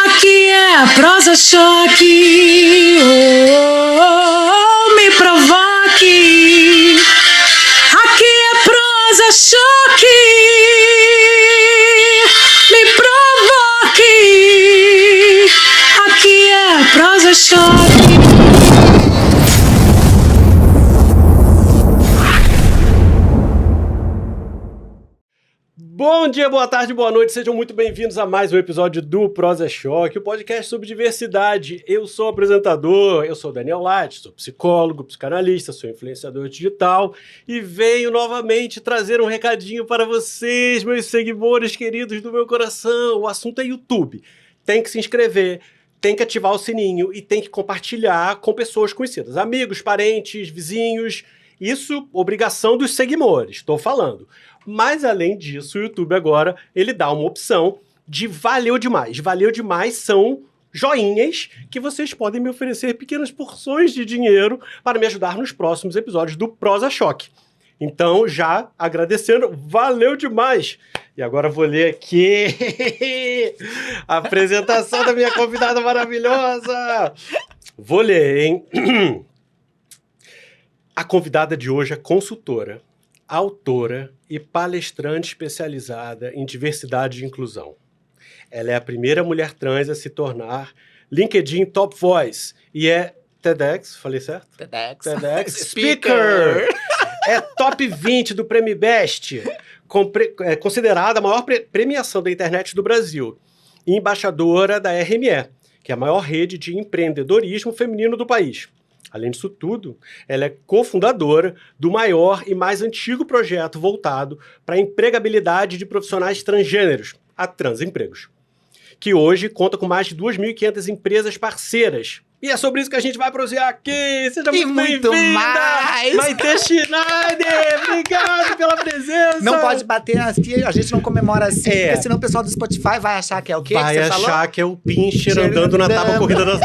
Aqui é a prosa choque. Me provoque. Aqui é prosa choque. Me provoque. Aqui é prosa choque. Bom dia, boa tarde, boa noite, sejam muito bem-vindos a mais um episódio do Prosa Choque, o podcast sobre diversidade. Eu sou o apresentador, eu sou o Daniel Lattes, sou psicólogo, psicanalista, sou influenciador digital e venho novamente trazer um recadinho para vocês, meus seguidores queridos do meu coração. O assunto é YouTube. Tem que se inscrever, tem que ativar o sininho e tem que compartilhar com pessoas conhecidas, amigos, parentes, vizinhos. Isso, obrigação dos seguidores, estou falando. Mas, além disso, o YouTube agora, ele dá uma opção de valeu demais. Valeu demais são joinhas que vocês podem me oferecer pequenas porções de dinheiro para me ajudar nos próximos episódios do Prosa Choque. Então, já agradecendo, valeu demais! E agora vou ler aqui a apresentação da minha convidada maravilhosa. Vou ler, hein? A convidada de hoje é consultora, autora e palestrante especializada em diversidade e inclusão. Ela é a primeira mulher trans a se tornar LinkedIn Top Voice e é TEDx, falei certo? TEDx Speaker! É top 20 do Prêmio Best, considerada a maior premiação da internet do Brasil. E embaixadora da RME, que é a maior rede de empreendedorismo feminino do país. Além disso tudo, ela é cofundadora do maior e mais antigo projeto voltado para a empregabilidade de profissionais transgêneros, a Transempregos, que hoje conta com mais de 2.500 empresas parceiras. E é sobre isso que a gente vai prosear aqui. Seja muito bem-vinda! Mais! Maitê Schneider! Obrigado pela presença! Não pode bater assim, a gente não comemora assim, porque senão o pessoal do Spotify vai achar que é o quê? Vai que você achar falou? que é o Pincher andando na tábua corrida da...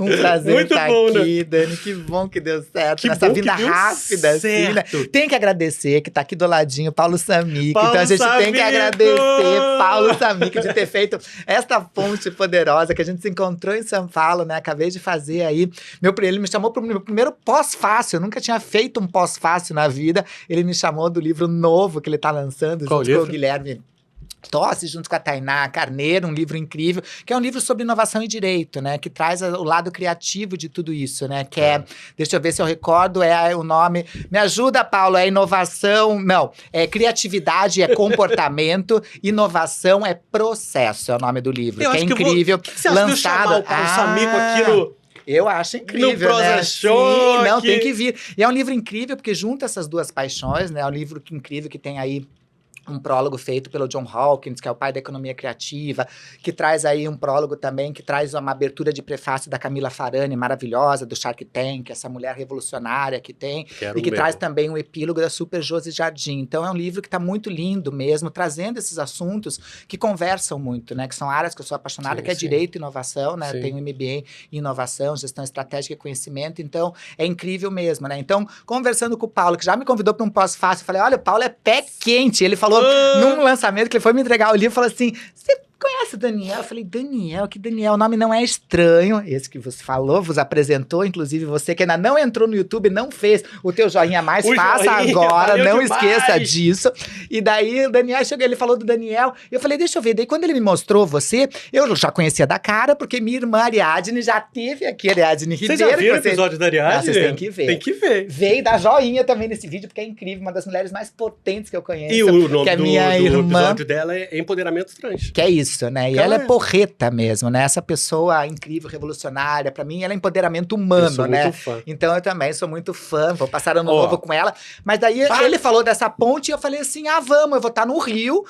Um prazer Muito estar bom, aqui, Dani. Que bom que deu certo. Que Nessa bom vida que deu rápida, assim, né? certo. Tem que agradecer que tá aqui do ladinho Paulo Samick. Paulo Então a gente tem que Samico! agradecer Paulo Samick de ter feito esta ponte poderosa que a gente se encontrou em São Paulo, né? Acabei de fazer aí. Ele me chamou pro meu primeiro pós-fácil. Eu nunca tinha feito um pós-fácil na vida. Ele me chamou do livro novo que ele tá lançando Qual junto livro? com o Guilherme Tosse, junto com a Tainá Carneiro, um livro incrível, que é um livro sobre inovação e direito, né? Que traz o lado criativo de tudo isso, né? Que é, deixa eu ver se eu recordo, é o nome... Me ajuda, Paulo, é inovação... Não, é criatividade, é comportamento, inovação é processo, é o nome do livro, Eu que é acho que incrível. O que você acha de eu chamar o Paulo Samico aqui no... Eu acho incrível, No Prosa né? Choque. Sim, não, tem que vir. E é um livro incrível, porque junta essas duas paixões, né? É um livro incrível que tem aí um prólogo feito pelo John Hawkins, que é o pai da economia criativa, que traz aí um prólogo também, que traz uma abertura de prefácio da Camila Farani, maravilhosa, do Shark Tank, essa mulher revolucionária que tem, Quero e que mesmo. traz também um epílogo da Super Josi Jardim. Então é um livro que está muito lindo mesmo, trazendo esses assuntos que conversam muito, né? Que são áreas que eu sou apaixonada, Sim, que é sim. direito e inovação, né? Sim. Tenho um MBA em inovação, gestão estratégica e conhecimento, então é incrível mesmo, né? Então, conversando com o Paulo, que já me convidou para um pós-fácil, eu falei, olha, o Paulo é pé quente. Ele falou, num lançamento, que ele foi me entregar o livro, falou assim, você conhece o Daniel? Eu falei, Daniel, que Daniel? O nome não é estranho, esse que você falou, vos apresentou, inclusive você que ainda não entrou no YouTube, não fez o teu joinha mais, faça joinha, agora, valeu não demais. esqueça disso. E daí o Daniel chegou, ele falou do Daniel, e eu falei, deixa eu ver. Daí quando ele me mostrou você, eu já conhecia da cara, porque minha irmã Ariadne já teve aqui, Ariadne Ribeiro. Vocês já viram o que episódio da Ariadne? Ah, vocês têm que ver. Tem que ver. Veio dar joinha também nesse vídeo, porque é incrível, uma das mulheres mais potentes que eu conheço. E o nome que é do minha irmã, episódio dela é Empoderamento Trans. que é isso, né? E Ela ela é é porreta mesmo, né? Essa pessoa incrível, revolucionária, pra mim ela é empoderamento humano, Eu sou né? muito fã. Então eu também sou muito fã, vou passar ano Ó. novo com ela. Mas daí ele falou dessa ponte e eu falei assim, vamos, eu vou estar no Rio,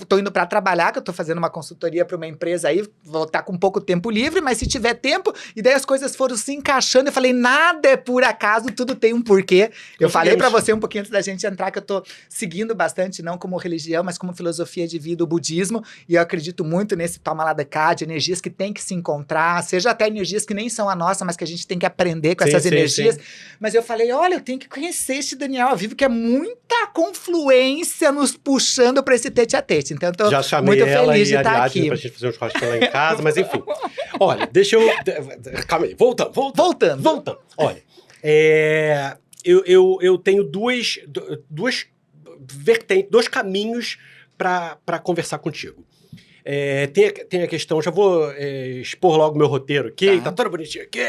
tô indo pra trabalhar, que eu tô fazendo uma consultoria pra uma empresa aí, vou estar com pouco tempo livre, mas se tiver tempo, e daí as coisas foram se encaixando, eu falei, nada é por acaso, tudo tem um porquê. Eu falei pra você um pouquinho antes da gente entrar que eu tô seguindo bastante, não como religião, mas como filosofia de vida, o budismo, e eu acredito muito nesse toma lá da cá, de energias que tem que se encontrar, seja até energias que nem são a nossa, mas que a gente tem que aprender com Sim, essas sim, energias. sim. Mas eu falei, olha, eu tenho que conhecer esse Daniel ao vivo, que é muito muita confluência nos puxando para esse tete-a-tete. Então, eu tô Já chamei muito ela feliz de e estar a Ariadne aqui. pra gente fazer um churrasco lá em casa, mas enfim. Olha, deixa eu... Calma aí, voltando. Olha, eu tenho duas vertentes, dois caminhos para conversar contigo. Tem a questão, já vou expor logo meu roteiro aqui, tá todo bonitinho aqui.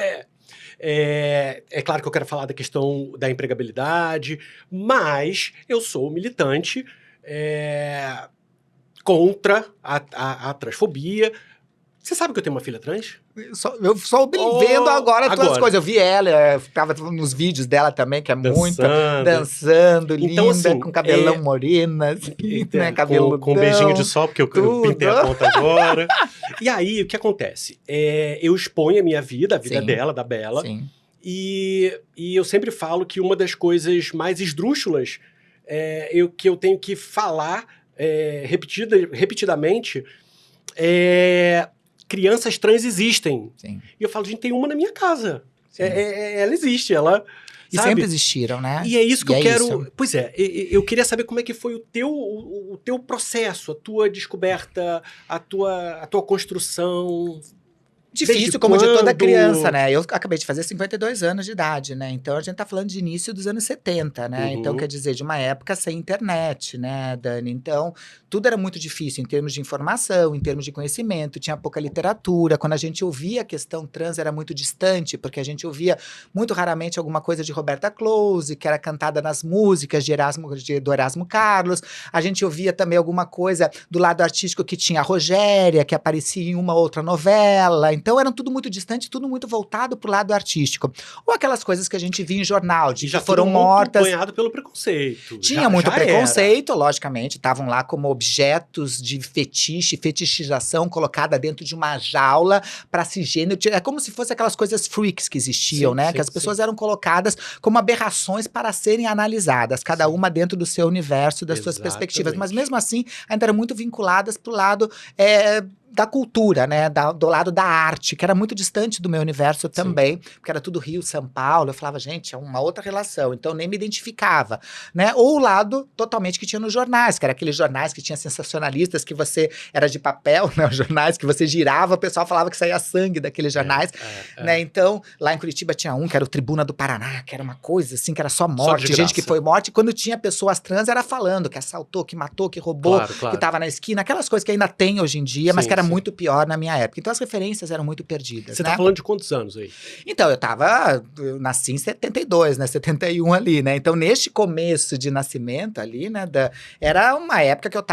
É claro que eu quero falar da questão da empregabilidade, mas eu sou militante contra a transfobia. Você sabe que eu tenho uma filha trans? Eu só vendo agora todas as agora. coisas. Eu vi ela, eu ficava nos vídeos dela também, que é muito dançando, Então, linda, assim, com cabelão morena, assim, né? Cabeludão. Com um beijinho de sol, porque eu tudo. pintei a ponta agora. E aí, o que acontece? Eu exponho a minha vida, a vida Sim. dela, da Bela. Sim. E eu sempre falo que uma das coisas mais esdrúxulas que eu tenho que falar repetidamente crianças trans existem. Sim. E eu falo, gente, tem uma na minha casa. Ela existe, ela... E sabe? sempre existiram, né? E é isso que eu quero... Isso. Pois eu queria saber como é que foi o teu processo, a tua descoberta, a tua construção... Difícil, Desde como de toda quando? criança, né? Eu acabei de fazer 52 anos de idade, né? Então, a gente tá falando de início dos anos 70, né? Uhum. Então, quer dizer, de uma época sem internet, né, Dani? Então, tudo era muito difícil em termos de informação, em termos de conhecimento, tinha pouca literatura. Quando a gente ouvia a questão trans, era muito distante, porque a gente ouvia muito raramente alguma coisa de Roberta Close, que era cantada nas músicas do Erasmo Carlos. A gente ouvia também alguma coisa do lado artístico que tinha a Rogéria, que aparecia em uma outra novela. Então, era tudo muito distante, tudo muito voltado pro lado artístico. Ou aquelas coisas que a gente via em jornal, de E já que foram tudo mortas. muito banhado pelo preconceito. Tinha muito já era. preconceito, logicamente, estavam lá como objetos de fetichização colocada dentro de uma jaula para cisgênero. É como se fosse aquelas coisas freaks que existiam, Sim, né? sim, Que as pessoas sim. eram colocadas como aberrações para serem analisadas, cada Sim. uma dentro do seu universo, das suas Exatamente. perspectivas. Mas mesmo assim, ainda eram muito vinculadas pro lado da cultura, né, do lado da arte, que era muito distante do meu universo também, porque era tudo Rio, São Paulo, eu falava, gente, é uma outra relação, então nem me identificava, né, ou o lado totalmente que tinha nos jornais, que era aqueles jornais que tinha sensacionalistas, que você, era de papel, né, os jornais que você girava, o pessoal falava que saía sangue daqueles jornais, né, então, lá em Curitiba tinha um, que era o Tribuna do Paraná, que era uma coisa assim, que era só morte, de gente que graça. foi morte, e quando tinha pessoas trans, era falando que assaltou, que matou, que roubou, Claro. que tava na esquina, aquelas coisas que ainda tem hoje em dia, mas Sim, que era sim. muito pior na minha época. Então as referências eram muito perdidas, Você né? tá falando de quantos anos aí? Então, eu nasci em 72, né? 71 ali, né? Então, neste começo de nascimento ali, né? Era uma época que eu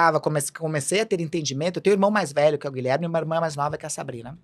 comecei a ter entendimento. Eu tenho um irmão mais velho, que é o Guilherme, e uma irmã mais nova, que é a Sabrina.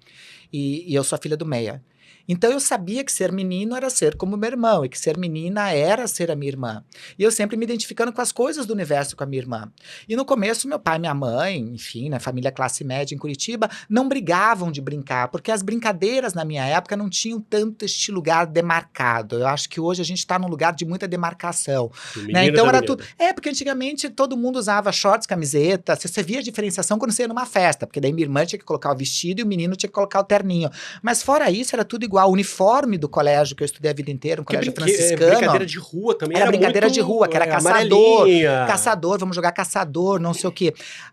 E eu sou a filha do meia. Então, eu sabia que ser menino era ser como meu irmão, e que ser menina era ser a minha irmã. E eu sempre me identificando com as coisas do universo com a minha irmã. E no começo, meu pai e minha mãe, enfim, né, família classe média em Curitiba, não brigavam de brincar, porque as brincadeiras na minha época não tinham tanto este lugar demarcado. Eu acho que hoje a gente está num lugar de muita demarcação. Né? Então, era tudo. Porque antigamente todo mundo usava shorts, camiseta, você via a diferenciação quando você ia numa festa, porque daí minha irmã tinha que colocar o vestido e o menino tinha que colocar o terninho. Mas fora isso, era tudo igual. O uniforme do colégio que eu estudei a vida inteira, um colégio franciscano. Brincadeira de rua também. Era brincadeira muito, de rua, que era caçador, vamos jogar caçador, não sei o quê.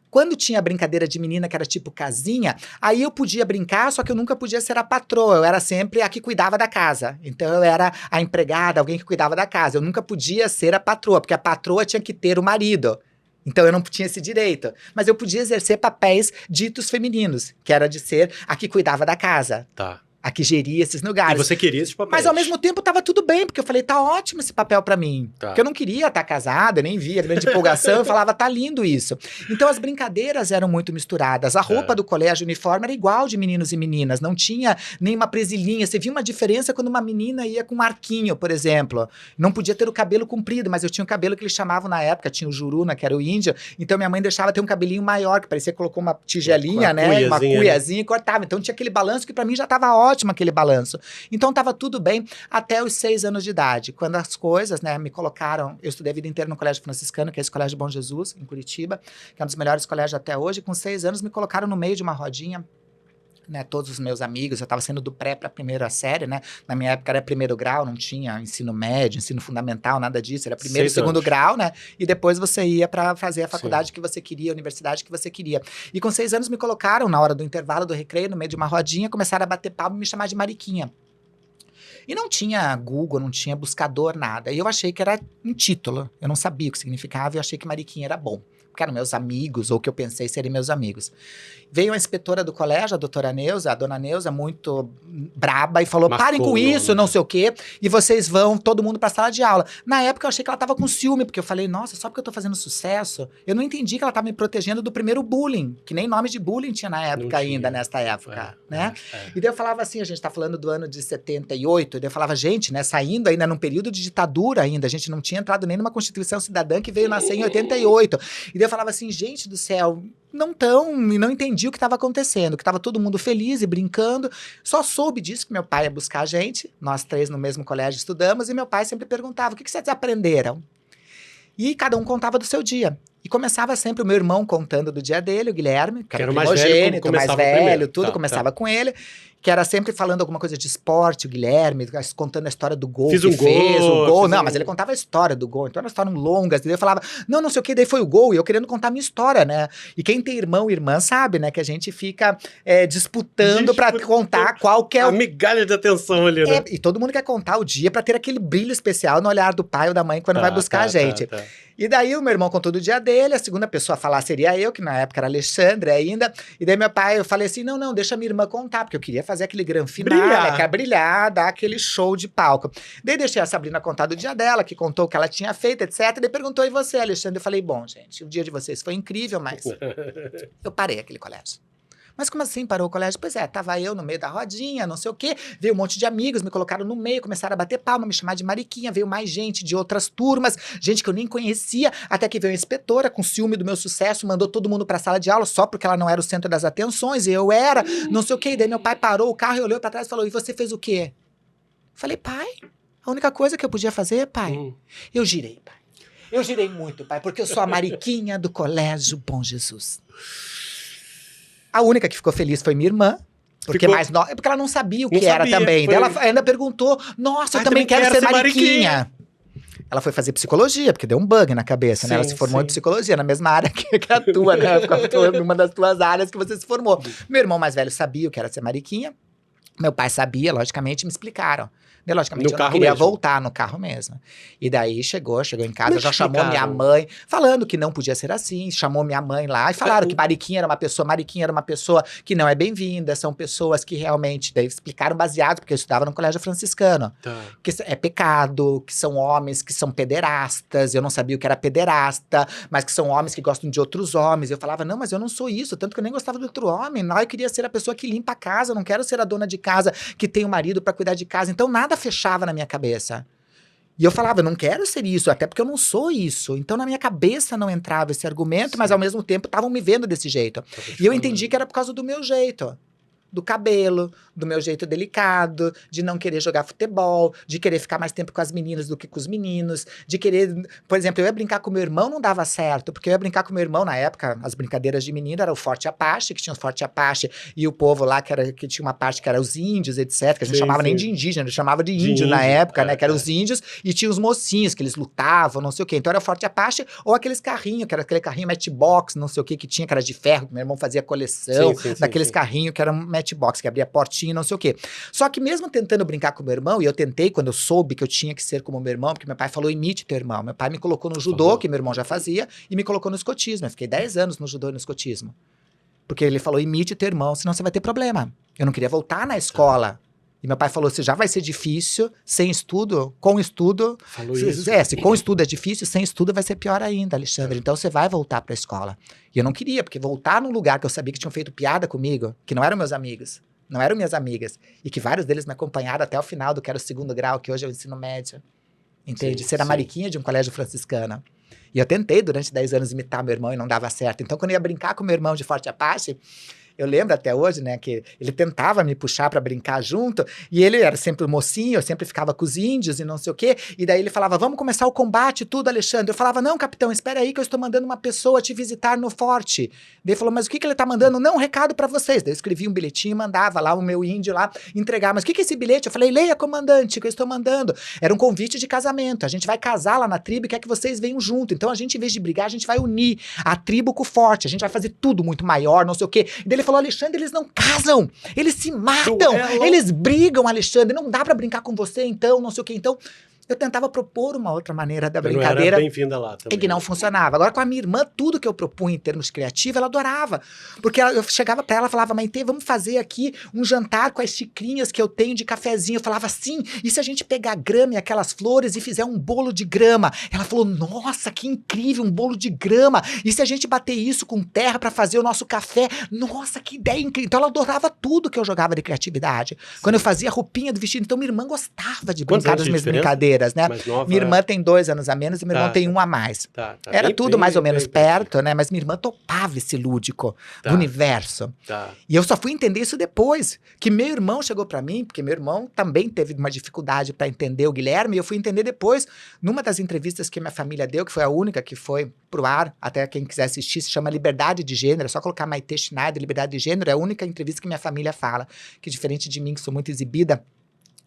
Quando tinha brincadeira de menina, que era tipo casinha, aí eu podia brincar, só que eu nunca podia ser a patroa. Eu era sempre a que cuidava da casa. Então eu era a empregada, alguém que cuidava da casa. Eu nunca podia ser a patroa, porque a patroa tinha que ter o marido. Então eu não tinha esse direito. Mas eu podia exercer papéis ditos femininos, que era de ser a que cuidava da casa. Tá. A que geria esses lugares. E você queria esses papéis. Mas ao mesmo tempo tava tudo bem, porque eu falei, tá ótimo esse papel pra mim. Tá. Porque eu não queria estar casada, nem via grande empolgação, eu falava, tá lindo isso. Então as brincadeiras eram muito misturadas. A roupa do colégio, o uniforme era igual de meninos e meninas, não tinha nenhuma presilhinha. Você via uma diferença quando uma menina ia com um arquinho, por exemplo. Não podia ter o cabelo comprido, mas eu tinha um cabelo que eles chamavam na época, tinha o juruna, que era o índio, então minha mãe deixava ter um cabelinho maior, que parecia que colocou uma tigelinha, né? Uma cuiazinha e cortava. Então tinha aquele balanço que pra mim já tava ótimo, aquele balanço. Então tava tudo bem até os 6 anos de idade, quando as coisas, né, me colocaram, eu estudei a vida inteira no Colégio Franciscano, que é esse Colégio Bom Jesus, em Curitiba, que é um dos melhores colégios até hoje, com 6 anos me colocaram no meio de uma rodinha né, todos os meus amigos, eu estava saindo do pré para a primeira série, né? Na minha época era primeiro grau, não tinha ensino médio, ensino fundamental, nada disso, era primeiro e 6 segundo anos. grau, né? E depois você ia para fazer a faculdade que você queria, a universidade que você queria. E com 6 anos me colocaram na hora do intervalo do recreio, no meio de uma rodinha, começaram a bater palma e me chamar de Mariquinha. E não tinha Google, não tinha buscador, nada. E eu achei que era um título. Eu não sabia o que significava e eu achei que Mariquinha era bom. Porque eram meus amigos, ou que eu pensei serem meus amigos. Veio a inspetora do colégio, a doutora Neuza, a dona Neuza, muito braba, e falou, Marcou parem com o nome, isso, não né? sei o quê, e vocês vão, todo mundo pra sala de aula. Na época eu achei que ela tava com ciúme, porque eu falei, nossa, só porque eu tô fazendo sucesso? Eu não entendi que ela tava me protegendo do primeiro bullying, que nem nome de bullying tinha na época Não ainda, tinha. nesta época, né? É. E daí eu falava assim, a gente tá falando do ano de 78, e daí eu falava, gente, né, saindo ainda num período de ditadura ainda, a gente não tinha entrado nem numa Constituição Cidadã que veio nascer em 88. E daí eu falava assim, gente do céu, não entendi o que estava acontecendo, que estava todo mundo feliz e brincando. Só soube disso que meu pai ia buscar a gente, nós 3 no mesmo colégio estudamos, e meu pai sempre perguntava, o que vocês aprenderam? E cada um contava do seu dia. E começava sempre o meu irmão contando do dia dele, o Guilherme, que era o mais velho, primogênito, mais começava velho, primeiro. tudo Tá, começava com ele, que era sempre falando alguma coisa de esporte, o Guilherme, contando a história do gol Fiz que um gol, fez, o gol. fiz Não, um- mas ele contava a história do gol, então eram histórias longas, e daí eu falava, não sei o que, daí foi o gol, e eu querendo contar a minha história, né? E quem tem irmão e irmã sabe, né, que a gente fica disputando pra contar qual que é A o... migalha de atenção ali, né? E todo mundo quer contar o dia pra ter aquele brilho especial no olhar do pai ou da mãe quando vai buscar a gente. Tá. E daí o meu irmão contou do dia dele, a segunda pessoa a falar seria eu, que na época era Alexandre ainda. E daí meu pai, eu falei assim, não, deixa minha irmã contar, porque eu queria fazer aquele grande final, Brilhar. né, que é brilhar, dar aquele show de palco. Daí deixei a Sabrina contar do dia dela, que contou o que ela tinha feito, etc. E daí perguntou, e você, Alexandre? Eu falei, bom, gente, o dia de vocês foi incrível, mas eu parei aquele colégio. Mas como assim parou o colégio? Pois é, tava eu no meio da rodinha, não sei o quê, veio um monte de amigos, me colocaram no meio, começaram a bater palma, me chamar de Mariquinha, veio mais gente de outras turmas, gente que eu nem conhecia, até que veio a inspetora com ciúme do meu sucesso, mandou todo mundo pra sala de aula só porque ela não era o centro das atenções, e eu era, não sei o quê. E daí meu pai parou o carro e olhou pra trás e falou, e você fez o quê? Falei, pai, a única coisa que eu podia fazer, pai, eu girei, pai. Eu girei muito, pai, porque eu sou a Mariquinha do Colégio Bom Jesus. A única que ficou feliz foi minha irmã. Porque porque ela não sabia o que era também. Daí ela ainda perguntou, nossa, eu também quero ser Mariquinha. Ela foi fazer psicologia, porque deu um bug na cabeça, né? Ela se formou em psicologia, na mesma área que a tua, né? Numa das tuas áreas que você se formou. Meu irmão mais velho sabia o que era ser Mariquinha. Meu pai sabia, logicamente, me explicaram. Daí, logicamente, eu não queria voltar no carro mesmo. E daí chegou em casa, já chamou minha mãe, falando que não podia ser assim, chamou minha mãe lá e falaram que Mariquinha era uma pessoa que não é bem-vinda, são pessoas que realmente, daí explicaram baseado, porque eu estudava no colégio franciscano, que é pecado, que são homens que são pederastas, eu não sabia o que era pederasta, mas que são homens que gostam de outros homens. Eu falava, não, mas eu não sou isso, tanto que eu nem gostava de outro homem, não, eu queria ser a pessoa que limpa a casa, eu não quero ser a dona de casa que tem um marido pra cuidar de casa, então nada fechava na minha cabeça. E eu falava, eu não quero ser isso, até porque eu não sou isso. Então na minha cabeça não entrava esse argumento, mas ao mesmo tempo estavam me vendo desse jeito. E eu entendi que era por causa do meu jeito. Do cabelo, do meu jeito delicado, de não querer jogar futebol, de querer ficar mais tempo com as meninas do que com os meninos, de querer... Por exemplo, eu ia brincar com meu irmão, não dava certo, porque eu ia brincar com meu irmão, na época, as brincadeiras de menino era o Forte Apache, que tinha o Forte Apache, e o povo lá, que tinha uma parte que era os índios, etc, que a gente chamava nem de indígena, a gente chamava de índio na época, né, que eram os índios, e tinha os mocinhos, que eles lutavam, não sei o quê. Então era o Forte Apache, ou aqueles carrinhos, que era aquele carrinho Matchbox, não sei o quê, que tinha, que era de ferro, que meu irmão fazia coleção, daqueles carrinhos que eram Matchbox, que abria portinha, não sei o quê. Só que mesmo tentando brincar com meu irmão, e eu tentei quando eu soube que eu tinha que ser como meu irmão, porque meu pai falou, imite teu irmão. Meu pai me colocou no judô, que meu irmão já fazia, e me colocou no escotismo. Eu fiquei 10 anos no judô e no escotismo. Porque ele falou, imite teu irmão, senão você vai ter problema. Eu não queria voltar na escola. E meu pai falou, se já vai ser difícil, sem estudo, com estudo... Falou isso. Se com estudo é difícil, sem estudo vai ser pior ainda, Alexandre. Então você vai voltar pra escola. E eu não queria, porque voltar num lugar que eu sabia que tinham feito piada comigo, que não eram meus amigos, não eram minhas amigas, e que vários deles me acompanharam até o final do que era o 2º grau, que hoje é o ensino médio. Entende? Ser a Mariquinha de um colégio franciscano. E eu tentei durante 10 anos imitar meu irmão e não dava certo. Então, quando eu ia brincar com meu irmão de Forte Apache, eu lembro até hoje, né, que ele tentava me puxar pra brincar junto, e ele era sempre o mocinho, eu sempre ficava com os índios e não sei o quê, e daí ele falava, vamos começar o combate e tudo, Alexandre. Eu falava, não, capitão, espera aí que eu estou mandando uma pessoa te visitar no forte. Daí ele falou, mas o que que ele tá mandando? Não, um recado pra vocês. Daí eu escrevia um bilhetinho e mandava lá o meu índio lá entregar. Mas o que que é esse bilhete? Eu falei, leia, comandante, que eu estou mandando. Era um convite de casamento. A gente vai casar lá na tribo e quer que vocês venham junto. Então a gente, em vez de brigar, a gente vai unir a tribo com o forte. A gente vai fazer tudo muito maior, não sei o quê. E daí ele falou, Alexandre, eles não casam. Eles se matam. Eles brigam, Alexandre. Não dá pra brincar com você, então, não sei o quê. Então, eu tentava propor uma outra maneira da brincadeira. Não era bem-vinda lá também. E que não funcionava. Agora, com a minha irmã, tudo que eu propunha em termos criativos, ela adorava. Porque eu chegava pra ela e falava, Maitê, vamos fazer aqui um jantar com as xicrinhas que eu tenho de cafezinho. Eu falava, sim, e se a gente pegar grama e aquelas flores e fizer um bolo de grama? Ela falou, nossa, que incrível, um bolo de grama. E se a gente bater isso com terra pra fazer o nosso café? Nossa, que ideia incrível. Então, ela adorava tudo que eu jogava de criatividade. Sim. Quando eu fazia a roupinha do vestido. Então, minha irmã gostava de brincar das minhas brincadeiras. Né? Minha irmã tem 2 anos a menos e meu irmão tem 1 a mais. Era bem, tudo bem, mais ou menos bem, perto, né? Mas minha irmã topava esse lúdico do universo. E eu só fui entender isso depois, que meu irmão chegou pra mim, porque meu irmão também teve uma dificuldade pra entender o Guilherme, e eu fui entender depois, numa das entrevistas que minha família deu, que foi a única que foi pro ar, até quem quiser assistir, se chama Liberdade de Gênero, é só colocar Maitê Schneider, Liberdade de Gênero, é a única entrevista que minha família fala, que diferente de mim, que sou muito exibida.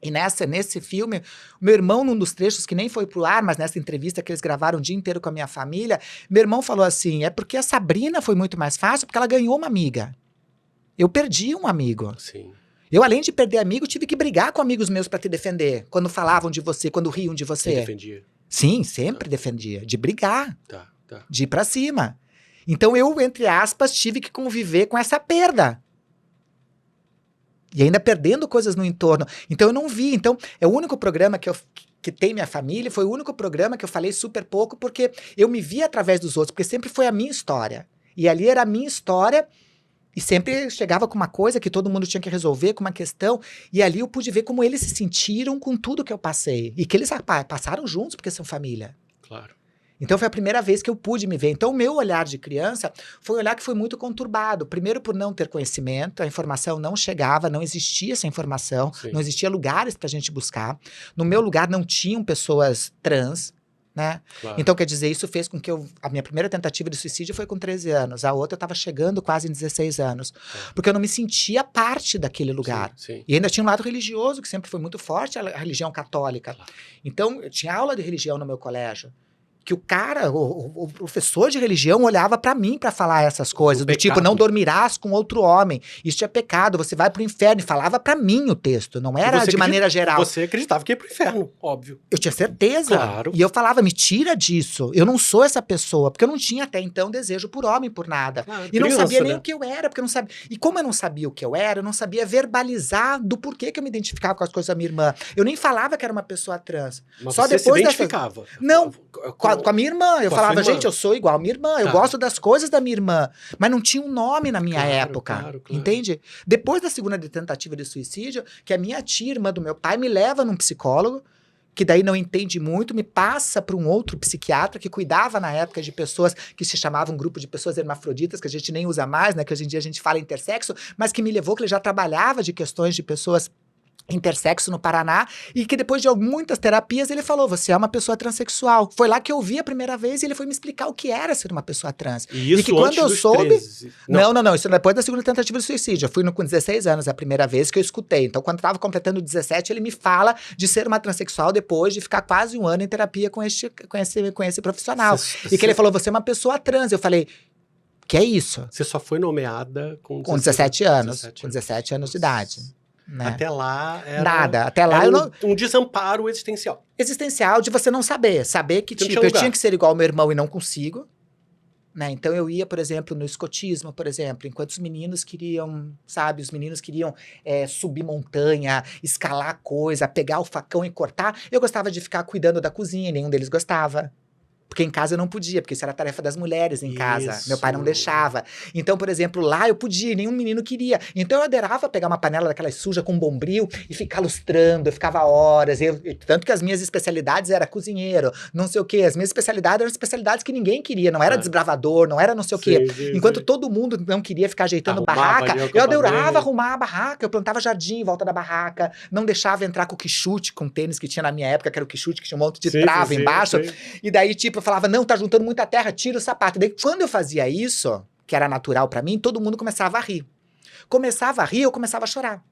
E nesse filme, meu irmão, num dos trechos que nem foi pro ar, mas nessa entrevista que eles gravaram o dia inteiro com a minha família, meu irmão falou assim, é porque a Sabrina foi muito mais fácil, porque ela ganhou uma amiga. Eu perdi um amigo. Sim. Eu, além de perder amigo, tive que brigar com amigos meus pra te defender. Quando falavam de você, quando riam de você. Você defendia? Sim, sempre defendia. De brigar. Tá. De ir pra cima. Então eu, entre aspas, tive que conviver com essa perda. E ainda perdendo coisas no entorno. Então eu não vi. Então é o único programa que tem minha família, foi o único programa que eu falei super pouco, porque eu me vi através dos outros, porque sempre foi a minha história. E ali era a minha história, e sempre chegava com uma coisa que todo mundo tinha que resolver, com uma questão, e ali eu pude ver como eles se sentiram com tudo que eu passei. E que eles passaram juntos, porque são família. Claro. Então foi a primeira vez que eu pude me ver. Então o meu olhar de criança foi um olhar que foi muito conturbado. Primeiro por não ter conhecimento, a informação não chegava, não existia essa informação, Sim. Não existia lugares pra gente buscar. No meu lugar não tinham pessoas trans, né? Claro. Então quer dizer, isso fez com que a minha primeira tentativa de suicídio foi com 13 anos, a outra eu tava chegando quase em 16 anos. Porque eu não me sentia parte daquele lugar. Sim. E ainda tinha um lado religioso, que sempre foi muito forte, a religião católica. Claro. Então eu tinha aula de religião no meu colégio. Que o cara, o professor de religião olhava pra mim pra falar essas coisas, do tipo, não dormirás com outro homem, isso é pecado, você vai pro inferno, e falava pra mim o texto, não era de maneira geral. Você acreditava que ia pro inferno, óbvio. Eu tinha certeza, claro. E eu falava, me tira disso, eu não sou essa pessoa, porque eu não tinha até então desejo por homem, por nada, claro, e criança, não sabia nem né? o que eu era, porque eu não sabia, e como eu não sabia o que eu era, eu não sabia verbalizar do porquê que eu me identificava com as coisas da minha irmã, eu nem falava que era uma pessoa trans. Mas só você depois se identificava? Não, com a minha irmã. Eu falava, gente, eu sou igual a minha irmã, eu gosto das coisas da minha irmã. Mas não tinha um nome na minha época, claro. Entende? Depois da segunda tentativa de suicídio, que a minha tia, irmã do meu pai, me leva num psicólogo, que daí não entende muito, me passa para um outro psiquiatra que cuidava na época de pessoas que se chamavam um grupo de pessoas hermafroditas, que a gente nem usa mais, né? Que hoje em dia a gente fala intersexo, mas que me levou, que ele já trabalhava de questões de pessoas intersexo no Paraná, e que depois de muitas terapias ele falou, você é uma pessoa transexual. Foi lá que eu vi a primeira vez e ele foi me explicar o que era ser uma pessoa trans. E isso que quando eu soube... 13. Não, isso depois da segunda tentativa de suicídio. Eu fui com 16 anos a primeira vez que eu escutei. Então, quando eu tava completando 17, ele me fala de ser uma transexual depois de ficar quase 1 ano em terapia com esse profissional. E que ele falou, você é uma pessoa trans. Eu falei, que é isso? Você só foi nomeada com 17 anos. Com 17 anos de idade. Né? Até lá era... Nada, até lá eu não... um desamparo existencial. Existencial de você não saber. Saber que, tipo, eu tinha que ser igual ao meu irmão e não consigo. Né? Então eu ia, por exemplo, no escotismo, por exemplo, enquanto os meninos queriam, sabe, subir montanha, escalar coisa, pegar o facão e cortar, eu gostava de ficar cuidando da cozinha e nenhum deles gostava. Porque em casa eu não podia, porque isso era tarefa das mulheres em casa. Isso. Meu pai não deixava. Então, por exemplo, lá eu podia, nenhum menino queria. Então eu adorava pegar uma panela daquelas suja com bombril e ficar lustrando, eu ficava horas. Tanto que as minhas especialidades era cozinheiro, não sei o quê. As minhas especialidades eram especialidades que ninguém queria. Não era desbravador, não era não sei o quê. Enquanto todo mundo não queria ficar ajeitando barraca, eu adorava arrumar a barraca. Eu plantava jardim em volta da barraca, não deixava entrar com o quichute, com o tênis que tinha na minha época, que era o quichute, que tinha um monte de trava embaixo. E daí, tipo, eu falava, não, tá juntando muita terra, tira o sapato. E daí, quando eu fazia isso, que era natural pra mim, todo mundo começava a rir. Começava a rir, eu começava a chorar.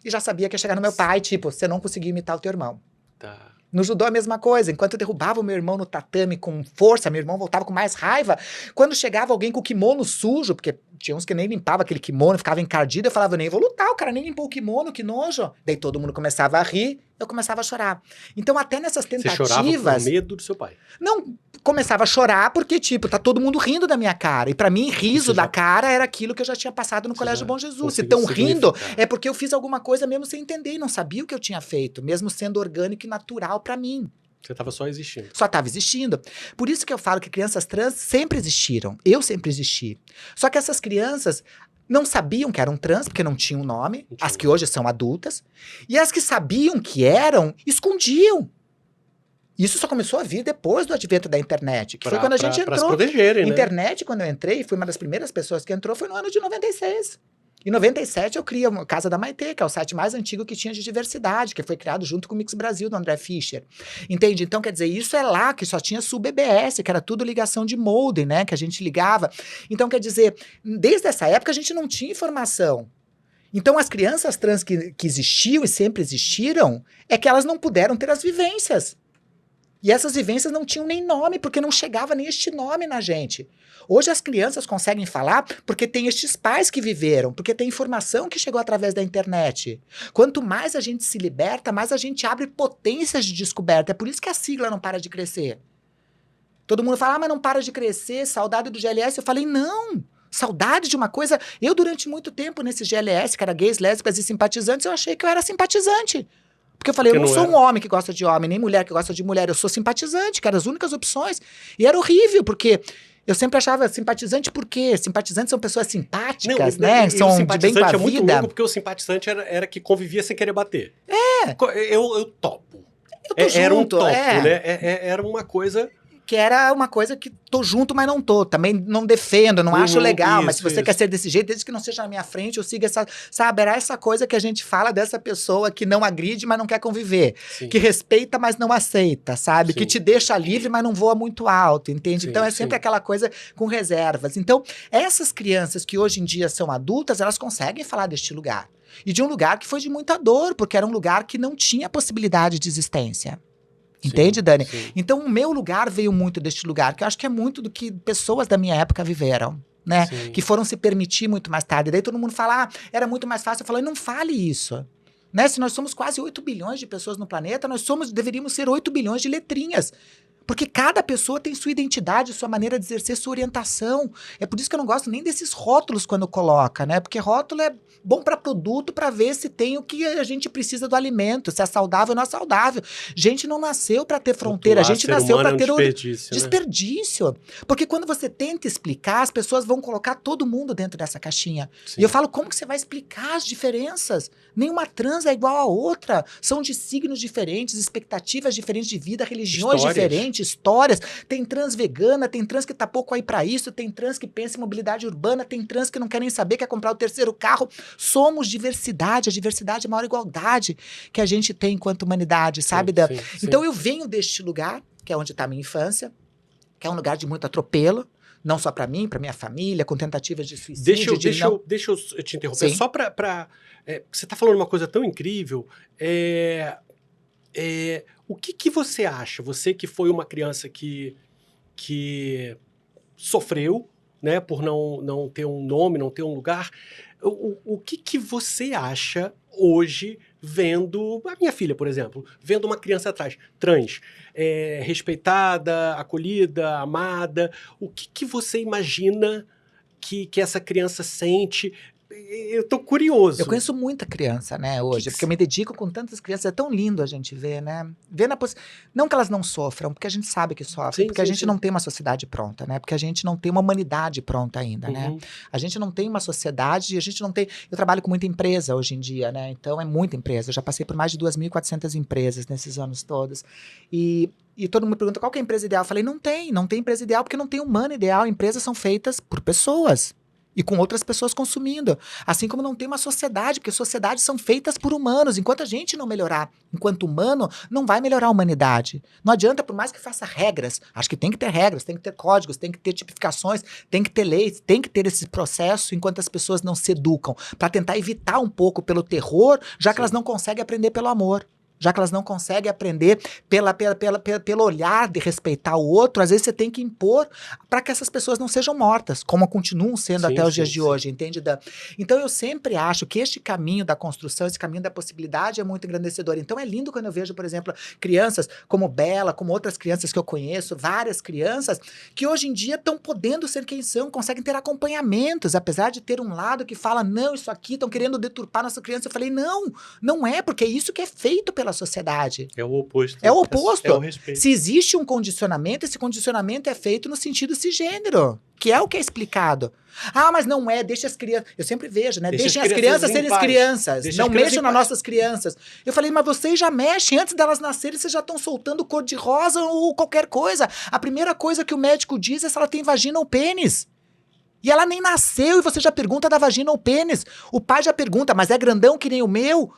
E já sabia que ia chegar no meu pai, tipo, você não conseguiu imitar o teu irmão. Tá. No judô a mesma coisa, enquanto eu derrubava o meu irmão no tatame com força, meu irmão voltava com mais raiva. Quando chegava alguém com o kimono sujo, porque tinha uns que nem limpava aquele kimono, ficava encardido, eu falava, nem vou lutar, o cara nem limpou o kimono, que nojo. Daí todo mundo começava a rir, eu começava a chorar. Então até nessas tentativas... Você chorava por medo do seu pai? Não, começava a chorar porque, tipo, tá todo mundo rindo da minha cara. E pra mim, riso da cara era aquilo que eu já tinha passado no Colégio Bom Jesus. Se estão rindo, é porque eu fiz alguma coisa mesmo sem entender e não sabia o que eu tinha feito, mesmo sendo orgânico e natural pra mim. Você tava só existindo. Só estava existindo. Por isso que eu falo que crianças trans sempre existiram. Eu sempre existi. Só que essas crianças não sabiam que eram trans, porque não tinham nome. As que hoje são adultas. E as que sabiam que eram, escondiam. Isso só começou a vir depois do advento da internet, que foi quando a gente entrou. Pra se protegerem, né? Internet, quando eu entrei, fui uma das primeiras pessoas que entrou, foi no ano de 96. Em 97 eu criei a Casa da Maitê, que é o site mais antigo que tinha de diversidade, que foi criado junto com o Mix Brasil, do André Fischer. Entende? Então, quer dizer, isso é lá que só tinha sub-BBS, que era tudo ligação de modem, né? Que a gente ligava. Então, quer dizer, desde essa época a gente não tinha informação. Então, as crianças trans que existiam e sempre existiram, é que elas não puderam ter as vivências. E essas vivências não tinham nem nome, porque não chegava nem este nome na gente. Hoje as crianças conseguem falar porque tem estes pais que viveram, porque tem informação que chegou através da internet. Quanto mais a gente se liberta, mais a gente abre potências de descoberta. É por isso que a sigla não para de crescer. Todo mundo fala, mas não para de crescer, saudade do GLS. Eu falei, não, saudade de uma coisa... Eu, durante muito tempo, nesse GLS, que era gays, lésbicas e simpatizantes, eu achei que eu era simpatizante. Porque eu falei, eu não sou um homem que gosta de homem, nem mulher que gosta de mulher, eu sou simpatizante, que eram as únicas opções. E era horrível, porque eu sempre achava simpatizante por quê? Simpatizantes são pessoas simpáticas, né? São de bem com a vida. Muito louco porque o simpatizante era que convivia sem querer bater. Eu topo. Eu tô junto, era um topo, né? Era uma coisa... Que era uma coisa que tô junto, mas não tô. Também não defendo, não acho legal. Mas se você quer ser desse jeito, desde que não seja na minha frente, eu siga essa... Sabe, era essa coisa que a gente fala dessa pessoa que não agride, mas não quer conviver. Sim. Que respeita, mas não aceita, sabe? Sim. Que te deixa livre, mas não voa muito alto, entende? Sim, então é sempre aquela coisa com reservas. Então, essas crianças que hoje em dia são adultas, elas conseguem falar deste lugar. E de um lugar que foi de muita dor, porque era um lugar que não tinha possibilidade de existência. Entende, Dani? Sim. Então, o meu lugar veio muito deste lugar, que eu acho que é muito do que pessoas da minha época viveram, né? Sim. Que foram se permitir muito mais tarde. Daí todo mundo fala, era muito mais fácil. Eu falo, não fale isso. Né? Se nós somos quase 8 bilhões de pessoas no planeta, deveríamos ser 8 bilhões de letrinhas. Porque cada pessoa tem sua identidade, sua maneira de exercer sua orientação. É por isso que eu não gosto nem desses rótulos quando coloca, né? Porque rótulo é bom para produto, para ver se tem o que a gente precisa do alimento, se é saudável ou não é saudável. Gente não nasceu para ter fronteira, a gente nasceu para ter desperdício. Né? Porque quando você tenta explicar, as pessoas vão colocar todo mundo dentro dessa caixinha. Sim. E eu falo, como que você vai explicar as diferenças? Nenhuma trans é igual a outra. São de signos diferentes, expectativas diferentes de vida, religiões diferentes, histórias. Tem trans vegana, tem trans que tá pouco aí pra isso, tem trans que pensa em mobilidade urbana, tem trans que não quer nem saber, quer comprar o terceiro carro. Somos diversidade, a diversidade é a maior igualdade que a gente tem enquanto humanidade, sabe? Sim. Então eu venho deste lugar, que é onde tá a minha infância, que é um lugar de muito atropelo, não só pra mim, pra minha família, com tentativas de suicídio. Deixa eu te interromper, só pra você tá falando uma coisa tão incrível, o que você acha? Você que foi uma criança que sofreu, né, por não ter um nome, não ter um lugar, o que você acha hoje vendo a minha filha, por exemplo, vendo uma criança trans, respeitada, acolhida, amada, o que você imagina que essa criança sente eu tô curioso. Eu conheço muita criança, né, hoje, Que porque eu me dedico com tantas crianças, é tão lindo a gente ver, né? Não que elas não sofram, porque a gente sabe que sofrem, Sim, porque a sim, gente sim. não tem uma sociedade pronta, né? Porque a gente não tem uma humanidade pronta ainda, né? Uhum. A gente não tem uma sociedade, a gente não tem... Eu trabalho com muita empresa hoje em dia, né? Então é muita empresa, eu já passei por mais de 2.400 empresas nesses anos todos. E todo mundo me pergunta qual que é a empresa ideal. Eu falei, não tem empresa ideal porque não tem humano ideal. Empresas são feitas por pessoas. E com outras pessoas consumindo. Assim como não tem uma sociedade, porque sociedades são feitas por humanos. Enquanto a gente não melhorar enquanto humano, não vai melhorar a humanidade. Não adianta, por mais que faça regras, acho que tem que ter regras, tem que ter códigos, tem que ter tipificações, tem que ter leis, tem que ter esse processo enquanto as pessoas não se educam, para tentar evitar um pouco pelo terror, já que elas não conseguem aprender pelo amor. Já que elas não conseguem aprender pelo olhar de respeitar o outro, às vezes você tem que impor para que essas pessoas não sejam mortas, como continuam sendo até os dias de hoje, entende, Dan? Então eu sempre acho que este caminho da construção, esse caminho da possibilidade é muito engrandecedor. Então é lindo quando eu vejo, por exemplo, crianças como Bela, como outras crianças que eu conheço, várias crianças, que hoje em dia estão podendo ser quem são, conseguem ter acompanhamentos, apesar de ter um lado que fala, não, isso aqui, estão querendo deturpar nossa criança. Eu falei, não é, porque é isso que é feito pela sociedade. É o oposto. É o oposto. É o respeito. Se existe um condicionamento, esse condicionamento é feito no sentido cisgênero, que é o que é explicado. Ah, mas não é, deixa as crianças... Eu sempre vejo, né? Deixem as crianças serem crianças, não mexam nas nossas crianças. Eu falei, mas vocês já mexem, antes delas nascerem, vocês já estão soltando cor de rosa ou qualquer coisa. A primeira coisa que o médico diz é se ela tem vagina ou pênis. E ela nem nasceu e você já pergunta da vagina ou pênis. O pai já pergunta, mas é grandão que nem o meu?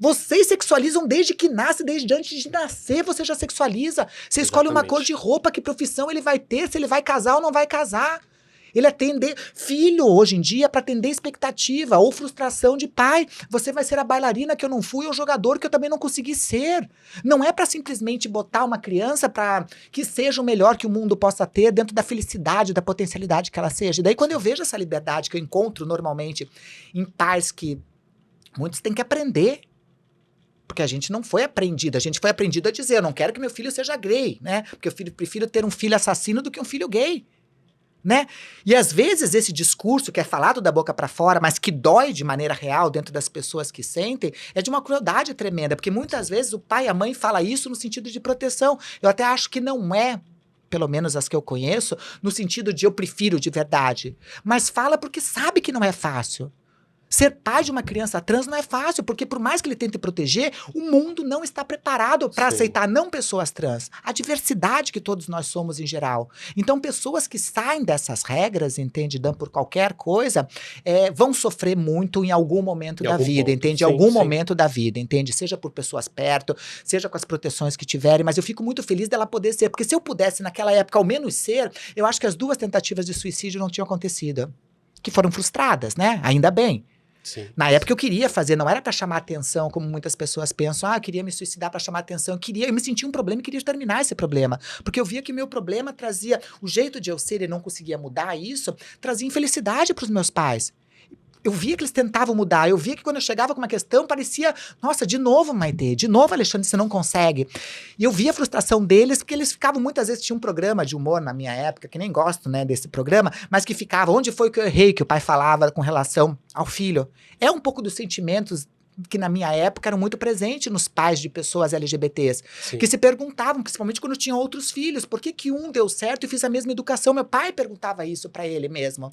Vocês sexualizam desde que nasce, desde antes de nascer você já sexualiza. Você escolhe uma cor de roupa, que profissão ele vai ter, se ele vai casar ou não vai casar. Ele atender filho hoje em dia para atender expectativa ou frustração de pai. Você vai ser a bailarina que eu não fui ou o jogador que eu também não consegui ser. Não é para simplesmente botar uma criança para que seja o melhor que o mundo possa ter dentro da felicidade, da potencialidade que ela seja. E daí quando eu vejo essa liberdade que eu encontro normalmente em pais que muitos têm que aprender. Porque a gente não foi aprendido, a gente foi aprendido a dizer, eu não quero que meu filho seja gay, né? Porque eu prefiro ter um filho assassino do que um filho gay, né? E às vezes esse discurso que é falado da boca para fora, mas que dói de maneira real dentro das pessoas que sentem, é de uma crueldade tremenda, porque muitas vezes o pai e a mãe falam isso no sentido de proteção. Eu até acho que não é, pelo menos as que eu conheço, no sentido de eu prefiro de verdade, mas fala porque sabe que não é fácil. Ser pai de uma criança trans não é fácil, porque por mais que ele tente proteger, o mundo não está preparado para aceitar não pessoas trans, a diversidade que todos nós somos em geral. Então, pessoas que saem dessas regras, entende, Dan, por qualquer coisa, vão sofrer muito em algum momento da vida, entende? Em algum momento da vida, entende? Seja por pessoas perto, seja com as proteções que tiverem, mas eu fico muito feliz dela poder ser, porque se eu pudesse naquela época ao menos ser, eu acho que as 2 tentativas de suicídio não tinham acontecido, que foram frustradas, né? Ainda bem. Sim. Na época eu queria fazer, não era pra chamar atenção, como muitas pessoas pensam, eu queria me suicidar pra chamar atenção, eu me sentia um problema e queria terminar esse problema, porque eu via que meu problema trazia, o jeito de eu ser e não conseguia mudar isso, trazia infelicidade pros meus pais. Eu via que eles tentavam mudar, eu via que quando eu chegava com uma questão, parecia, nossa, de novo, Maitê, de novo, Alexandre, você não consegue. E eu via a frustração deles, porque eles ficavam, muitas vezes, tinha um programa de humor na minha época, que nem gosto, né, desse programa, mas que ficava, onde foi que eu errei, que o pai falava com relação ao filho. É um pouco dos sentimentos que na minha época eram muito presentes nos pais de pessoas LGBTs, que se perguntavam, principalmente quando tinham outros filhos, por que um deu certo e fiz a mesma educação? Meu pai perguntava isso pra ele mesmo.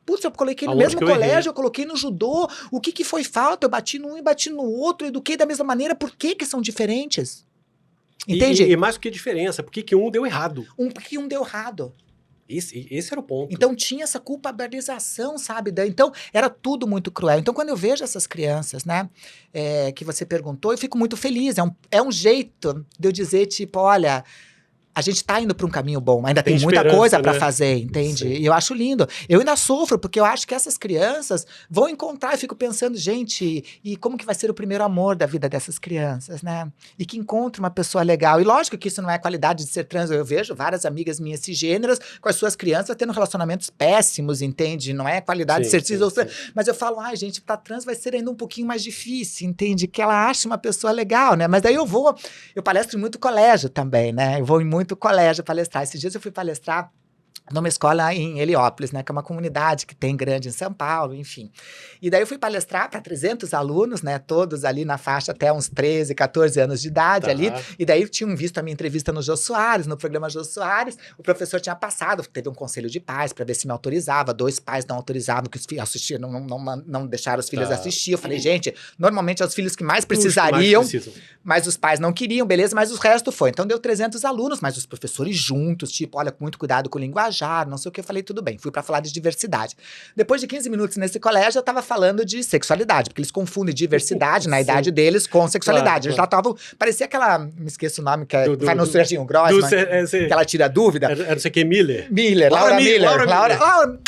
Putz, eu coloquei no mesmo colégio, eu coloquei no judô, o que foi falta? Eu bati num e bati no outro, eduquei da mesma maneira, por que são diferentes? Entende? E mais do que diferença, por que um deu errado? Porque um deu errado. Esse era o ponto. Então tinha essa culpabilização, sabe? Então era tudo muito cruel. Então quando eu vejo essas crianças, né, que você perguntou, eu fico muito feliz. É um jeito de eu dizer, tipo, olha... A gente tá indo para um caminho bom, ainda tem muita coisa para fazer, entende? E eu acho lindo. Eu ainda sofro, porque eu acho que essas crianças vão encontrar, eu fico pensando, gente, e como que vai ser o primeiro amor da vida dessas crianças, né? E que encontre uma pessoa legal. E lógico que isso não é a qualidade de ser trans, eu vejo várias amigas minhas cisgêneras com as suas crianças tendo relacionamentos péssimos, entende? Não é a qualidade de ser cis ou trans. Mas eu falo, ai, gente, pra trans vai ser ainda um pouquinho mais difícil, entende? Que ela ache uma pessoa legal, né? Mas daí eu palestro em muito colégio também, né? Eu vou em muito colégio palestrar. Esses dias eu fui palestrar numa escola em Heliópolis, né, que é uma comunidade que tem grande em São Paulo, enfim. E daí eu fui palestrar para 300 alunos, né, todos ali na faixa até uns 13, 14 anos de idade ali, e daí tinham visto a minha entrevista no Jô Soares, no programa Jô Soares, o professor tinha passado, teve um conselho de pais para ver se me autorizava, 2 pais não autorizavam que os filhos assistiam, não deixaram os filhos assistir. Eu falei, gente, normalmente é os filhos que mais precisariam, mas os pais não queriam, beleza, mas o resto foi. Então deu 300 alunos, mas os professores juntos, tipo, olha, com muito cuidado com o linguajar, não sei o que, eu falei, tudo bem, fui pra falar de diversidade. Depois de 15 minutos nesse colégio, eu tava falando de sexualidade, porque eles confundem diversidade na idade deles com sexualidade. Eles já estavam, parecia aquela, me esqueço o nome, que vai no Serginho Grossman, que ela tira dúvida. Não sei o que, Miller, Laura Miller.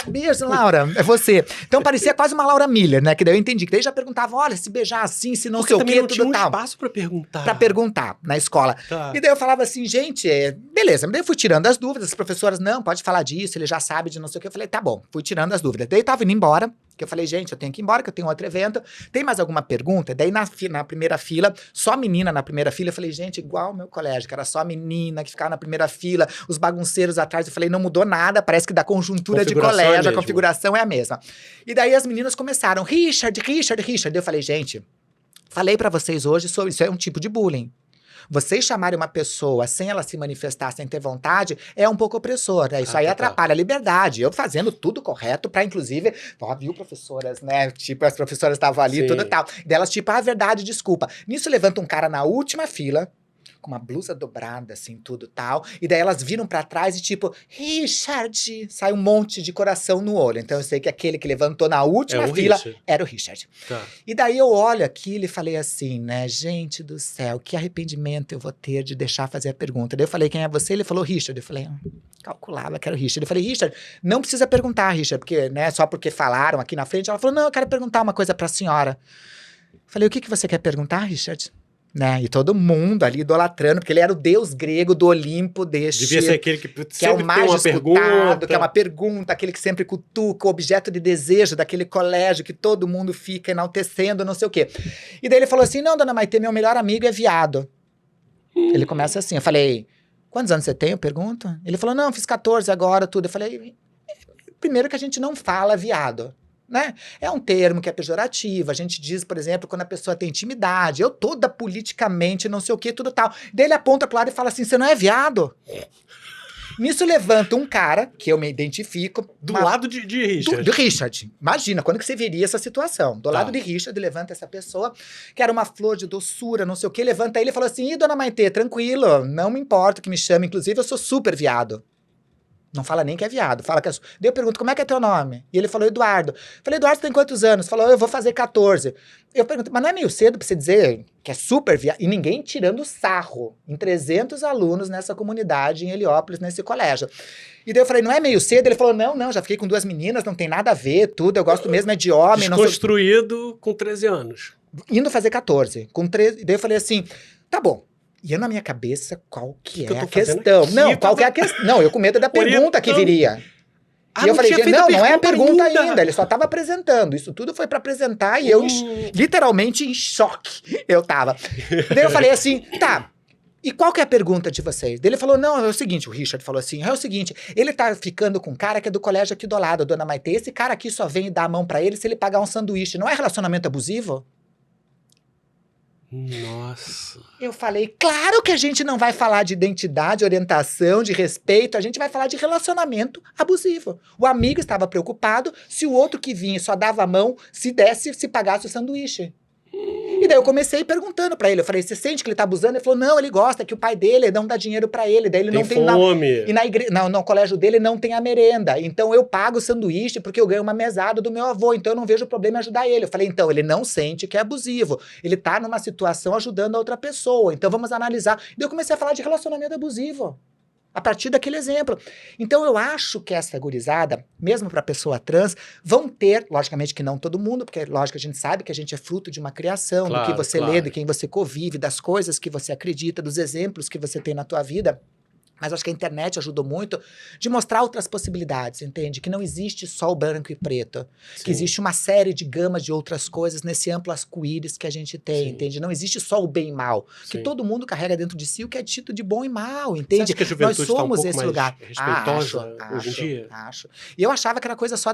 Beijo, Laura, é você. Então parecia quase uma Laura Miller, né, que daí eu entendi, que daí já perguntavam, olha, se beijar assim, se não porque sei o que, tudo tinha um tal. espaço pra perguntar. Pra perguntar na escola. E daí eu falava assim, gente, beleza. Daí eu fui tirando as dúvidas, as professoras, não, pode falar disso, ele já sabe de não sei o que. Eu falei, tá bom, fui tirando as dúvidas. Daí eu tava indo embora, que eu falei, gente, eu tenho que ir embora, que eu tenho outro evento. Tem mais alguma pergunta? Daí na primeira fila, só menina na primeira fila. Eu falei, gente, igual o meu colégio, que era só menina que ficava na primeira fila, os bagunceiros atrás. Eu falei, não mudou nada, parece que da conjuntura de colégio, a configuração é a mesma. E daí as meninas começaram, Richard. Daí eu falei, gente, falei pra vocês hoje sobre isso, é um tipo de bullying. Vocês chamarem uma pessoa sem ela se manifestar, sem ter vontade, é um pouco opressor, né? Isso aí atrapalha a liberdade. Eu fazendo tudo correto pra, inclusive, viu, professoras, né? Tipo, as professoras estavam ali, tudo tal. Delas, tipo, verdade, desculpa. Nisso levanta um cara na última fila, com uma blusa dobrada, assim, tudo tal. E daí elas viram pra trás e tipo, Richard, sai um monte de coração no olho. Então eu sei que aquele que levantou na última fila era o Richard. E daí eu olho aquilo e falei assim, né, gente do céu, que arrependimento eu vou ter de deixar fazer a pergunta. Daí eu falei, quem é você? Ele falou, Richard. Eu falei, calculava que era o Richard. Eu falei, Richard, não precisa perguntar, Richard, porque, né, só porque falaram aqui na frente. Ela falou, não, eu quero perguntar uma coisa pra senhora. Eu falei, o que você quer perguntar, Richard? Né? E todo mundo ali idolatrando, porque ele era o deus grego do Olimpo deste. Devia ser aquele que é o mais disputado, que é uma pergunta, aquele que sempre cutuca, o objeto de desejo daquele colégio que todo mundo fica enaltecendo, não sei o quê. E daí ele falou assim, não, dona Maitê, meu melhor amigo é viado. Ele começa assim, eu falei, quantos anos você tem? Eu pergunto. Ele falou, não, fiz 14 agora, tudo. Eu falei, primeiro que a gente não fala viado. Né? É um termo que é pejorativo, a gente diz, por exemplo, quando a pessoa tem intimidade, eu toda politicamente, não sei o que, tudo tal. Daí ele aponta pro lado e fala assim, você não é viado? Nisso levanta um cara, que eu me identifico... Do lado de Richard. Do Richard. Imagina, quando que você veria essa situação? Do lado de Richard, levanta essa pessoa, que era uma flor de doçura, não sei o que, levanta ele e fala assim, dona Maitê, tranquilo, não me importa que me chame, inclusive eu sou super viado. Não fala nem que é viado, fala que é... Daí eu pergunto, como é que é teu nome? E ele falou, Eduardo. Falei, Eduardo, você tem quantos anos? Falou, eu vou fazer 14. Eu pergunto, mas não é meio cedo pra você dizer que é super viado? E ninguém tirando sarro em 300 alunos nessa comunidade em Heliópolis, nesse colégio. E daí eu falei, não é meio cedo? Ele falou, não, já fiquei com 2 meninas, não tem nada a ver, tudo, eu gosto mesmo é de homem. Desconstruído com 13 anos. Indo fazer 14. Com 13, daí eu falei assim, tá bom. E na minha cabeça, qual que é a questão? Não, qual que é a questão? Não, eu com medo da pergunta que viria. E eu falei, gente, não é a pergunta ainda. Ele só estava apresentando. Isso tudo foi para apresentar e eu, literalmente, em choque, eu tava. Daí eu falei assim, tá, e qual que é a pergunta de vocês? Daí ele falou, não, é o seguinte, o Richard falou assim, é o seguinte, ele tá ficando com um cara que é do colégio aqui do lado, dona Maitê, esse cara aqui só vem dar a mão para ele se ele pagar um sanduíche. Não é relacionamento abusivo? Nossa. Eu falei, claro que a gente não vai falar de identidade, orientação, de respeito, a gente vai falar de relacionamento abusivo. O amigo estava preocupado se o outro que vinha só dava a mão, se pagasse o sanduíche. E daí eu comecei perguntando pra ele, eu falei, você sente que ele tá abusando? Ele falou, não, ele gosta, que o pai dele não dá dinheiro pra ele, daí ele não tem fome. E na igreja, no colégio dele não tem a merenda, então eu pago o sanduíche porque eu ganho uma mesada do meu avô, então eu não vejo problema em ajudar ele. Eu falei, então, ele não sente que é abusivo, ele tá numa situação ajudando a outra pessoa, então vamos analisar. E daí eu comecei a falar de relacionamento abusivo. A partir daquele exemplo. Então, eu acho que essa gurizada, mesmo para pessoa trans, vão ter, logicamente que não todo mundo, porque, lógico, a gente sabe que a gente é fruto de uma criação, do que você lê, de quem você convive, das coisas que você acredita, dos exemplos que você tem na tua vida. Mas acho que a internet ajudou muito de mostrar outras possibilidades, entende? Que não existe só o branco e preto. Sim. Que existe uma série de gamas de outras coisas nesse amplo arco-íris que a gente tem, Sim. entende? Não existe só o bem e mal. Que Sim. todo mundo carrega dentro de si o que é dito de bom e mal, Você entende? acha que a juventude Nós está um somos pouco esse mais lugar. respeitosa hoje em dia? Acho. E eu achava que era coisa só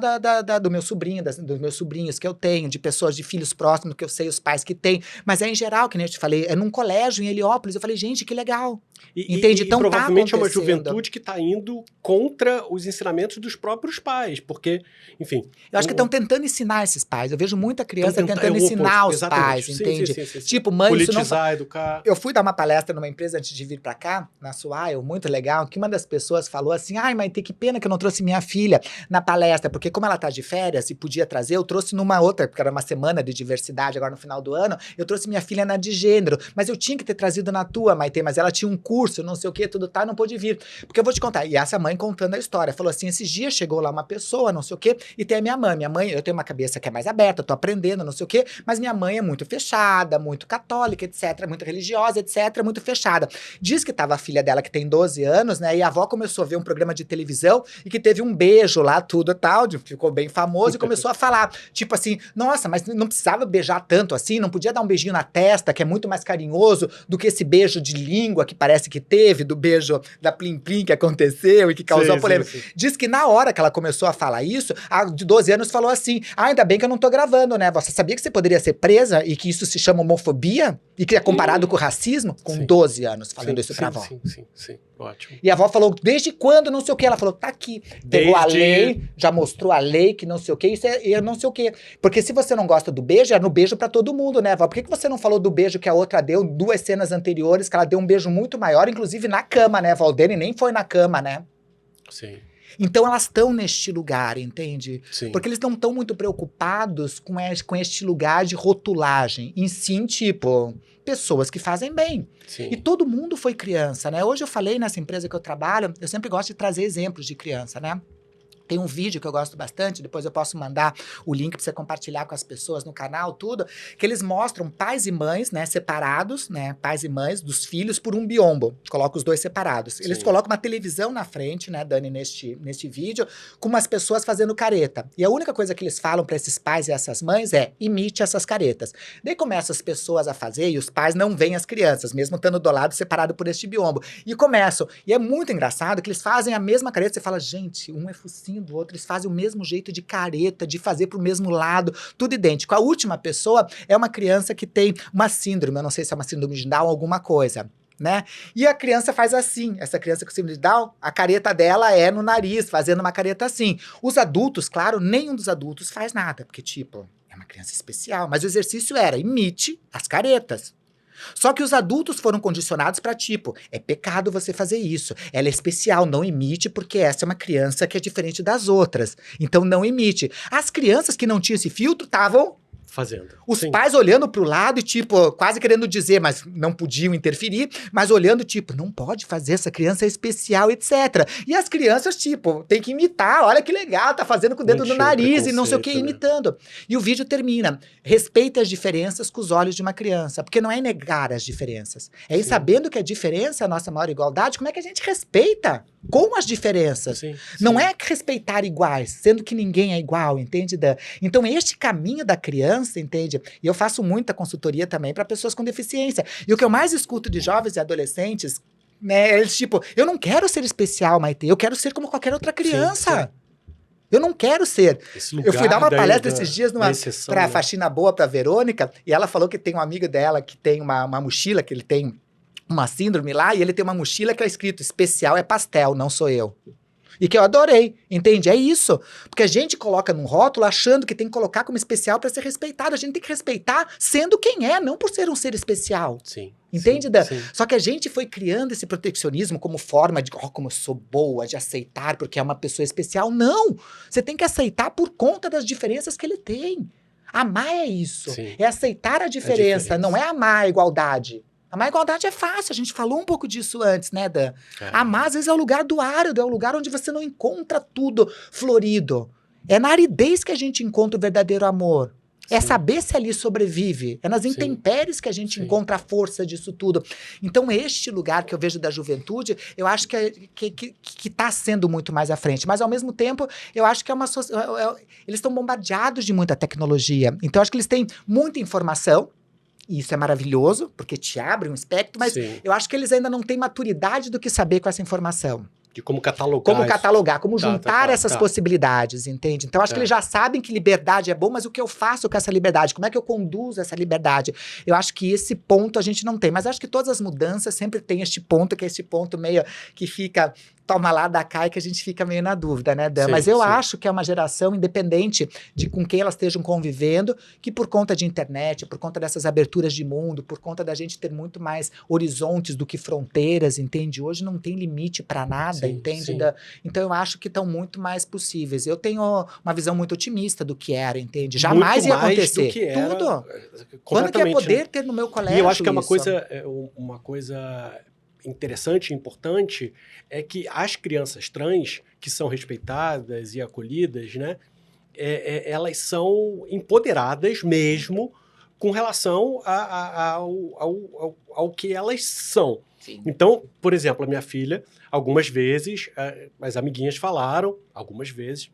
do meu sobrinho, dos meus sobrinhos que eu tenho, de pessoas, de filhos próximos, que eu sei os pais que têm. Mas é em geral, que nem eu te falei, é num colégio em Heliópolis. Eu falei, gente, que legal. Entende? Então, provavelmente tá é uma acontecendo. juventude que está indo contra os ensinamentos dos próprios pais, porque, enfim... Eu acho que estão tentando ensinar esses pais. Eu vejo muita criança tentando é o ensinar oposto, os exatamente. pais, Sim, entende? sim. Tipo, mãe, isso não... Politizar, educar... Eu fui dar uma palestra numa empresa antes de vir pra cá, na Swile, muito legal, que uma das pessoas falou assim, ai, mas que pena que eu não trouxe minha filha na palestra, porque como ela tá de férias e podia trazer, eu trouxe numa outra, porque era uma semana de diversidade agora no final do ano, eu trouxe minha filha na de gênero, mas eu tinha que ter trazido na tua, Maitê, mas ela tinha um curso, não sei o que, tudo tá, não pôde vir. Porque eu vou te contar, e essa mãe contando a história, falou assim, esses dias chegou lá uma pessoa, não sei o que, e tem a minha mãe, eu tenho uma cabeça que é mais aberta, tô aprendendo, não sei o que, mas minha mãe é muito fechada, muito católica, etc, muito religiosa, etc, muito fechada. Diz que tava a filha dela, que tem 12 anos, né, e a avó começou a ver um programa de televisão, e que teve um beijo lá, tudo e tal, ficou bem famoso, e começou a falar, tipo assim, nossa, mas não precisava beijar tanto assim, não podia dar um beijinho na testa, que é muito mais carinhoso do que esse beijo de língua que parece que teve, do beijo da Plim Plim que aconteceu e que causou polêmica. Sim. Diz que na hora que ela começou a falar isso, a de 12 anos falou assim, ainda bem que eu não tô gravando, né? Você sabia que você poderia ser presa e que isso se chama homofobia? E que é comparado com racismo? Com 12 anos falando isso pra avó. Sim, ótimo. E a avó falou, desde quando, não sei o que? Ela falou, tá aqui. Pegou a lei, já mostrou a lei, que não sei o que, isso é não sei o que. Porque se você não gosta do beijo, é no beijo pra todo mundo, né, avó? Por que você não falou do beijo que a outra deu, 2 cenas anteriores, que ela deu um beijo muito maior, inclusive na cama, né? A Valdene nem foi na cama, né? Sim. Então elas estão neste lugar, entende? Sim. Porque eles não estão muito preocupados com este lugar de rotulagem. Em sim, tipo, pessoas que fazem bem. Sim. E todo mundo foi criança, né? Hoje eu falei nessa empresa que eu trabalho, eu sempre gosto de trazer exemplos de criança, né? Tem um vídeo que eu gosto bastante, depois eu posso mandar o link para você compartilhar com as pessoas no canal, tudo, que eles mostram pais e mães, né, separados, né, pais e mães dos filhos por um biombo. Coloca os dois separados. Sim. Eles colocam uma televisão na frente, né, Dani, neste vídeo, com umas pessoas fazendo careta. E a única coisa que eles falam para esses pais e essas mães é, imite essas caretas. Daí começam as pessoas a fazer e os pais não veem as crianças, mesmo estando do lado separado por este biombo. E começam. E é muito engraçado que eles fazem a mesma careta. Você fala, gente, um é focinho do outro, eles fazem o mesmo jeito de careta, de fazer pro mesmo lado, tudo idêntico. A última pessoa é uma criança que tem uma síndrome, eu não sei se é uma síndrome de Down ou alguma coisa, né? E a criança faz assim, essa criança com síndrome de Down, a careta dela é no nariz, fazendo uma careta assim. Os adultos, claro, nenhum dos adultos faz nada, porque tipo, é uma criança especial, mas o exercício era, imite as caretas. Só que os adultos foram condicionados para tipo, é pecado você fazer isso, ela é especial, não imite porque essa é uma criança que é diferente das outras, então não imite. As crianças que não tinham esse filtro estavam fazendo. Os Sim. pais olhando pro lado e tipo, quase querendo dizer, mas não podiam interferir, mas olhando tipo, não pode fazer, essa criança é especial, etc. E as crianças tipo, tem que imitar, olha que legal, tá fazendo com o dedo no nariz e não sei o que, imitando. E o vídeo termina, respeite as diferenças com os olhos de uma criança, porque não é negar as diferenças, é ir sabendo que a diferença é a nossa maior igualdade, como é que a gente respeita com as diferenças? Sim. Não é respeitar iguais, sendo que ninguém é igual, entende, Dan? Então este caminho da criança, entende? E eu faço muita consultoria também para pessoas com deficiência. E o que eu mais escuto de jovens e adolescentes, né, eles tipo, eu não quero ser especial, Maitê, eu quero ser como qualquer outra criança. Sim. Eu não quero ser. Eu fui dar uma palestra esses dias pra Faxina Boa pra Verônica, e ela falou que tem um amigo dela que tem uma mochila, que ele tem uma síndrome lá, e ele tem uma mochila que é escrito, especial é pastel, não sou eu. E que eu adorei, entende? É isso. Porque a gente coloca num rótulo achando que tem que colocar como especial para ser respeitado. A gente tem que respeitar sendo quem é, não por ser um ser especial. Sim. Entende, sim, Dan? sim. Só que a gente foi criando esse protecionismo como forma de, como eu sou boa, de aceitar porque é uma pessoa especial. Não! Você tem que aceitar por conta das diferenças que ele tem. Amar é isso. Sim. É aceitar a diferença, não é amar a igualdade. Amar a igualdade é fácil, a gente falou um pouco disso antes, né, Dan? Amar, às vezes, é o lugar do árido, é o lugar onde você não encontra tudo florido. É na aridez que a gente encontra o verdadeiro amor. É Sim. saber se ali sobrevive. É nas Sim. intempéries que a gente Sim. encontra a força disso tudo. Então, este lugar que eu vejo da juventude, eu acho que está sendo muito mais à frente. Mas, ao mesmo tempo, eu acho que eles estão bombardeados de muita tecnologia. Então, eu acho que eles têm muita informação. E isso é maravilhoso, porque te abre um espectro, mas Sim. eu acho que eles ainda não têm maturidade do que saber com essa informação. De como catalogar. Como isso. catalogar, como juntar essas tá. possibilidades, entende? Então, acho que É. eles já sabem que liberdade é bom, mas o que eu faço com essa liberdade? Como é que eu conduzo essa liberdade? Eu acho que esse ponto a gente não tem. Mas acho que todas as mudanças sempre tem este ponto, que é esse ponto meio que fica... toma lá, dá cá, e que a gente fica meio na dúvida, né, Dan? Sim, Mas eu sim. acho que é uma geração independente de com quem elas estejam convivendo, que por conta de internet, por conta dessas aberturas de mundo, por conta da gente ter muito mais horizontes do que fronteiras, entende? Hoje não tem limite para nada, Sim, entende? sim. Então eu acho que estão muito mais possíveis. Eu tenho uma visão muito otimista do que era, entende? Jamais Muito ia mais acontecer. do que era, Tudo. Quando que é completamente, poder né? ter no meu colégio E eu acho que é isso? uma coisa interessante e importante é que as crianças trans, que são respeitadas e acolhidas, né, elas são empoderadas mesmo com relação ao que elas são. Sim. Então, por exemplo, a minha filha, algumas vezes, as amiguinhas falaram, algumas vezes,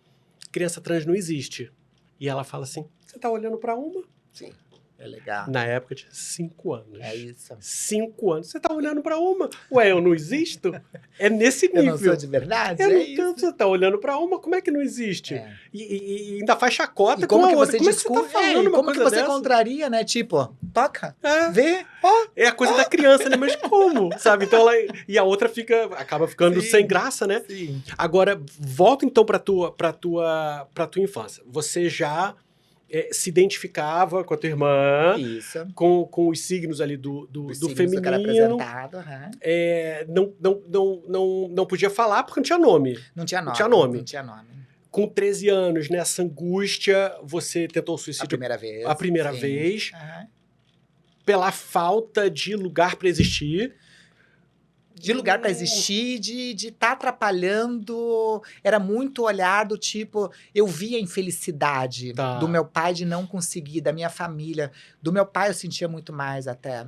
criança trans não existe. E ela fala assim, você tá olhando para uma? Sim. É legal. Na época de 5 anos. É isso. 5 anos. Você tá olhando pra uma? Ué, eu não existo? É nesse nível. Eu não sou de verdade? Eu É não isso. tanto, você tá olhando pra uma, como é que não existe? É. E ainda faz chacota E como com a que outra. você Como é que você discute? tá falando uma como que coisa você dessa? contraria, né? Tipo, toca, É, vê, ó. é a coisa da criança, né? Mas como? Sabe? Então ela... E a outra acaba ficando Sim. sem graça, né? Sim. Agora, volta então pra tua infância. Você já se identificava com a tua irmã... Isso. Com os signos ali do Os signos que era feminino, apresentado, aham. não podia falar porque não tinha nome. Não tinha nome. tinha nome. Não tinha nome. Com 13 anos, nessa angústia, você tentou o A suicídio primeira vez. a primeira sim. vez, Aham. pela falta de lugar para existir. De lugar pra existir, de tá atrapalhando. Era muito olhar do tipo, eu via a infelicidade Tá. do meu pai de não conseguir, da minha família. Do meu pai eu sentia muito mais até.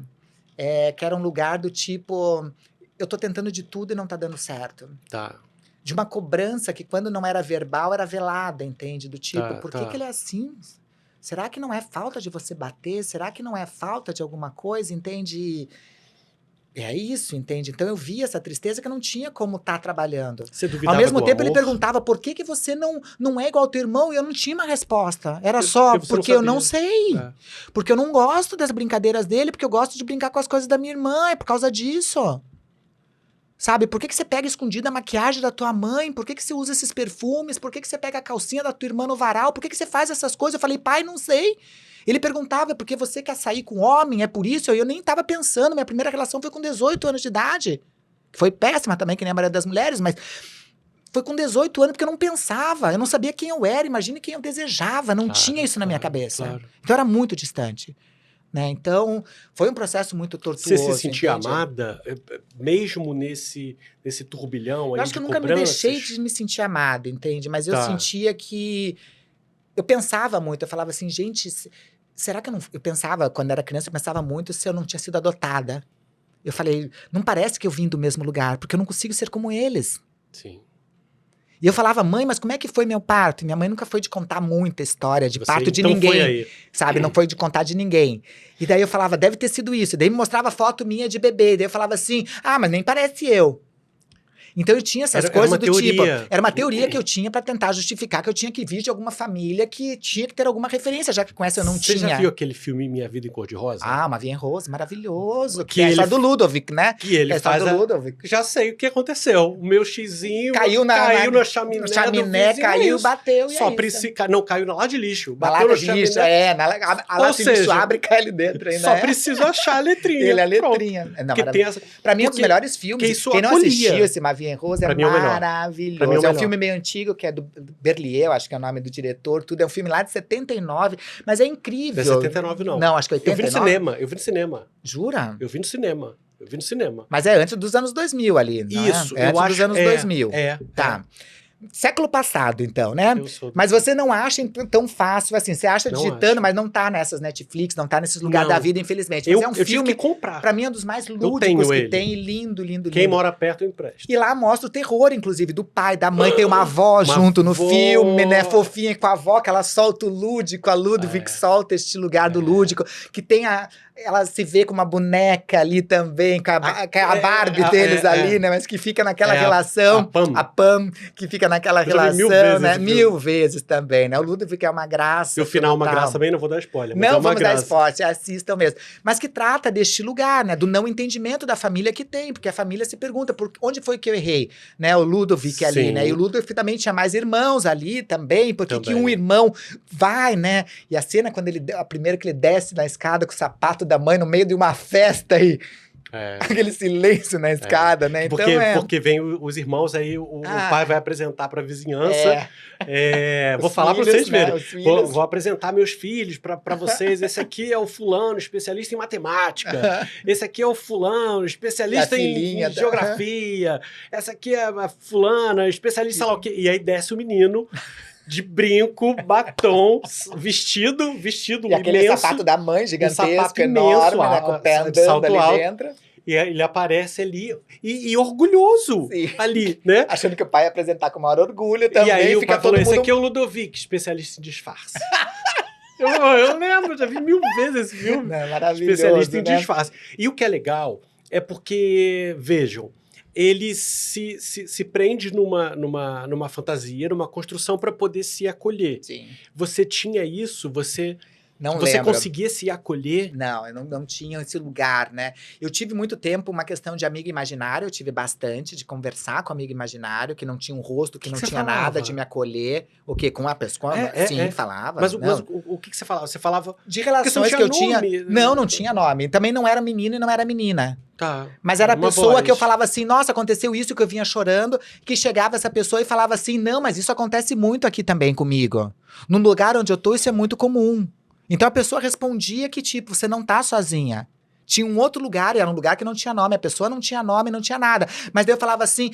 Que era um lugar do tipo, eu tô tentando de tudo e não tá dando certo. Tá. De uma cobrança que quando não era verbal, era velada, entende? Do tipo, Tá, por tá. que ele é assim? Será que não é falta de você bater? Será que não é falta de alguma coisa, entende? É isso, entende? Então eu via essa tristeza que eu não tinha como estar trabalhando. Você duvidava Ao mesmo do tempo, ele amor? perguntava por que você não é igual ao teu irmão, e eu não tinha uma resposta. Era Porque só você não porque eu não sabia. sei. É. Porque eu não gosto das brincadeiras dele, porque eu gosto de brincar com as coisas da minha irmã, é por causa disso. Sabe, por que você pega escondida a maquiagem da tua mãe? Por que você usa esses perfumes? Por que você pega a calcinha da tua irmã no varal? Por que você faz essas coisas? Eu falei, pai, não sei. Ele perguntava, porque você quer sair com homem? É por isso? Eu nem tava pensando, minha primeira relação foi com 18 anos de idade. Foi péssima também, que nem a maioria das mulheres, mas foi com 18 anos porque eu não pensava, eu não sabia quem eu era, imagine quem eu desejava, não Claro, tinha isso na minha claro, cabeça. claro. Então era muito distante. Né? Então, foi um processo muito tortuoso. Você se sentia entende? amada, mesmo nesse turbilhão aí Eu acho que de eu nunca me cobranças? deixei de me sentir amada, entende? Mas eu Tá. sentia que... Eu pensava muito, eu falava assim, gente, será que eu não... Eu pensava, quando era criança, eu pensava muito se eu não tinha sido adotada. Eu falei, não parece que eu vim do mesmo lugar, porque eu não consigo ser como eles. Sim. E eu falava, mãe, mas como é que foi meu parto? E minha mãe nunca foi de contar muita história de Você, parto de então, ninguém. foi aí. Sabe, não foi de contar de ninguém. E daí eu falava, deve ter sido isso. E daí me mostrava foto minha de bebê. E daí eu falava assim, mas nem parece eu. Então eu tinha essas Era coisas uma do teoria. tipo. Era uma teoria que eu tinha pra tentar justificar que eu tinha que vir de alguma família que tinha que ter alguma referência, já que com essa eu não Você tinha. já viu aquele filme Minha Vida em Cor-de-Rosa? Uma Vien Rose, maravilhoso. Que Que é a ele- história do Ludovic, né? Que ele É a história faz do a... Ludovic. Já sei o que aconteceu. O meu xizinho Caiu na chaminé, no chaminé, do vizinho, caiu, isso. bateu e Só é isso. precisa... Não, caiu na lá de lixo. Na Bateu lata no de lixo, chaminé. a Ou lata de lixo seja, abre e cai ali dentro ainda. Só preciso achar a letrinha. Ele é a Pronto. letrinha. Não, Porque maravilhoso. tem essa... Pra mim, é um dos Porque- melhores filmes. porque isso Quem não acolhia. assistiu esse Mavien Rose Pra é mim é o melhor. maravilhoso. Pra mim é o É um melhor. filme meio antigo, que é do Berlier, eu acho que é o nome do diretor, tudo. É um filme lá de 79, mas é incrível. Não é 79 não. Não, acho que é Eu vi 89. no cinema. Eu vi no cinema. Jura? Eu vi no cinema. Eu vi no cinema. Mas é antes dos anos 2000 ali, não Isso, é? É eu antes acho. dos anos 2000. É. Tá. século passado, então, né? Eu sou... Mas você não acha tão fácil assim. Você acha Não digitando, acho. mas não tá nessas Netflix, não tá nesses lugares Não. da vida, infelizmente. eu, Mas é um eu tive filme, que comprar. pra mim, é um dos mais tenho lúdicos que ele. tem. E lindo, lindo, Quem lindo. mora perto, eu empresto. E lá mostra o terror, inclusive, do pai, da mãe. Tem uma avó Uma junto no avó. filme, né? Fofinha com a avó, que ela solta o lúdico. A Ludwig É. solta este lugar do lúdico. Que tem ela se vê com uma boneca ali também, com a Barbie deles ali, né? Mas que fica naquela relação. A Pam. Que fica naquela Eu já vi relação, 1000 vezes né? esse filme. 1000 vezes também, né? O Ludwig é uma graça. E o final é uma total. graça também, não vou dar spoiler. Mas é Não uma vamos dar graça. esporte, assistam mesmo. Mas que trata deste lugar, né? Do não entendimento da família que tem, porque a família se pergunta, onde foi que eu errei? Né? O Ludovic ali, Sim. né? E o Ludovic também tinha mais irmãos ali também, porque que Também. um irmão vai, né? E a cena quando a primeira que ele desce na escada com o sapato da mãe no meio de uma festa e É. aquele silêncio na escada, né? Então Porque vem os irmãos, aí o pai vai apresentar para a vizinhança. Vou Os falar para filhos, vocês né? verem. Os filhos. Vou apresentar meus filhos para vocês. Esse aqui é o fulano, especialista em matemática. Esse aqui é o fulano, especialista E a em filhinha da- geografia. Essa aqui é a fulana, especialista em sei lá o quê. E aí desce o menino de brinco, batom, vestido E aquele imenso. sapato da mãe gigantesco, sapato enorme, imenso, né? Com o pé de andando salto ali alto. dentro. E aí ele aparece ali e orgulhoso Sim. ali, né? Achando que o pai ia apresentar com o maior orgulho também. E aí o fica pai todo falou, esse mundo... aqui é o Ludovic, especialista em disfarce. eu lembro, já vi 1000 vezes esse filme. Não, maravilhoso, Especialista em né? disfarce. E o que é legal é porque, vejam, ele se prende numa fantasia, numa construção para poder se acolher. Sim. Você tinha isso, você Não você lembro. conseguia se acolher. Não, eu não tinha esse lugar, né? Eu tive muito tempo uma questão de amigo imaginário, eu tive bastante, de conversar com amigo imaginário, que não tinha um rosto, que não você tinha falava? nada, de me acolher. O quê? Com a pessoa? Sim, falava. Mas, não. mas o que você falava? Você falava... De Porque relações você que eu não tinha tinha... nome. Não tinha nome. Também não era menino e não era menina. Tá. Mas era a uma pessoa voz. que eu falava assim, nossa, aconteceu isso, que eu vinha chorando, que chegava essa pessoa e falava assim, não, mas isso acontece muito aqui também comigo. No lugar onde eu tô, isso é muito comum. Então a pessoa respondia que, tipo, você não tá sozinha. Tinha um outro lugar, e era um lugar que não tinha nome, a pessoa não tinha nome, não tinha nada. Mas daí eu falava assim,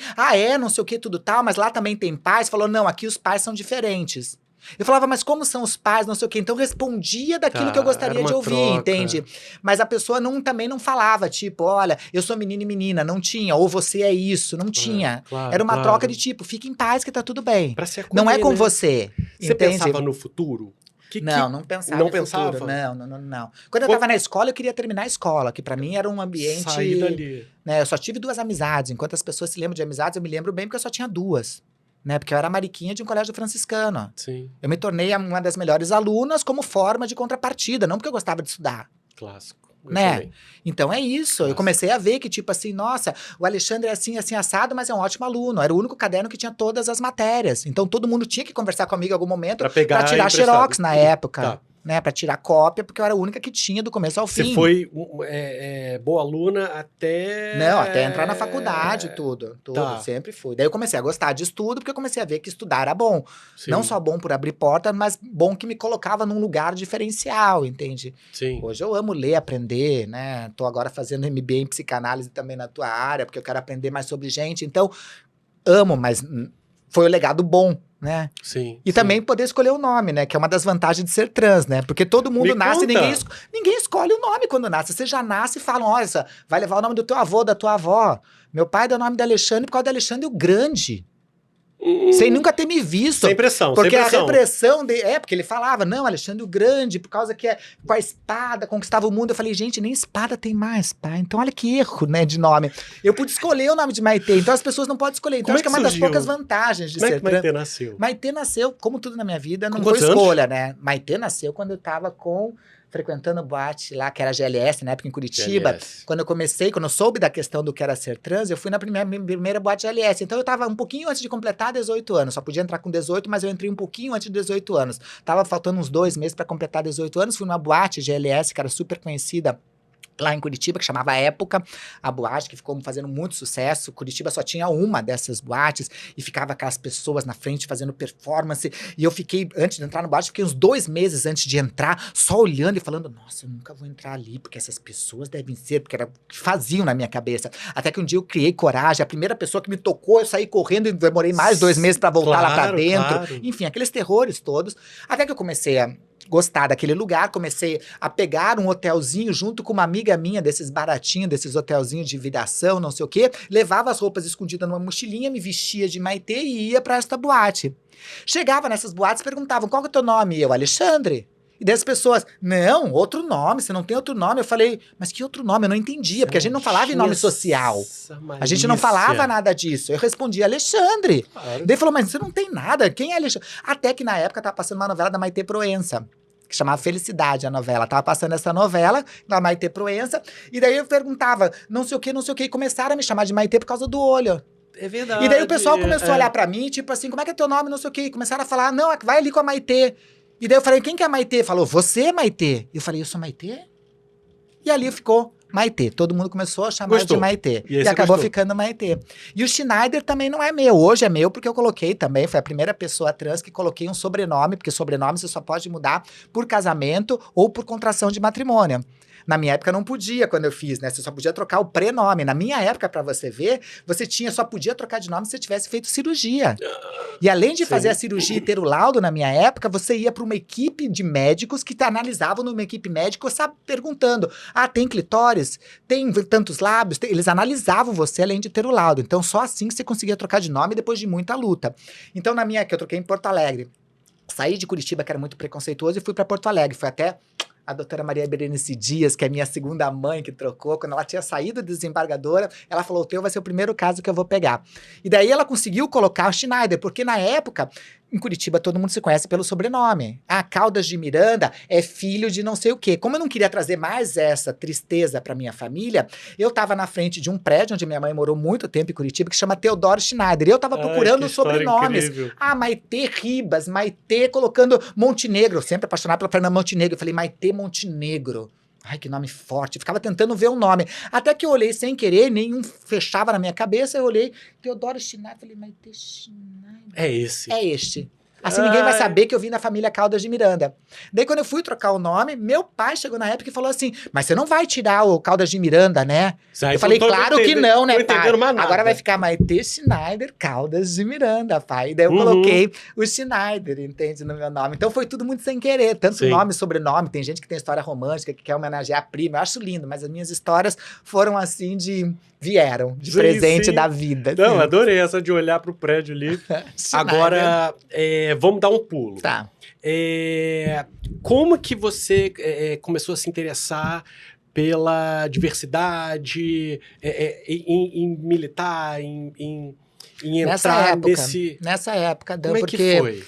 não sei o que, tudo tal, mas lá também tem pais. Falou, não, aqui os pais são diferentes. Eu falava, mas como são os pais, não sei o quê. Então respondia daquilo que eu gostaria era de uma ouvir, troca. entende? Mas a pessoa também não falava, tipo, olha, eu sou menino e menina, não tinha. Ou você é isso, não tinha. Claro, Era uma claro. troca de tipo, fique em paz que tá tudo bem. Pra se acolher, Não é com né? você, Você entende? pensava no futuro? Não pensava não no pensava? futuro. Não. Quando eu tava na escola, eu queria terminar a escola, que pra mim era um ambiente... Sair dali. Né, eu só tive 2 amizades. Enquanto as pessoas se lembram de amizades, eu me lembro bem porque eu só tinha 2. Né, porque eu era mariquinha de um colégio franciscano. Sim, Eu me tornei uma das melhores alunas como forma de contrapartida, não porque eu gostava de estudar. clássico. Eu Né? também. Então é isso. Eu comecei a ver que, tipo assim, nossa, o Alexandre é assim, assim, assado, mas é um ótimo aluno. Era o único caderno que tinha todas as matérias. Então todo mundo tinha que conversar comigo em algum momento Pra pegar pra tirar emprestado. xerox na época. Tá. Né, pra tirar cópia, porque eu era a única que tinha do começo ao fim. Você foi boa aluna até... Não, até entrar na faculdade, tudo. Tá. Sempre fui. Daí eu comecei a gostar de estudo, porque eu comecei a ver que estudar era bom. Sim, Não só bom por abrir porta, mas bom que me colocava num lugar diferencial, entende? Sim. Hoje eu amo ler, aprender, né? Tô agora fazendo MBA em psicanálise também na tua área, porque eu quero aprender mais sobre gente. Então, amo, mas foi o legado bom, né? Sim. E também poder escolher o nome, né? Que é uma das vantagens de ser trans, né? Porque todo mundo Me nasce e conta. ninguém escolhe o nome quando nasce. Você já nasce e falam, olha, vai levar o nome do teu avô, da tua avó. Meu pai deu o nome de Alexandre por causa de Alexandre o Grande. Sem nunca ter me visto. Sem pressão, Porque sem a pressão. repressão porque ele falava, não, Alexandre o Grande, por causa que com a espada conquistava o mundo. Eu falei, gente, nem espada tem mais, pai. Então olha que erro, né, de nome. Eu pude escolher o nome de Maitê, então as pessoas não podem escolher. Então Como acho é que é que uma das surgiu? poucas vantagens de Como é ser que Maitê nasceu? Maitê nasceu, como tudo na minha vida, não Com foi quantos anos? escolha, né? Maitê nasceu quando eu tava frequentando boate lá, que era GLS, na época em Curitiba. GLS. Quando eu soube da questão do que era ser trans, eu fui na primeira boate GLS. Então eu tava um pouquinho antes de completar 18 anos. Só podia entrar com 18, mas eu entrei um pouquinho antes de 18 anos. Tava faltando uns 2 meses pra completar 18 anos. Fui numa boate GLS, que era super conhecida lá em Curitiba, que chamava Época, a boate que ficou fazendo muito sucesso. Curitiba só tinha uma dessas boates e ficava aquelas pessoas na frente fazendo performance. E eu fiquei, antes de entrar no boate, fiquei uns 2 meses antes de entrar, só olhando e falando, nossa, eu nunca vou entrar ali, porque essas pessoas devem ser, porque era o que faziam na minha cabeça. Até que um dia eu criei coragem, a primeira pessoa que me tocou, eu saí correndo e demorei mais 2 meses pra voltar lá pra dentro. Claro. Enfim, aqueles terrores todos. Até que eu comecei a gostar daquele lugar, comecei a pegar um hotelzinho junto com uma amiga minha, desses baratinhos, desses hotelzinhos de viração, não sei o quê, levava as roupas escondidas numa mochilinha, me vestia de Maitê e ia pra esta boate. Chegava nessas boates, perguntavam, qual que é o teu nome? E eu, Alexandre. E daí as pessoas, não, outro nome, você não tem outro nome. Eu falei, mas que outro nome? Eu não entendia, porque a gente não falava em nome social. A gente não falava nada disso. Eu respondia, Alexandre. Claro. Daí ele falou, mas você não tem nada, quem é Alexandre? Até que na época tava passando uma novela da Maitê Proença, que chamava Felicidade, a novela. Tava passando essa novela da Maitê Proença, e daí eu perguntava, não sei o que, e começaram a me chamar de Maitê por causa do olho. É verdade. E daí o pessoal começou a olhar pra mim, tipo assim, como é que é teu nome, não sei o que, e começaram a falar, não, vai ali com a Maitê. E daí eu falei, quem que é a Maitê? Falou, você é Maitê. E eu falei, eu sou Maitê? E ali ficou Maitê. Todo mundo começou a chamar de Maitê. E acabou ficando Maitê. E o Schneider também não é meu. Hoje é meu porque eu coloquei também. Foi a primeira pessoa trans que coloquei um sobrenome, porque sobrenome você só pode mudar por casamento ou por contração de matrimônio. Na minha época não podia quando eu fiz, né? Você só podia trocar o prenome. Na minha época, pra você ver, você só podia trocar de nome se você tivesse feito cirurgia. E além de fazer a cirurgia e ter o laudo na minha época, você ia pra uma equipe de médicos que te analisavam numa equipe médica, sabe, perguntando, tem clitóris? Tem tantos lábios? Eles analisavam você além de ter o laudo. Então só assim que você conseguia trocar de nome depois de muita luta. Então na minha, que eu troquei em Porto Alegre, saí de Curitiba, que era muito preconceituoso, e fui pra Porto Alegre. Foi até a doutora Maria Berenice Dias, que é minha segunda mãe, que trocou. Quando ela tinha saído de desembargadora, ela falou, o teu vai ser o primeiro caso que eu vou pegar. E daí ela conseguiu colocar o Schneider, porque na época, em Curitiba, todo mundo se conhece pelo sobrenome. Caldas de Miranda é filho de não sei o quê. Como eu não queria trazer mais essa tristeza pra minha família, eu tava na frente de um prédio onde minha mãe morou muito tempo em Curitiba, que chama Teodoro Schneider. E eu tava procurando sobrenomes. Incrível. Maitê Ribas, Maitê colocando Montenegro. Eu sempre apaixonado pela Fernanda Montenegro. Eu falei, Maitê Montenegro. Ai, que nome forte. Eu ficava tentando ver o nome. Até que eu olhei sem querer, nenhum fechava na minha cabeça. Eu olhei, Teodoro Schneider. Falei, Maitê Schneider. É esse. É este. Assim ninguém vai saber que eu vim da família Caldas de Miranda. Daí quando eu fui trocar o nome, meu pai chegou na época e falou assim, mas você não vai tirar o Caldas de Miranda, né? Eu falei, claro que não, né, pai? Agora vai ficar Maitê Schneider Caldas de Miranda, pai. E daí eu coloquei o Schneider, entende, no meu nome. Então foi tudo muito sem querer, tanto nome, sobrenome. Tem gente que tem história romântica, que quer homenagear a prima. Eu acho lindo, mas as minhas histórias foram assim vieram de presente da vida. Não, adorei essa de olhar pro prédio ali. Agora, vamos dar um pulo. Tá. Como que você começou a se interessar pela diversidade, em militar, em entrar nesse... Nessa época, como porque... que foi?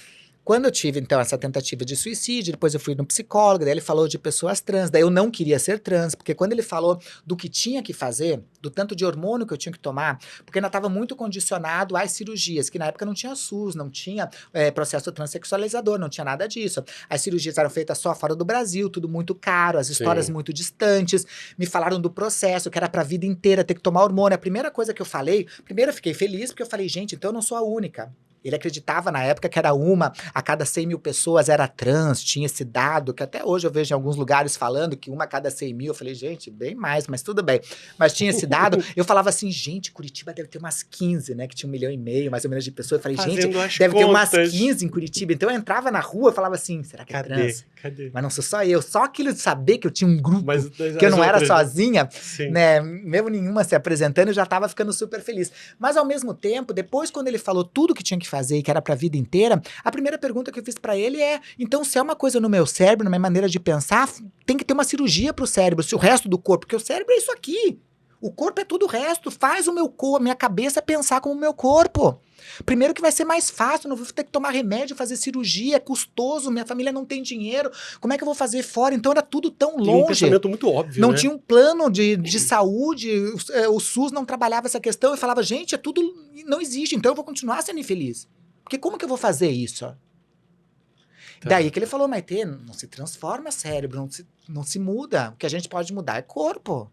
Quando eu tive, então, essa tentativa de suicídio, depois eu fui no psicólogo, daí ele falou de pessoas trans, daí eu não queria ser trans, porque quando ele falou do que tinha que fazer, do tanto de hormônio que eu tinha que tomar, porque ainda estava muito condicionado às cirurgias, que na época não tinha SUS, não tinha processo transexualizador, não tinha nada disso. As cirurgias eram feitas só fora do Brasil, tudo muito caro, as histórias muito distantes, me falaram do processo, que era pra vida inteira ter que tomar hormônio. A primeira coisa que eu falei, primeiro eu fiquei feliz, porque eu falei, gente, então eu não sou a única. Ele acreditava na época que era uma a cada 100 mil pessoas era trans, tinha esse dado, que até hoje eu vejo em alguns lugares falando que uma a cada 100 mil. Eu falei, gente, bem mais, mas tudo bem. Mas tinha esse dado. Eu falava assim, gente, Curitiba deve ter umas 15, né? Que tinha 1,5 milhão, mais ou menos, de pessoas. Eu falei, gente, deve ter umas 15 em Curitiba. Então eu entrava na rua e falava assim, será que é trans? Cadê? Mas não sou só eu. Só aquilo de saber que eu tinha um grupo, que eu não era sozinha, né? Mesmo nenhuma se apresentando, eu já tava ficando super feliz. Mas ao mesmo tempo, depois quando ele falou tudo que tinha que fazer e que era pra vida inteira, a primeira pergunta que eu fiz pra ele é, então se é uma coisa no meu cérebro, na minha maneira de pensar, tem que ter uma cirurgia pro cérebro, se o resto do corpo, porque o cérebro é isso aqui. O corpo é tudo o resto, faz o meu corpo, minha cabeça pensar como o meu corpo. Primeiro que vai ser mais fácil, não vou ter que tomar remédio, fazer cirurgia, é custoso, minha família não tem dinheiro, como é que eu vou fazer fora? Então era tudo tão longe. Um pensamento muito óbvio, não né? tinha um plano de saúde, o SUS não trabalhava essa questão, eu falava, gente, é tudo, não existe, então eu vou continuar sendo infeliz. Porque como que eu vou fazer isso? Tá. Daí que ele falou, Maitê, não se transforma cérebro, não se muda. O que a gente pode mudar é corpo.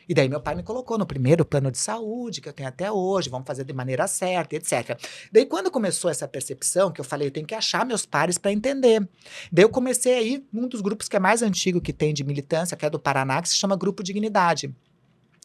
E daí meu pai me colocou no primeiro plano de saúde, que eu tenho até hoje, vamos fazer de maneira certa, etc. Daí quando começou essa percepção, que eu falei, eu tenho que achar meus pares para entender. Daí eu comecei a ir num dos grupos que é mais antigo que tem de militância, que é do Paraná, que se chama Grupo Dignidade.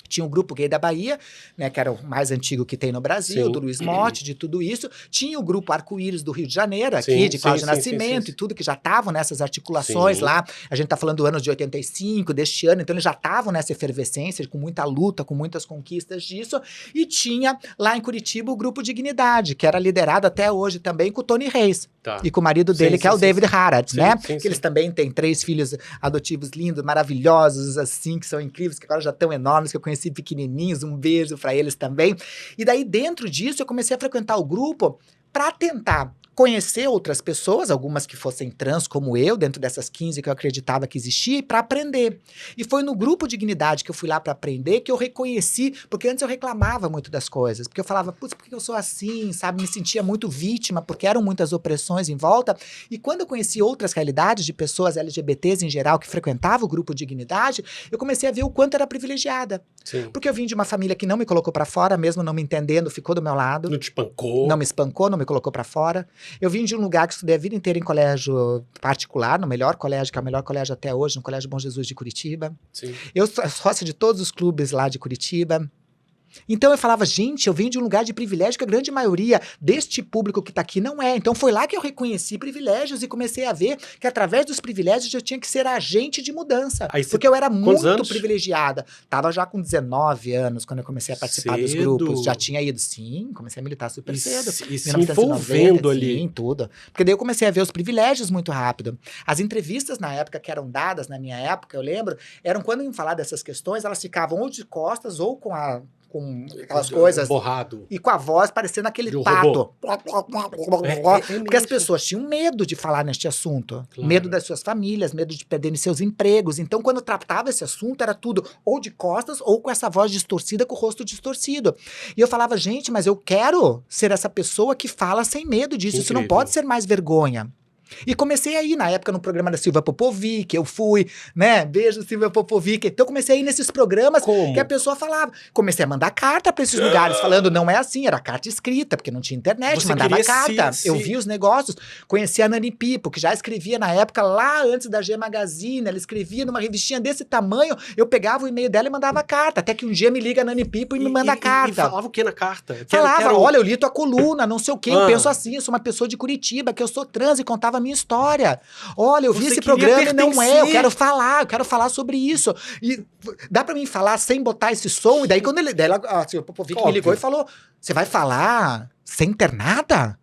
Tinha o Grupo Gay da Bahia, né, que era o mais antigo que tem no Brasil, Sim. do Luiz Motti, de tudo isso. Tinha o Grupo Arco-Íris do Rio de Janeiro, aqui, Sim, de Cláudio sim, Nascimento sim. e tudo, que já estavam nessas articulações Sim. lá. A gente tá falando do ano de 85, deste ano, então eles já estavam nessa efervescência, com muita luta, com muitas conquistas disso. E tinha lá em Curitiba o Grupo Dignidade, que era liderado até hoje também com o Tony Reis. Tá. E com o marido dele, Sim, que é o sim, David Harrod, sim, né? sim, Que eles sim. também têm 3 filhos adotivos lindos, maravilhosos, assim, que são incríveis, que agora já estão enormes, que eu conheci pequenininhos, um beijo pra eles também. E daí, dentro disso, eu comecei a frequentar o grupo pra tentar conhecer outras pessoas, algumas que fossem trans como eu, dentro dessas 15 que eu acreditava que existia, e para aprender. E foi no grupo Dignidade que eu fui lá para aprender que eu reconheci, porque antes eu reclamava muito das coisas, porque eu falava, putz, por que eu sou assim, sabe? Me sentia muito vítima, porque eram muitas opressões em volta. E quando eu conheci outras realidades de pessoas LGBTs em geral que frequentavam o grupo Dignidade, eu comecei a ver o quanto era privilegiada. Sim. Porque eu vim de uma família que não me colocou para fora, mesmo não me entendendo, ficou do meu lado. Não te espancou. Não me espancou, não me colocou pra fora. Eu vim de um lugar que estudei a vida inteira em colégio particular, no melhor colégio, que é o melhor colégio até hoje, no Colégio Bom Jesus de Curitiba. Sim. Eu sou sócia de todos os clubes lá de Curitiba. Então eu falava, gente, eu venho de um lugar de privilégio que a grande maioria deste público que tá aqui não é. Então foi lá que eu reconheci privilégios e comecei a ver que através dos privilégios eu tinha que ser agente de mudança. Aí você- Porque eu era muito anos? privilegiada. Tava já com 19 anos quando eu comecei a participar dos Cedo. grupos. Já tinha ido, sim, comecei a militar super cedo. E se 1990, envolvendo ali. Sim, tudo. Porque daí eu comecei a ver os privilégios muito rápido. As entrevistas na época que eram dadas, na minha época, eu lembro, eram quando iam falar dessas questões, elas ficavam ou de costas ou com aquelas coisas. Borrado. E com a voz parecendo aquele De um pato. É Porque as mesmo. pessoas tinham medo de falar neste assunto. Claro. Medo das suas famílias, medo de perderem seus empregos. Então, quando eu tratava esse assunto, era tudo ou de costas ou com essa voz distorcida, com o rosto distorcido. E eu falava, gente, mas eu quero ser essa pessoa que fala sem medo disso. Isso não Incrível. pode ser mais vergonha. E comecei a ir, na época, no programa da Silvia Popovic, eu fui, né, beijo Silvia Popovic. Então eu comecei a ir nesses programas Como? que a pessoa falava. Comecei a mandar carta pra esses lugares, falando, não é assim, era carta escrita, porque não tinha internet, Você mandava queria carta. se- Eu vi os negócios, conheci a Nani Pipo, que já escrevia na época, lá antes da G Magazine, ela escrevia numa revistinha desse tamanho, eu pegava o e-mail dela e mandava carta, até que um dia me liga a Nani Pipo e me manda carta. E falava o que na carta? Falava, Quero- olha, eu li tua coluna, não sei o quê, eu Ah. penso assim, eu sou uma pessoa de Curitiba, que eu sou trans e contava a minha história. Olha, eu vi Você esse queria programa e não é, eu pertencer. quero falar sobre isso. E dá pra mim falar sem botar esse som? E daí quando ele, daí ela, assim, o Popovic me Óbvio. ligou e falou, você vai falar sem ter nada?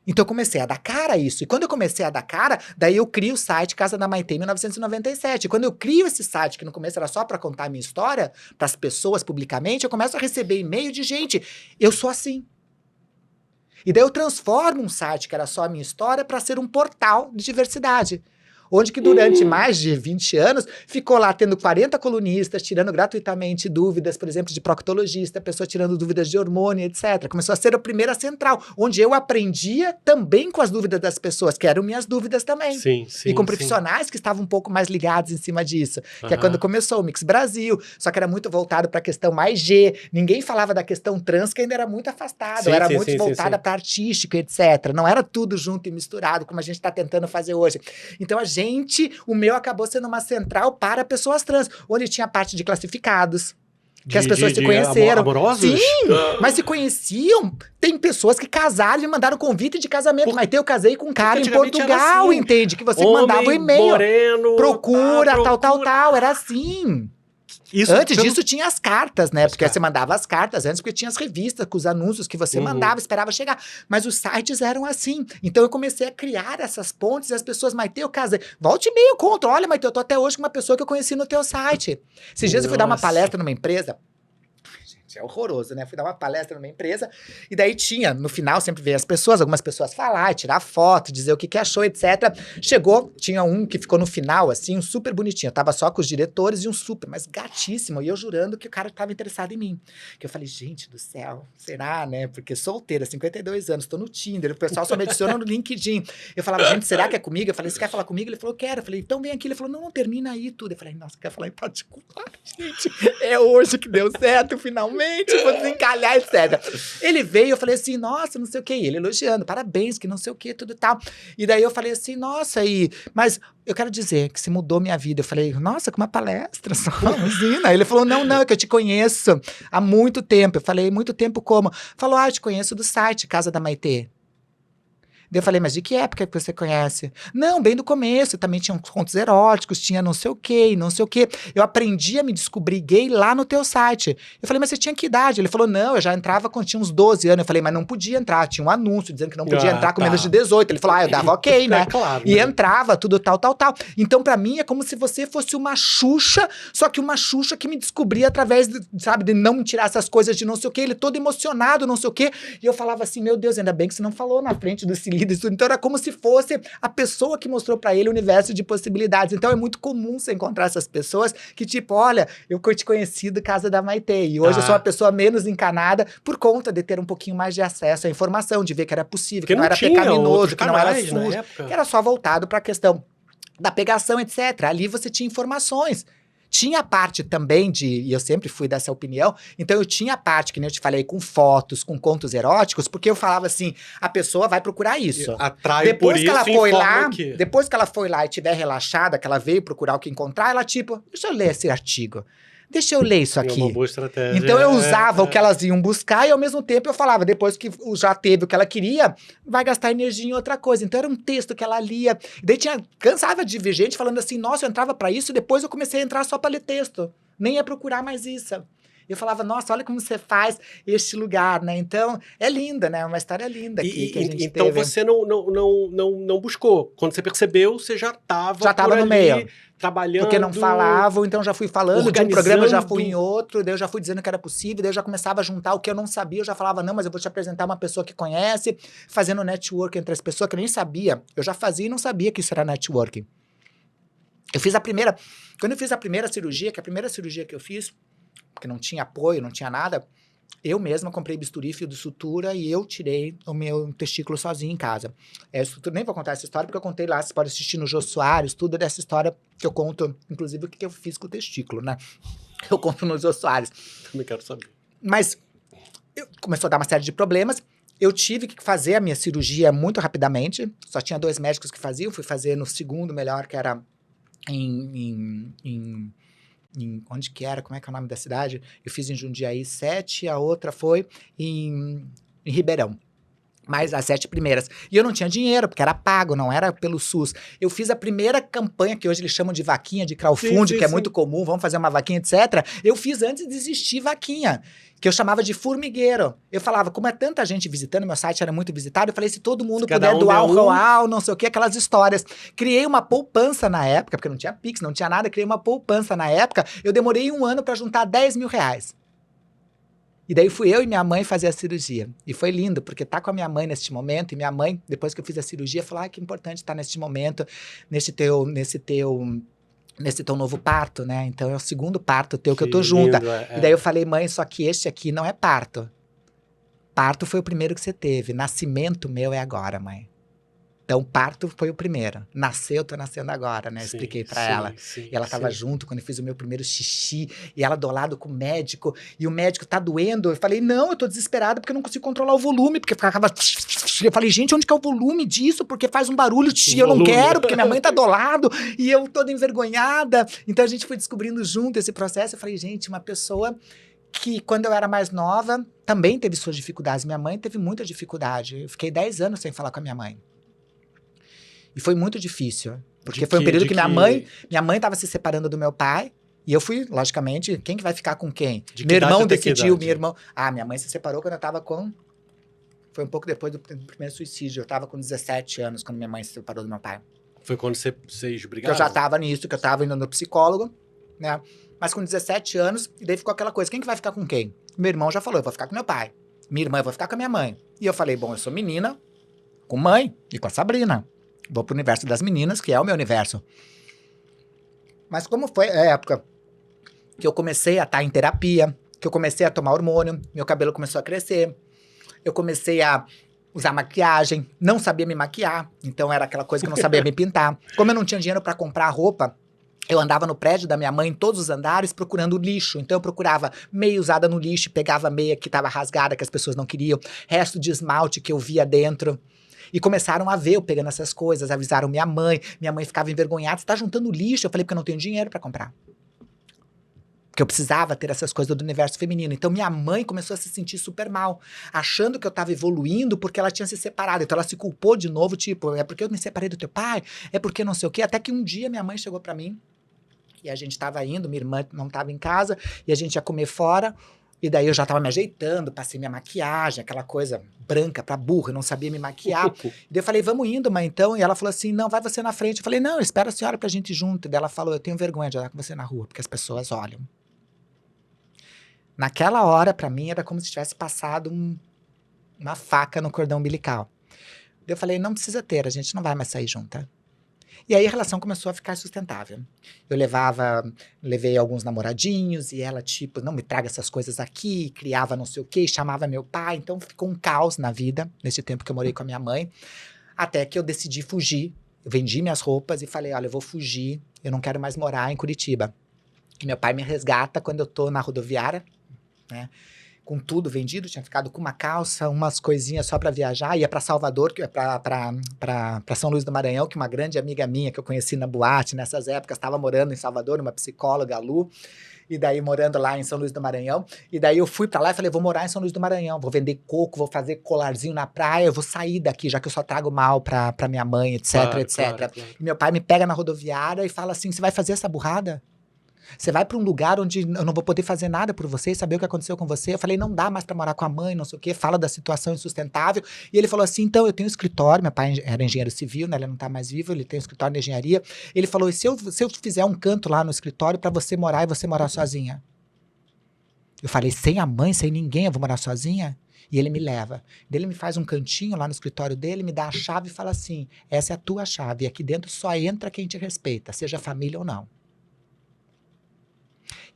Então eu comecei a dar cara a isso. E quando eu comecei a dar cara, daí eu crio o site Casa da Maitê em 1997. E quando eu crio esse site, que no começo era só pra contar a minha história, pras pessoas publicamente, eu começo a receber e-mail de gente, eu sou assim. E daí eu transformo um site que era só a minha história para ser um portal de diversidade. Onde que durante mais de 20 anos ficou lá tendo 40 colunistas, tirando gratuitamente dúvidas, por exemplo, de proctologista, pessoa tirando dúvidas de hormônio, etc. Começou a ser a primeira central, onde eu aprendia também com as dúvidas das pessoas, que eram minhas dúvidas também. Sim, sim. E com sim. profissionais que estavam um pouco mais ligados em cima disso. Que é Aham. quando começou o Mix Brasil, só que era muito voltado para a questão mais G. Ninguém falava da questão trans, que ainda era muito afastado. Sim, Era sim, muito sim, voltada sim. para artístico, etc. Não era tudo junto e misturado, como a gente está tentando fazer hoje. Então o meu acabou sendo uma central para pessoas trans, onde tinha a parte de classificados. Que as pessoas se conheceram. Amorosos? Sim, mas se conheciam. Tem pessoas que casaram e mandaram convite de casamento. Mas eu casei com um cara em antigamente era Portugal, assim. entende? Que você Homem, mandava um e-mail. moreno, Procura, tá, tal. Era assim. Isso Antes pelo- disso tinha as cartas, né? As Porque cartas. você mandava as cartas antes, porque tinha as revistas com os anúncios que você Uhum. mandava, esperava chegar. Mas os sites eram assim. Então eu comecei a criar essas pontes e as pessoas, Maitê, eu casei. Volte e meio, conto. Olha, Maitê, eu tô até hoje com uma pessoa que eu conheci no teu site. Esses dias eu fui dar uma Nossa. palestra numa empresa. Ai, gente, É horroroso, né? Fui dar uma palestra numa empresa, e daí tinha, no final, sempre veio as pessoas, algumas pessoas falar, tirar foto, dizer o que achou, etc. Chegou, tinha um que ficou no final, assim, um super bonitinho. Eu tava só com os diretores e um super, mas gatíssimo. E eu jurando que o cara tava interessado em mim. Que eu falei, gente do céu, será, né? Porque solteira, 52 anos, tô no Tinder, o pessoal só me adiciona no LinkedIn. Eu falava, gente, será que é comigo? Eu falei, você quer falar comigo? Ele falou, quero. Eu falei, então vem aqui. Ele falou, não, termina aí tudo. Eu falei, nossa, quer falar em particular? Gente, é hoje que deu certo, finalmente, vou desencalhar, etc. Ele veio, eu falei assim, nossa, não sei o que, e ele elogiando, parabéns, que não sei o que, tudo tal. E daí eu falei assim, nossa, mas eu quero dizer que você mudou minha vida. Eu falei, nossa, com uma palestra só, imagina. Ele falou, não, é que eu te conheço há muito tempo. Eu falei, muito tempo como? Falou, eu te conheço do site Casa da Maitê. Daí eu falei, mas de que época que você conhece? Não, bem do começo, também tinha uns contos eróticos, tinha não sei o quê, não sei o quê. Eu aprendi a me descobrir gay lá no teu site. Eu falei, mas você tinha que idade? Ele falou, não, eu já entrava quando tinha uns 12 anos. Eu falei, mas não podia entrar, tinha um anúncio dizendo que não podia entrar com menos de 18. Ele falou, eu dava ok, né? Claro, e né? entrava, tudo tal. Então, pra mim, é como se você fosse uma Xuxa, só que uma Xuxa que me descobria através, de não me tirar essas coisas de não sei o quê, ele todo emocionado, não sei o quê. E eu falava assim, meu Deus, ainda bem que você não falou na frente do cilindro. Então era como se fosse a pessoa que mostrou pra ele o universo de possibilidades. Então é muito comum você encontrar essas pessoas que tipo, olha, eu te conheci do Casa da Maitê e hoje eu sou uma pessoa menos encanada por conta de ter um pouquinho mais de acesso à informação, de ver que era possível, que não era pecaminoso, que não era sujo, que era só voltado pra questão da pegação, etc. Ali você tinha informações. Tinha a parte também e eu sempre fui dessa opinião, então eu tinha a parte, que nem eu te falei, com fotos, com contos eróticos, porque eu falava assim, a pessoa vai procurar isso. Atrai Depois por que ela isso, foi lá, informa que... depois que ela foi lá e tiver relaxada, que ela veio procurar o que encontrar, ela tipo, deixa eu ler esse artigo. Deixa eu ler isso É aqui. uma boa estratégia. Então eu usava o que elas iam buscar e ao mesmo tempo eu falava, depois que já teve o que ela queria, vai gastar energia em outra coisa. Então era um texto que ela lia. E daí cansava de ver gente falando assim, nossa, eu entrava pra isso e depois eu comecei a entrar só pra ler texto. Nem ia procurar mais isso. Eu falava, nossa, olha como você faz este lugar, né? Então, é linda, né? Uma história linda aqui que a gente então teve. você não buscou. Quando você percebeu, você já estava no meio. Trabalhando. Porque não falavam, então já fui falando de um programa, eu já fui em outro, daí eu já fui dizendo que era possível, daí eu já começava a juntar o que eu não sabia, eu já falava, não, mas eu vou te apresentar uma pessoa que conhece, fazendo network entre as pessoas que eu nem sabia. Eu já fazia e não sabia que isso era networking. Quando eu fiz a primeira cirurgia, que a primeira cirurgia que eu fiz, porque não tinha apoio, não tinha nada, eu mesma comprei bisturi, fio de sutura e eu tirei o meu testículo sozinho em casa. Nem vou contar essa história, porque eu contei lá, você pode assistir no Jô Soares, tudo dessa história que eu conto, inclusive o que eu fiz com o testículo, né? Eu conto no Jô Soares. Também quero saber. Mas começou a dar uma série de problemas, eu tive que fazer a minha cirurgia muito rapidamente, só tinha 2 médicos que faziam, fui fazer no segundo melhor, que era onde que era? Como é que é o nome da cidade? Eu fiz em Jundiaí 7, a outra foi em Ribeirão. Mas as 7 primeiras. E eu não tinha dinheiro, porque era pago, não era pelo SUS. Eu fiz a primeira campanha, que hoje eles chamam de vaquinha, de crowdfunding, que é muito comum, vamos fazer uma vaquinha, etc. Eu fiz antes de existir vaquinha, que eu chamava de formigueiro. Eu falava, como é tanta gente visitando, meu site era muito visitado, eu falei, se todo mundo puder doar um, não sei o que, aquelas histórias. Criei uma poupança na época, porque não tinha Pix, não tinha nada, criei uma poupança na época, eu demorei 1 ano para juntar 10 mil reais. E daí fui eu e minha mãe fazer a cirurgia. E foi lindo, porque tá com a minha mãe neste momento, e minha mãe, depois que eu fiz a cirurgia, falou, que importante estar neste momento, nesse teu novo parto, né? Então é o segundo parto teu que eu tô junta. E daí eu falei, mãe, só que este aqui não é parto. Parto foi o primeiro que você teve. Nascimento meu é agora, mãe. Então, parto foi o primeiro. Nasceu, tô nascendo agora, né? Expliquei pra ela. E ela tava junto quando eu fiz o meu primeiro xixi. E ela do lado com o médico. E o médico tá doendo. Eu falei, não, eu tô desesperada porque eu não consigo controlar o volume. Porque ficava... Eu falei, gente, onde que é o volume disso? Porque faz um barulho. Eu não quero, porque minha mãe tá do lado. E eu toda envergonhada. Então, a gente foi descobrindo junto esse processo. Eu falei, gente, uma pessoa... que quando eu era mais nova, também teve suas dificuldades. Minha mãe teve muita dificuldade. Eu fiquei 10 anos sem falar com a minha mãe. E foi muito difícil. Porque foi um período que minha mãe estava se separando do meu pai. E eu fui, logicamente, quem que vai ficar com quem? Meu irmão decidiu, minha mãe se separou quando eu tava com... Foi um pouco depois do primeiro suicídio. Eu tava com 17 anos quando minha mãe se separou do meu pai. Foi quando vocês brigaram? Que eu já tava nisso, que eu tava indo no psicólogo, né? Mas com 17 anos, e daí ficou aquela coisa, quem que vai ficar com quem? Meu irmão já falou, eu vou ficar com meu pai. Minha irmã, eu vou ficar com a minha mãe. E eu falei, bom, eu sou menina, com mãe e com a Sabrina. Vou pro universo das meninas, que é o meu universo. Mas como foi a época que eu comecei a estar em terapia, que eu comecei a tomar hormônio, meu cabelo começou a crescer, eu comecei a usar maquiagem, não sabia me maquiar, então era aquela coisa que eu não sabia me pintar. Como eu não tinha dinheiro para comprar roupa, eu andava no prédio da minha mãe, em todos os andares, procurando lixo. Então eu procurava meia usada no lixo, pegava meia que estava rasgada, que as pessoas não queriam, resto de esmalte que eu via dentro. E começaram a ver eu pegando essas coisas, avisaram minha mãe ficava envergonhada, você tá juntando lixo? Eu falei, porque eu não tenho dinheiro para comprar. Porque eu precisava ter essas coisas do universo feminino. Então minha mãe começou a se sentir super mal, achando que eu tava evoluindo porque ela tinha se separado. Então ela se culpou de novo, tipo, é porque eu me separei do teu pai, é porque não sei o quê. Até que um dia minha mãe chegou pra mim, e a gente tava indo, minha irmã não tava em casa, e a gente ia comer fora, e daí eu já tava me ajeitando, passei minha maquiagem, aquela coisa branca pra burra, não sabia me maquiar. E daí eu falei, vamos indo, mãe, então. E ela falou assim, não, vai você na frente. Eu falei, não, espera a senhora pra gente ir junto. E daí ela falou, eu tenho vergonha de andar com você na rua, porque as pessoas olham. Naquela hora, pra mim, era como se tivesse passado uma faca no cordão umbilical. Eu falei, não precisa ter, a gente não vai mais sair junta. E aí a relação começou a ficar sustentável. Eu levei alguns namoradinhos, e ela, tipo, não me traga essas coisas aqui, criava não sei o quê, chamava meu pai. Então ficou um caos na vida, nesse tempo que eu morei com a minha mãe, até que eu decidi fugir. Eu vendi minhas roupas e falei, olha, eu vou fugir, eu não quero mais morar em Curitiba. Que meu pai me resgata quando eu tô na rodoviária, né, com tudo vendido, tinha ficado com uma calça, umas coisinhas só para viajar, ia para Salvador, para São Luís do Maranhão, que uma grande amiga minha que eu conheci na boate nessas épocas estava morando em Salvador, uma psicóloga, a Lu, e daí morando lá em São Luís do Maranhão, e daí eu fui para lá e falei, vou morar em São Luís do Maranhão, vou vender coco, vou fazer colarzinho na praia, eu vou sair daqui, já que eu só trago mal para minha mãe, etc, Claro, etc. claro. E meu pai me pega na rodoviária e fala assim, você vai fazer essa burrada? Você vai para um lugar onde eu não vou poder fazer nada por você, saber o que aconteceu com você. Eu falei, não dá mais para morar com a mãe, não sei o quê, fala da situação insustentável. E ele falou assim, então, eu tenho um escritório, meu pai era engenheiro civil, né, ele não tá mais vivo, ele tem um escritório de engenharia. Ele falou, e se eu fizer um canto lá no escritório para você morar e você morar sozinha? Eu falei, sem a mãe, sem ninguém, eu vou morar sozinha? E ele me leva. Ele me faz um cantinho lá no escritório dele, me dá a chave e fala assim, essa é a tua chave, e aqui dentro só entra quem te respeita, seja família ou não.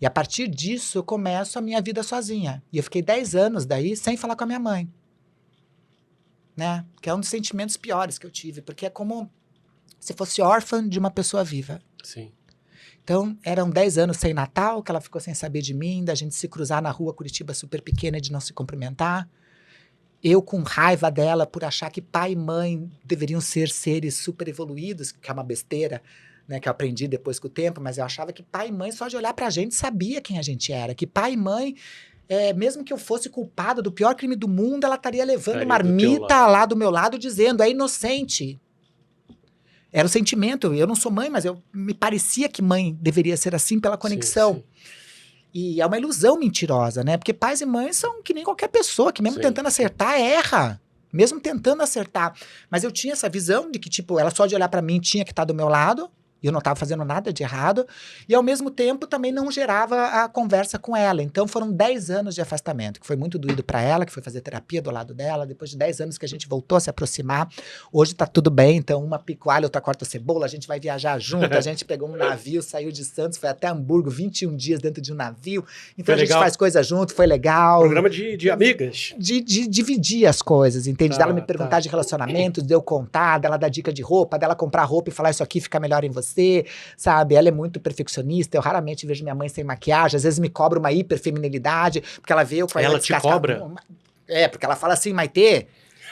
E a partir disso, eu começo a minha vida sozinha. E eu fiquei 10 anos daí sem falar com a minha mãe. Né? Que é um dos sentimentos piores que eu tive. Porque é como se fosse órfã de uma pessoa viva. Sim. Então, eram 10 anos sem Natal, que ela ficou sem saber de mim, da gente se cruzar na rua Curitiba super pequena e de não se cumprimentar. Eu com raiva dela por achar que pai e mãe deveriam ser seres super evoluídos, que é uma besteira, né, que eu aprendi depois com o tempo, mas eu achava que pai e mãe, só de olhar pra gente, sabia quem a gente era. Que pai e mãe, mesmo que eu fosse culpada do pior crime do mundo, ela estaria levando marmita lá do meu lado, dizendo, é inocente. Era o sentimento. Eu não sou mãe, mas me parecia que mãe deveria ser assim pela conexão. Sim, sim. E é uma ilusão mentirosa, né? Porque pais e mães são que nem qualquer pessoa, que mesmo tentando acertar, erra. Mesmo tentando acertar. Mas eu tinha essa visão de que, tipo, ela só de olhar pra mim tinha que estar do meu lado. E eu não estava fazendo nada de errado. E, ao mesmo tempo, também não gerava a conversa com ela. Então, foram 10 anos de afastamento, que foi muito doído para ela, que foi fazer terapia do lado dela. Depois de 10 anos que a gente voltou a se aproximar. Hoje tá tudo bem. Então, uma pica o alho, outra corta a cebola. A gente vai viajar junto. A gente pegou um navio, saiu de Santos, foi até Hamburgo, 21 dias dentro de um navio. Então, a gente faz coisa junto, foi legal. Programa de amigas. De dividir as coisas, entende? Dela me perguntar de relacionamentos, de eu contar, dela dar dica de roupa, dela comprar roupa e falar isso aqui fica melhor em você. Sabe, ela é muito perfeccionista, eu raramente vejo minha mãe sem maquiagem, às vezes me cobra uma hiperfeminilidade, porque ela vê o que ela te cobra? Porque ela fala assim, Maitê,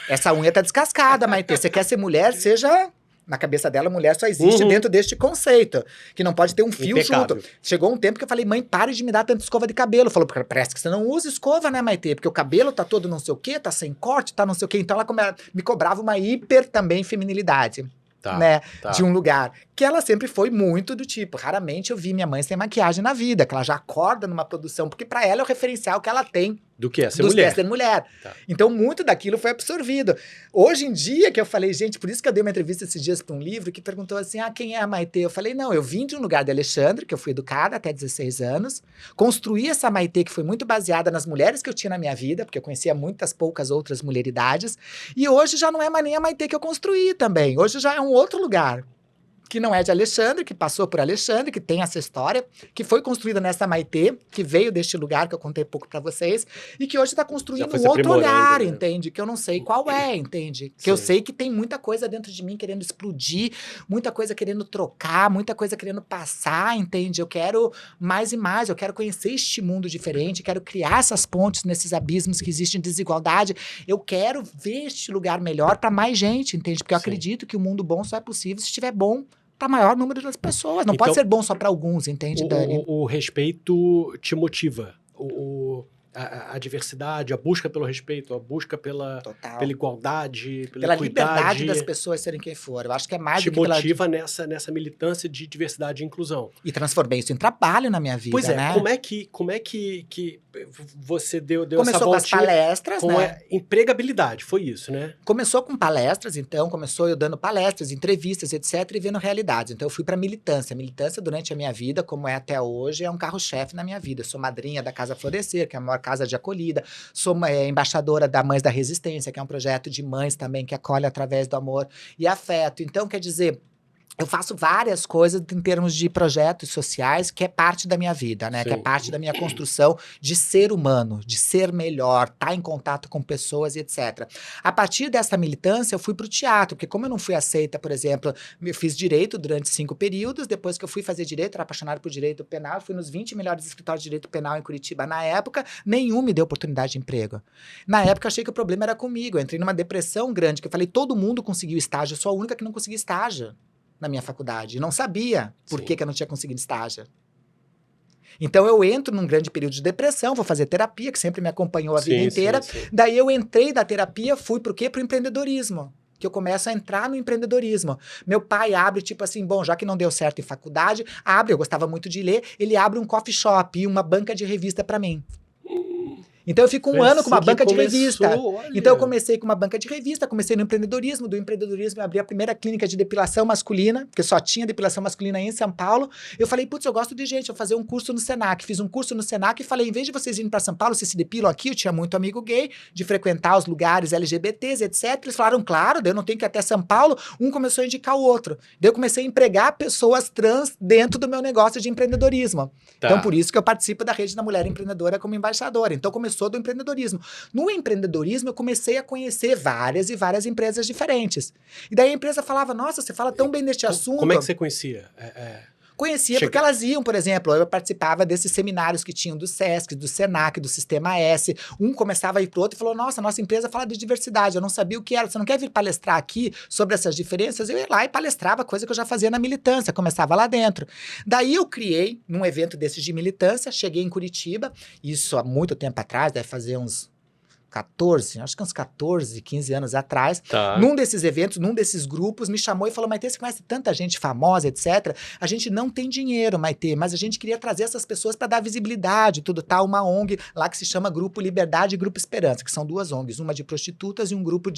essa unha tá descascada, Maitê, você quer ser mulher, seja... Na cabeça dela, mulher só existe dentro deste conceito, que não pode ter um fio junto. Chegou um tempo que eu falei, mãe, pare de me dar tanta escova de cabelo. Falou, parece que você não usa escova, né, Maitê? Porque o cabelo tá todo não sei o quê, tá sem corte, tá não sei o quê. Então ela me cobrava uma hiper também feminilidade. De um lugar, que ela sempre foi muito do tipo, raramente eu vi minha mãe sem maquiagem na vida, que ela já acorda numa produção, porque pra ela é o referencial que ela tem Do que é ser dos que é mulher. ser mulher. Tá. Então, muito daquilo foi absorvido. Hoje em dia, que eu falei, gente, por isso que eu dei uma entrevista esses dias para um livro que perguntou assim, quem é a Maitê? Eu falei, não, eu vim de um lugar de Alexandre, que eu fui educada até 16 anos, construí essa Maitê que foi muito baseada nas mulheres que eu tinha na minha vida, porque eu conhecia muitas poucas outras mulheridades, e hoje já não é mais nem a Maitê que eu construí também, hoje já é um outro lugar. Que não é de Alexandre, que passou por Alexandre, que tem essa história, que foi construída nessa Maitê, que veio deste lugar que eu contei pouco pra vocês, e que hoje está construindo foi um se outro aprimorando, olhar, né? entende? Que eu não sei qual é, entende? Que eu sei que tem muita coisa dentro de mim querendo explodir, muita coisa querendo trocar, muita coisa querendo passar, entende? Eu quero mais e mais, eu quero conhecer este mundo diferente, quero criar essas pontes nesses abismos que existem de desigualdade, eu quero ver este lugar melhor para mais gente, entende? Porque eu Sim. acredito que o mundo bom só é possível se estiver bom para maior número das pessoas. Não Então, pode ser bom só para alguns, entende, Dani? O respeito te motiva. A diversidade, a busca pelo respeito, a busca pela Total. igualdade, pela Pela equidade. liberdade das pessoas serem quem for. Eu acho que é mais Te do que pela... motiva nessa militância de diversidade e inclusão. E transformei isso em trabalho na minha vida, Pois é, né? como é que você deu essa Começou com as voltinha palestras, com né? a empregabilidade, foi isso, né? Começou com palestras, então, começou eu dando palestras, entrevistas, etc, e vendo realidades. Então, eu fui para militância. Militância, durante a minha vida, como é até hoje, é um carro-chefe na minha vida. Eu sou madrinha da Casa Florescer, que é a maior casa de acolhida. Sou embaixadora da Mães da Resistência, que é um projeto de mães também, que acolhe através do amor e afeto. Então, quer dizer... Eu faço várias coisas em termos de projetos sociais, que é parte da minha vida, né? Sim. Que é parte da minha construção de ser humano, de ser melhor, estar em contato com pessoas e etc. A partir dessa militância, eu fui para o teatro, porque como eu não fui aceita, por exemplo, eu fiz direito durante 5 períodos, depois que eu fui fazer direito, era apaixonado por direito penal, fui nos 20 melhores escritórios de direito penal em Curitiba na época, nenhum me deu oportunidade de emprego. Na época, eu achei que o problema era comigo, eu entrei numa depressão grande, que eu falei, todo mundo conseguiu estágio, eu sou a única que não consegui estágio na minha faculdade. E não sabia por que eu não tinha conseguido estágio. Então, eu entro num grande período de depressão, vou fazer terapia, que sempre me acompanhou a vida inteira. Sim. Daí, eu entrei da terapia, fui pro quê? Pro empreendedorismo. Que eu começo a entrar no empreendedorismo. Meu pai abre, tipo assim, bom, já que não deu certo em faculdade, eu gostava muito de ler, ele abre um coffee shop e uma banca de revista para mim. Então eu fico um ano com uma banca de revista. Olha. Então eu comecei com uma banca de revista, comecei no empreendedorismo, do empreendedorismo eu abri a primeira clínica de depilação masculina, porque só tinha depilação masculina em São Paulo. Eu falei, putz, eu gosto de gente, eu vou fazer um curso no Senac. Fiz um curso no Senac e falei, em vez de vocês irem para São Paulo, vocês se depilam aqui, eu tinha muito amigo gay, de frequentar os lugares LGBTs, etc. Eles falaram, claro, daí eu não tenho que ir até São Paulo. Um começou a indicar o outro. Daí eu comecei a empregar pessoas trans dentro do meu negócio de empreendedorismo. Tá. Então por isso que eu participo da Rede da Mulher Empreendedora como embaixadora. Então começou do empreendedorismo. No empreendedorismo, eu comecei a conhecer várias e várias empresas diferentes. E daí a empresa falava, nossa, você fala tão bem deste assunto. Como é que você conhecia? Conhecia porque elas iam, por exemplo, eu participava desses seminários que tinham do SESC, do SENAC, do Sistema S. Um começava a ir pro outro e falou, nossa empresa fala de diversidade, eu não sabia o que era. Você não quer vir palestrar aqui sobre essas diferenças? Eu ia lá e palestrava, coisa que eu já fazia na militância, começava lá dentro. Daí eu criei, num evento desses de militância, cheguei em Curitiba, isso há muito tempo atrás, deve fazer uns 14, 15 anos atrás, Tá. num desses eventos, num desses grupos, me chamou e falou, Maitê, você conhece tanta gente famosa, etc. A gente não tem dinheiro, Maitê, mas a gente queria trazer essas pessoas para dar visibilidade, tudo tal, uma ONG lá que se chama Grupo Liberdade e Grupo Esperança, que são 2 ONGs, uma de prostitutas e um grupo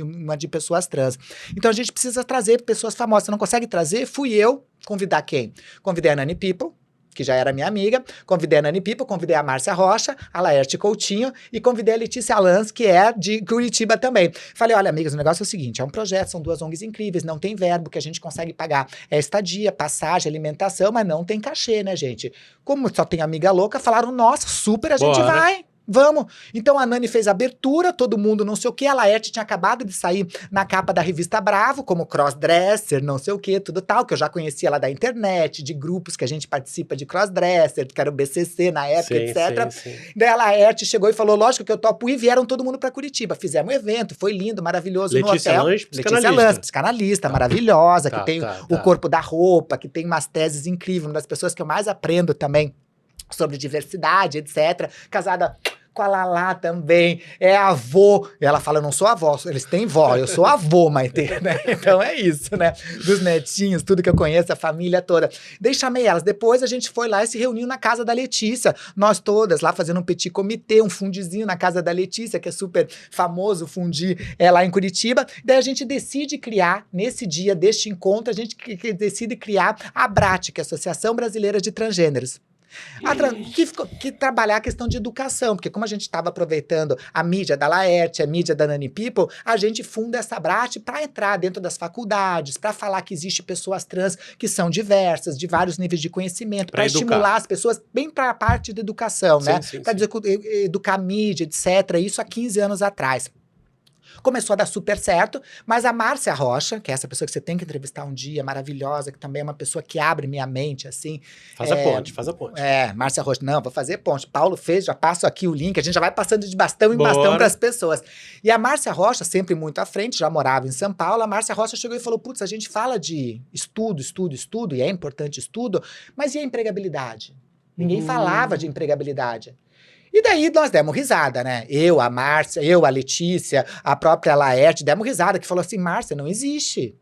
uma de pessoas trans. Então a gente precisa trazer pessoas famosas. Você não consegue trazer? Fui eu convidar quem? Convidei a Nani People, que já era minha amiga, convidei a Nani People, convidei a Márcia Rocha, a Laerte Coutinho e convidei a Letícia Alans, que é de Curitiba também. Falei, olha, amigas, o negócio é o seguinte, é um projeto, são 2 ONGs incríveis, não tem verbo que a gente consegue pagar. É estadia, passagem, alimentação, mas não tem cachê, né, gente? Como só tem amiga louca, falaram, nossa, super, a gente vai. Vamos. Então a Nani fez a abertura, todo mundo não sei o que, a Laerte tinha acabado de sair na capa da revista Bravo, como crossdresser, não sei o que, tudo tal, que eu já conhecia lá da internet, de grupos que a gente participa de crossdresser, que era o BCC na época, etc. Sim. Daí a Laerte chegou e falou, lógico que eu topo ir, vieram todo mundo pra Curitiba, fizemos um evento, foi lindo, maravilhoso, Letícia no hotel. Lange, Letícia Lange, psicanalista, maravilhosa, que tem o corpo da roupa, que tem umas teses incríveis, uma das pessoas que eu mais aprendo também sobre diversidade, etc. Casada com a Lala também, é avô. E ela fala, eu não sou avó, eles têm vó, eu sou avô, Maitê, né? Então é isso, né? Dos netinhos, tudo que eu conheço, a família toda. Daí chamei elas. Depois a gente foi lá e se reuniu na casa da Letícia. Nós todas lá fazendo um petit comitê, um fundizinho na casa da Letícia, que é super famoso, o fundi lá em Curitiba. Daí a gente decide criar, nesse dia deste encontro, a gente decide criar a ABRAT, que é a Associação Brasileira de Transgêneros. Que trabalhar a questão de educação, porque como a gente estava aproveitando a mídia da Laerte, a mídia da Nani People, a gente funda essa ABRAT para entrar dentro das faculdades, para falar que existe pessoas trans que são diversas, de vários níveis de conhecimento, para estimular as pessoas bem para a parte da educação, né? Para educar a mídia, etc. Isso há 15 anos atrás. Começou a dar super certo, mas a Márcia Rocha, que é essa pessoa que você tem que entrevistar um dia, maravilhosa, que também é uma pessoa que abre minha mente, assim. Faz a ponte. Márcia Rocha, não, vou fazer ponte. Paulo fez, já passo aqui o link, a gente já vai passando de bastão em bastão para as pessoas. E a Márcia Rocha, sempre muito à frente, já morava em São Paulo, a Márcia Rocha chegou e falou, putz, a gente fala de estudo, e é importante estudo, mas e a empregabilidade? Ninguém falava de empregabilidade. E daí nós demos risada, né? Eu, a Márcia, a Letícia, a própria Laerte, demos risada, que falou assim, Márcia, não existe.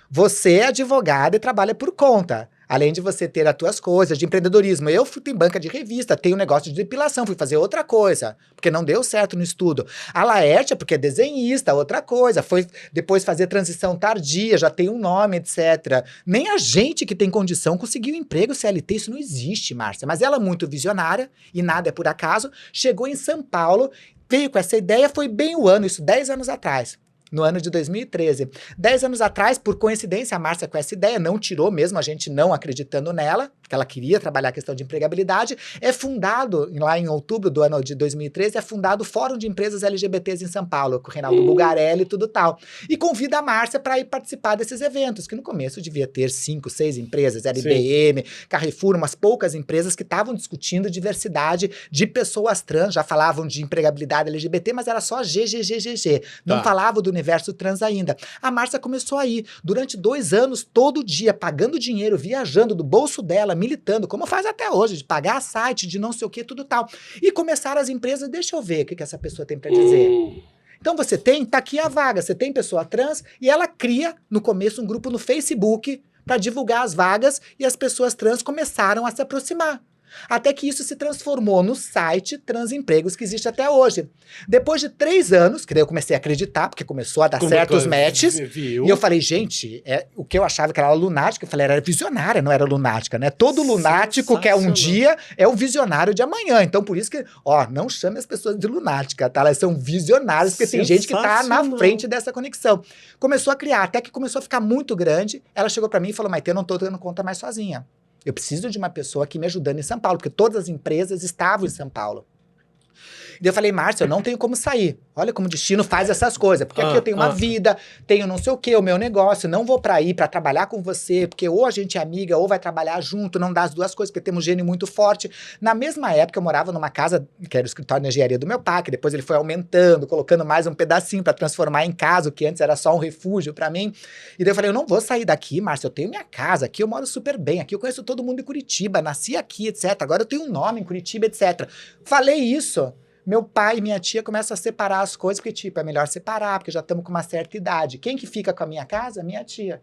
Você é advogada e trabalha por conta. Além de você ter as tuas coisas de empreendedorismo. Eu fui em banca de revista, tenho um negócio de depilação, fui fazer outra coisa, porque não deu certo no estudo. A Laerte é porque é desenhista, outra coisa. Foi depois fazer transição tardia, já tem um nome, etc. Nem a gente que tem condição conseguiu emprego CLT, isso não existe, Márcia. Mas ela é muito visionária, e nada é por acaso, chegou em São Paulo, veio com essa ideia, foi bem o ano, isso 10 anos atrás. No ano de 2013. 10 anos atrás, por coincidência, a Márcia com essa ideia, não tirou mesmo a gente não acreditando nela, porque ela queria trabalhar a questão de empregabilidade, é fundado, lá em outubro do ano de 2013, é fundado o Fórum de Empresas LGBTs em São Paulo, com o Reinaldo Bugarelli e tudo tal. E convida a Márcia para ir participar desses eventos, que no começo devia ter 5, 6 empresas, era IBM, Carrefour, umas poucas empresas que estavam discutindo diversidade de pessoas trans, já falavam de empregabilidade LGBT, mas era só GGGGG, não falava do universo trans ainda. A Márcia começou a ir, durante 2 anos, todo dia, pagando dinheiro, viajando do bolso dela, militando, como faz até hoje, de pagar site, de não sei o que, tudo tal. E começaram as empresas, deixa eu ver o que essa pessoa tem para dizer. Então você tem, tá aqui a vaga, você tem pessoa trans, e ela cria, no começo, um grupo no Facebook para divulgar as vagas, e as pessoas trans começaram a se aproximar. Até que isso se transformou no site Transempregos, que existe até hoje. Depois de 3 anos, que daí eu comecei a acreditar, porque começou a dar certos matches, e eu falei, gente, o que eu achava que era lunática, eu falei, era visionária, não era lunática, né? Todo lunático quer um dia, é o visionário de amanhã. Então, por isso que, não chame as pessoas de lunática, tá? Elas são visionárias, porque tem gente que tá na frente dessa conexão. Começou a criar, até que começou a ficar muito grande, ela chegou pra mim e falou, Maitê, eu não tô dando conta mais sozinha. Eu preciso de uma pessoa aqui me ajudando em São Paulo, porque todas as empresas estavam em São Paulo. E eu falei, Márcia, eu não tenho como sair. Olha como o destino faz essas coisas. Porque aqui eu tenho uma vida, tenho não sei o quê, o meu negócio, não vou pra ir pra trabalhar com você, porque ou a gente é amiga, ou vai trabalhar junto, não dá as duas coisas, porque temos um gênio muito forte. Na mesma época, eu morava numa casa, que era o escritório de engenharia do meu pai, que depois ele foi aumentando, colocando mais um pedacinho pra transformar em casa, o que antes era só um refúgio pra mim. E daí eu falei, eu não vou sair daqui, Márcia, eu tenho minha casa, aqui eu moro super bem, aqui eu conheço todo mundo em Curitiba, nasci aqui, etc. Agora eu tenho um nome em Curitiba, etc. Falei isso. Meu pai e minha tia começam a separar as coisas, porque, é melhor separar, porque já estamos com uma certa idade. Quem que fica com a minha casa? Minha tia.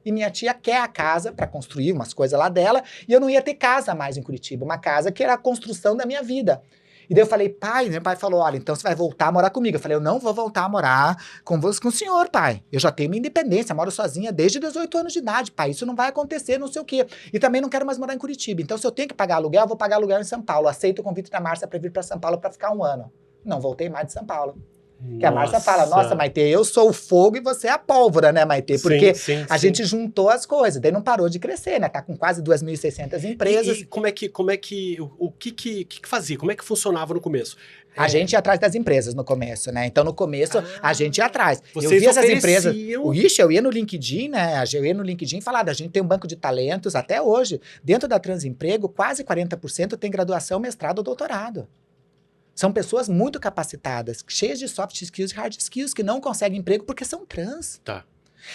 E minha tia quer a casa para construir umas coisas lá dela, e eu não ia ter casa mais em Curitiba, uma casa que era a construção da minha vida. E daí eu falei, meu pai falou, olha, então você vai voltar a morar comigo. Eu falei, eu não vou voltar a morar com o senhor, pai. Eu já tenho minha independência, moro sozinha desde 18 anos de idade, pai. Isso não vai acontecer, não sei o quê. E também não quero mais morar em Curitiba. Então, se eu tenho que pagar aluguel, eu vou pagar aluguel em São Paulo. Aceito o convite da Márcia para vir para São Paulo para ficar 1 ano. Não voltei mais de São Paulo. Que a Márcia fala, nossa, Maitê, eu sou o fogo e você é a pólvora, né, Maitê? Porque a gente juntou as coisas, daí não parou de crescer, né? Tá com quase 2.600 empresas. E como é que, o que fazia? Como é que funcionava no começo? A gente ia atrás das empresas no começo, né? Então, no começo, a gente ia atrás. Vocês eu via essas ofereciam... empresas... eu ia no LinkedIn, né? Eu ia no LinkedIn e falava, a gente tem um banco de talentos, até hoje. Dentro da Transemprego, quase 40% tem graduação, mestrado ou doutorado. São pessoas muito capacitadas, cheias de soft skills e hard skills, que não conseguem emprego porque são trans. Tá.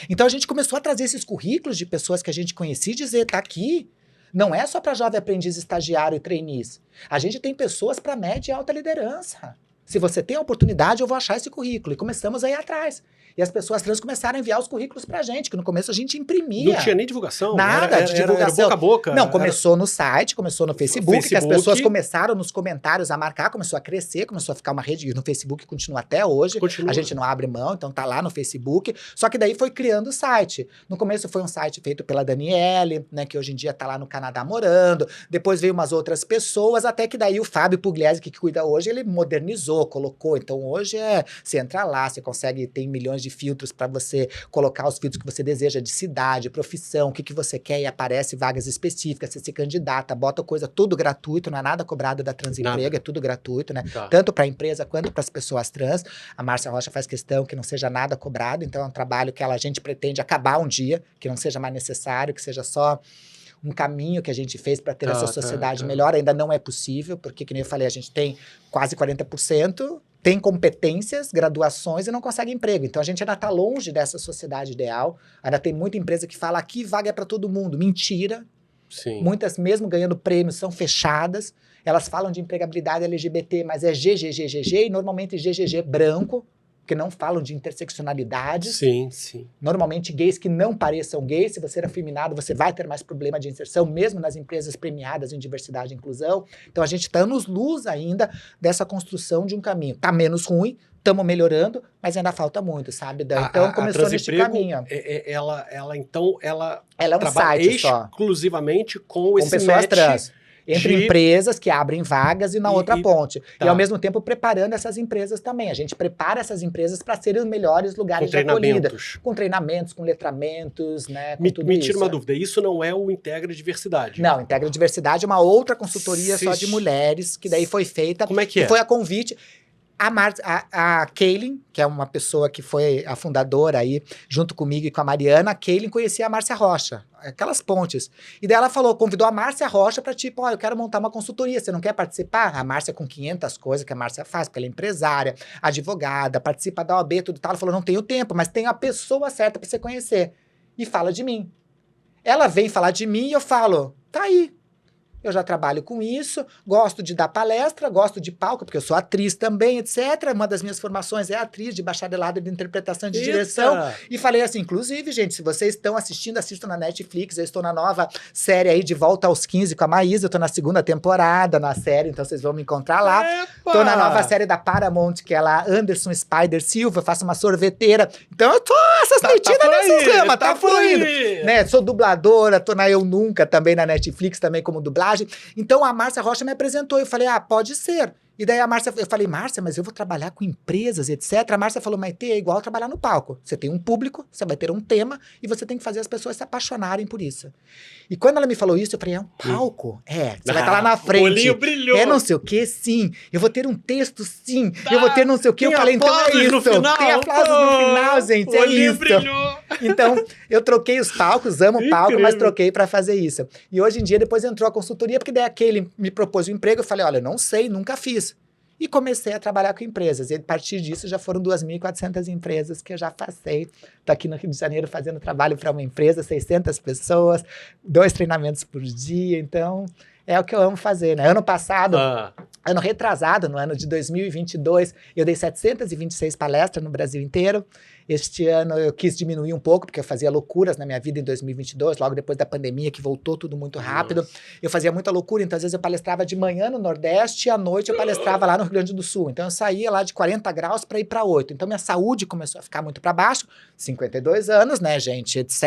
Então, a gente começou a trazer esses currículos de pessoas que a gente conhecia e dizer, tá aqui, Não é só para jovem aprendiz, estagiário e trainees. A gente tem pessoas para média e alta liderança. Se você tem a oportunidade, eu vou achar esse currículo. E começamos a ir atrás. E as pessoas trans começaram a enviar os currículos pra gente, que no começo a gente imprimia. Não tinha nem divulgação? Nada de divulgação. Era boca a boca? Não, começou no site, começou no Facebook, que as pessoas começaram nos comentários a marcar, começou a crescer, começou a ficar uma rede no Facebook, continua até hoje. A gente não abre mão, então tá lá no Facebook. Só que daí foi criando o site. No começo foi um site feito pela Daniele, né, que hoje em dia tá lá no Canadá morando. Depois veio umas outras pessoas, até que daí o Fábio Pugliese, que cuida hoje, ele modernizou, colocou. Então hoje você entra lá, você consegue, tem milhões de filtros para você colocar os filtros que você deseja de cidade, profissão, o que você quer e aparece vagas específicas, você se candidata, bota coisa tudo gratuito, não é nada cobrado da Transemprego, é tudo gratuito, né? Tá. Tanto para a empresa quanto para as pessoas trans. A Márcia Rocha faz questão que não seja nada cobrado, então é um trabalho que a gente pretende acabar um dia, que não seja mais necessário, que seja só um caminho que a gente fez para ter essa sociedade melhor. Ainda não é possível, porque, que nem eu falei, a gente tem quase 40%, tem competências, graduações e não consegue emprego. Então, a gente ainda está longe dessa sociedade ideal. Ainda tem muita empresa que fala aqui vaga é para todo mundo. Mentira. Sim. Muitas, mesmo ganhando prêmios, são fechadas. Elas falam de empregabilidade LGBT, mas é GGGGG e normalmente GGG branco, que não falam de interseccionalidades. Sim, sim. Normalmente gays que não pareçam gays, se você é afeminado, você vai ter mais problema de inserção, mesmo nas empresas premiadas em diversidade e inclusão. Então a gente está anos-luz ainda dessa construção de um caminho. Tá menos ruim, estamos melhorando, mas ainda falta muito, sabe? Então começou neste caminho. Ela é um trabalha site só. exclusivamente com esse pessoas match trans. Entre empresas que abrem vagas e na outra ponte. Tá. E ao mesmo tempo preparando essas empresas também. A gente prepara essas empresas para serem os melhores lugares de acolhida. Com treinamentos, com letramentos, né? Com tudo me isso. tira uma dúvida, isso não é o Integra Diversidade? Não, Integra Diversidade é uma outra consultoria só de mulheres, que daí foi feita. Como é que é? Foi a convite. A Kaylin, que é uma pessoa que foi a fundadora aí, junto comigo e com a Mariana, a Kaylin conhecia a Márcia Rocha, aquelas pontes. E daí ela convidou a Márcia Rocha para tipo, eu quero montar uma consultoria, você não quer participar? A Márcia com 500 coisas que a Márcia faz, porque ela é empresária, advogada, participa da OAB, tudo tal. Ela falou, não tenho tempo, mas tem a pessoa certa para você conhecer. E fala de mim. Ela vem falar de mim e eu falo, tá aí. Eu já trabalho com isso, gosto de dar palestra, gosto de palco, porque eu sou atriz também, etc. Uma das minhas formações é atriz de bacharelado de interpretação e de direção. E falei assim, inclusive, gente, se vocês estão assistindo, assistam na Netflix. Eu estou na nova série aí de Volta aos 15 com a Maísa. Eu estou na 2ª temporada na série, então vocês vão me encontrar lá. Estou na nova série da Paramount, que é lá Anderson Spider Silva. Eu faço uma sorveteira. Então eu tô metida nessas ramas, tá fluindo. Né? Sou dubladora, tô na Eu Nunca também na Netflix, também como dublagem. Então a Márcia Rocha me apresentou, eu falei, pode ser. E daí eu falei, Márcia, mas eu vou trabalhar com empresas, etc. A Márcia falou, mas é igual trabalhar no palco. Você tem um público, você vai ter um tema e você tem que fazer as pessoas se apaixonarem por isso. E quando ela me falou isso, eu falei, é um palco? Você vai estar lá na frente. O olhinho brilhou. É não sei o que, sim. Eu vou ter um texto, sim. Eu vou ter não sei o que. Eu falei, então é isso. Tem aplausos no final, gente, é isso. Brilhou. Então, eu troquei os palcos, amo palco, mas troquei para fazer isso. E hoje em dia, depois entrou a consultoria, porque daí aquele me propôs o emprego, eu falei, olha, eu não sei, nunca fiz. E comecei a trabalhar com empresas. E a partir disso já foram 2.400 empresas que eu já passei. Estou aqui no Rio de Janeiro fazendo trabalho para uma empresa, 600 pessoas, 2 treinamentos por dia. Então, é o que eu amo fazer, né? Ano passado, ano retrasado, no ano de 2022, eu dei 726 palestras no Brasil inteiro. Este ano eu quis diminuir um pouco, porque eu fazia loucuras na minha vida em 2022, logo depois da pandemia, que voltou tudo muito rápido. Eu fazia muita loucura, então às vezes eu palestrava de manhã no Nordeste e à noite eu palestrava lá no Rio Grande do Sul. Então eu saía lá de 40 graus para ir para 8. Então minha saúde começou a ficar muito para baixo, 52 anos, né, gente, etc.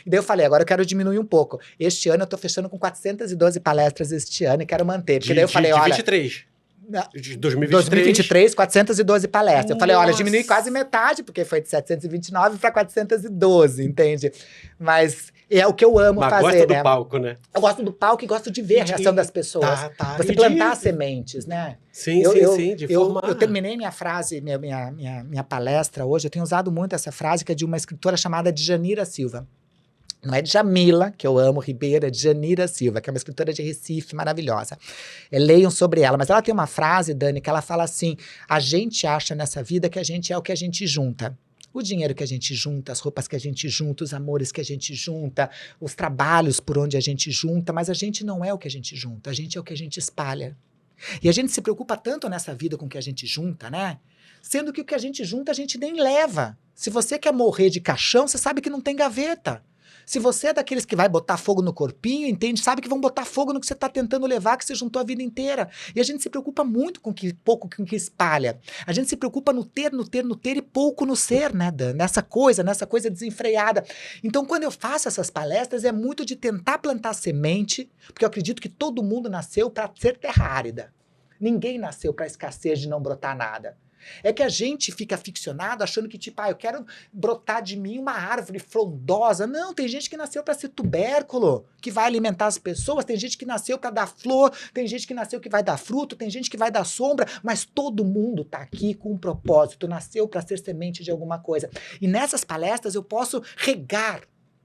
E daí eu falei, agora eu quero diminuir um pouco. Este ano eu tô fechando com 412 palestras este ano e quero manter. Porque daí eu falei, olha... 23. De 2023, 412 palestras. Eu falei, olha, diminui quase metade, porque foi de 729 para 412, entende? Mas é o que eu amo fazer, gosta né? do palco, né? Eu gosto do palco e gosto de ver a reação das pessoas. Você plantar sementes, né? Sim, de formar. Eu terminei minha frase, minha palestra hoje, eu tenho usado muito essa frase, que é de uma escritora chamada Djanira Silva. Não é de Jamila, que eu amo, Ribeiro, é de Djanira Silva, que é uma escritora de Recife maravilhosa. Leiam sobre ela. Mas ela tem uma frase, Dani, que ela fala assim, a gente acha nessa vida que a gente é o que a gente junta. O dinheiro que a gente junta, as roupas que a gente junta, os amores que a gente junta, os trabalhos por onde a gente junta, mas a gente não é o que a gente junta, a gente é o que a gente espalha. E a gente se preocupa tanto nessa vida com o que a gente junta, né? Sendo que o que a gente junta a gente nem leva. Se você quer morrer de caixão, você sabe que não tem gaveta. Se você é daqueles que vai botar fogo no corpinho, entende? Sabe que vão botar fogo no que você está tentando levar, que você juntou a vida inteira. E a gente se preocupa muito com pouco com o que espalha. A gente se preocupa no ter e pouco no ser, né, Dan? Nessa coisa desenfreada. Então, quando eu faço essas palestras, é muito de tentar plantar semente, porque eu acredito que todo mundo nasceu para ser terra árida. Ninguém nasceu para escassez de não brotar nada. É que a gente fica aficionado achando que, tipo, eu quero brotar de mim uma árvore frondosa. Não, tem gente que nasceu para ser tubérculo, que vai alimentar as pessoas, tem gente que nasceu para dar flor, tem gente que nasceu que vai dar fruto, tem gente que vai dar sombra, mas todo mundo tá aqui com um propósito, nasceu para ser semente de alguma coisa. E nessas palestras eu posso regar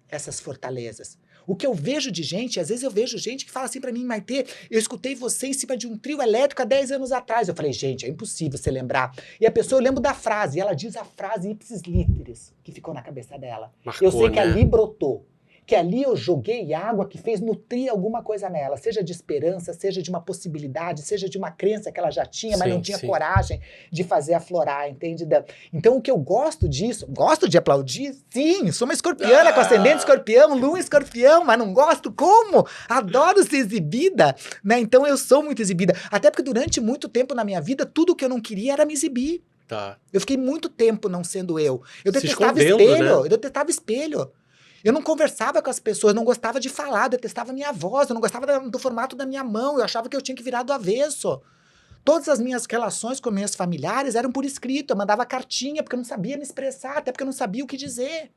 essas fortalezas. O que eu vejo de gente, às vezes eu vejo gente que fala assim pra mim, Maitê, eu escutei você em cima de um trio elétrico há 10 anos atrás. Eu falei, gente, é impossível você lembrar. E a pessoa, eu lembro da frase, e ela diz a frase ipsis literis, que ficou na cabeça dela. Marcou, eu sei que né? ali brotou. Que ali eu joguei água que fez nutrir alguma coisa nela, seja de esperança, seja de uma possibilidade, seja de uma crença que ela já tinha, mas não tinha coragem de fazer aflorar, entende? Então o que eu gosto disso, gosto de aplaudir, sim, sou uma escorpiana com ascendente escorpião, lua escorpião, mas não gosto como? Adoro ser exibida, né? Então eu sou muito exibida, até porque durante muito tempo na minha vida, tudo que eu não queria era me exibir. Tá. Eu fiquei muito tempo não sendo eu. Eu Se detestava escondendo, espelho, né? eu detestava espelho. Eu não conversava com as pessoas, não gostava de falar, eu detestava a minha voz, eu não gostava do formato da minha mão, eu achava que eu tinha que virar do avesso. Todas as minhas relações com meus familiares eram por escrito, eu mandava cartinha porque eu não sabia me expressar, até porque eu não sabia o que dizer.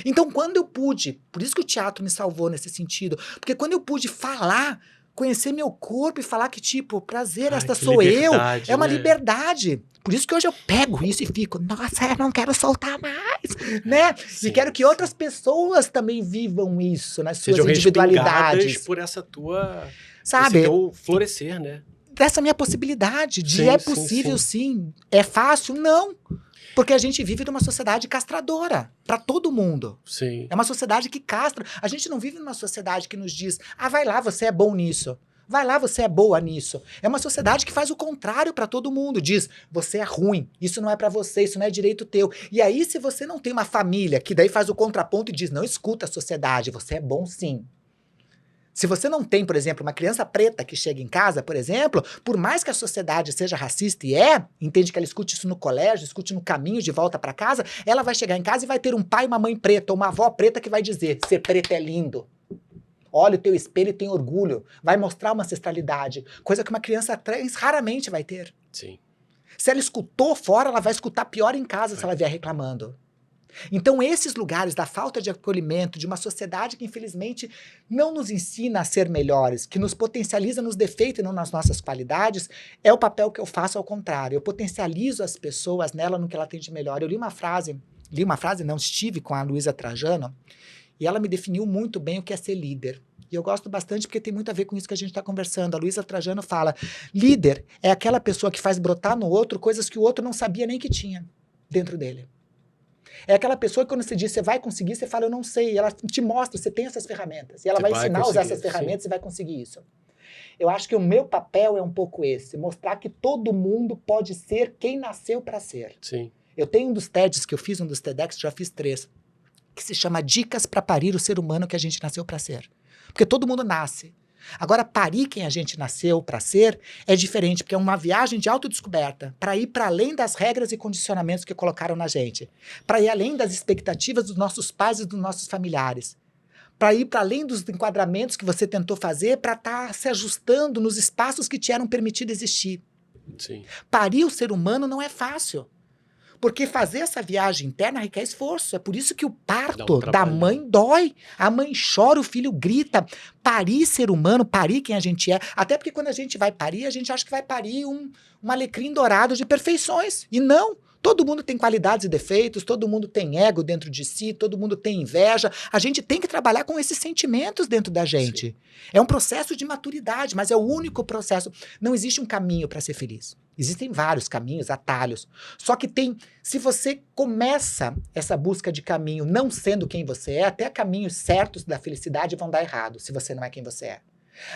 Então, quando eu pude, por isso que o teatro me salvou nesse sentido, porque quando eu pude falar, conhecer meu corpo e falar que, tipo, prazer, esta que sou eu, liberdade, é uma né? liberdade. Por isso que hoje eu pego isso e fico, nossa, eu não quero soltar mais, né? Sim, E quero que outras pessoas também vivam isso nas suas Sejam individualidades, respingadas por essa tua... sabe? Esse teu florescer, né? Dessa minha possibilidade de Sim, é sim, possível sim. É fácil? Não. Porque a gente vive numa sociedade castradora para todo mundo. Sim. É uma sociedade que castra. A gente não vive numa sociedade que nos diz, vai lá, você é bom nisso. Vai lá, você é boa nisso. É uma sociedade que faz o contrário para todo mundo. Diz, você é ruim, isso não é para você, isso não é direito teu. E aí, se você não tem uma família que daí faz o contraponto e diz, não escuta a sociedade, você é bom sim. Se você não tem, por exemplo, uma criança preta que chega em casa, por exemplo, por mais que a sociedade seja racista e entende que ela escute isso no colégio, escute no caminho de volta para casa, ela vai chegar em casa e vai ter um pai e uma mãe preta, ou uma avó preta que vai dizer, ser preto é lindo. Olha o teu espelho e tem orgulho. Vai mostrar uma ancestralidade. Coisa que uma criança trans raramente vai ter. Sim. Se ela escutou fora, ela vai escutar pior em casa se ela vier reclamando. Então, esses lugares da falta de acolhimento, de uma sociedade que, infelizmente, não nos ensina a ser melhores, que nos potencializa nos defeitos e não nas nossas qualidades, é o papel que eu faço ao contrário. Eu potencializo as pessoas nela no que ela tem de melhor. Eu estive com a Luísa Trajano, e ela me definiu muito bem o que é ser líder. E eu gosto bastante porque tem muito a ver com isso que a gente está conversando. A Luísa Trajano fala, líder é aquela pessoa que faz brotar no outro coisas que o outro não sabia nem que tinha dentro dele. É aquela pessoa que quando você diz, você vai conseguir, você fala, eu não sei. E ela te mostra, você tem essas ferramentas. E ela vai ensinar a usar essas ferramentas e vai conseguir isso. Eu acho que o meu papel é um pouco esse, mostrar que todo mundo pode ser quem nasceu para ser. Sim. Eu tenho um dos TEDs que eu fiz, um dos TEDx, já fiz 3, que se chama Dicas para parir o ser humano que a gente nasceu para ser. Porque todo mundo nasce. Agora, parir quem a gente nasceu para ser é diferente, porque é uma viagem de autodescoberta, para ir para além das regras e condicionamentos que colocaram na gente, para ir além das expectativas dos nossos pais e dos nossos familiares, para ir para além dos enquadramentos que você tentou fazer para estar se ajustando nos espaços que te eram permitidos existir. Sim. Parir o ser humano não é fácil. Porque fazer essa viagem interna requer esforço. É por isso que o parto da mãe dói. A mãe chora, o filho grita. Parir ser humano, parir quem a gente é. Até porque quando a gente vai parir, a gente acha que vai parir um alecrim dourado de perfeições. E não. Todo mundo tem qualidades e defeitos, todo mundo tem ego dentro de si, todo mundo tem inveja. A gente tem que trabalhar com esses sentimentos dentro da gente. Sim. É um processo de maturidade, mas é o único processo. Não existe um caminho para ser feliz. Existem vários caminhos, atalhos. Só que se você começa essa busca de caminho não sendo quem você é, até caminhos certos da felicidade vão dar errado, se você não é quem você é.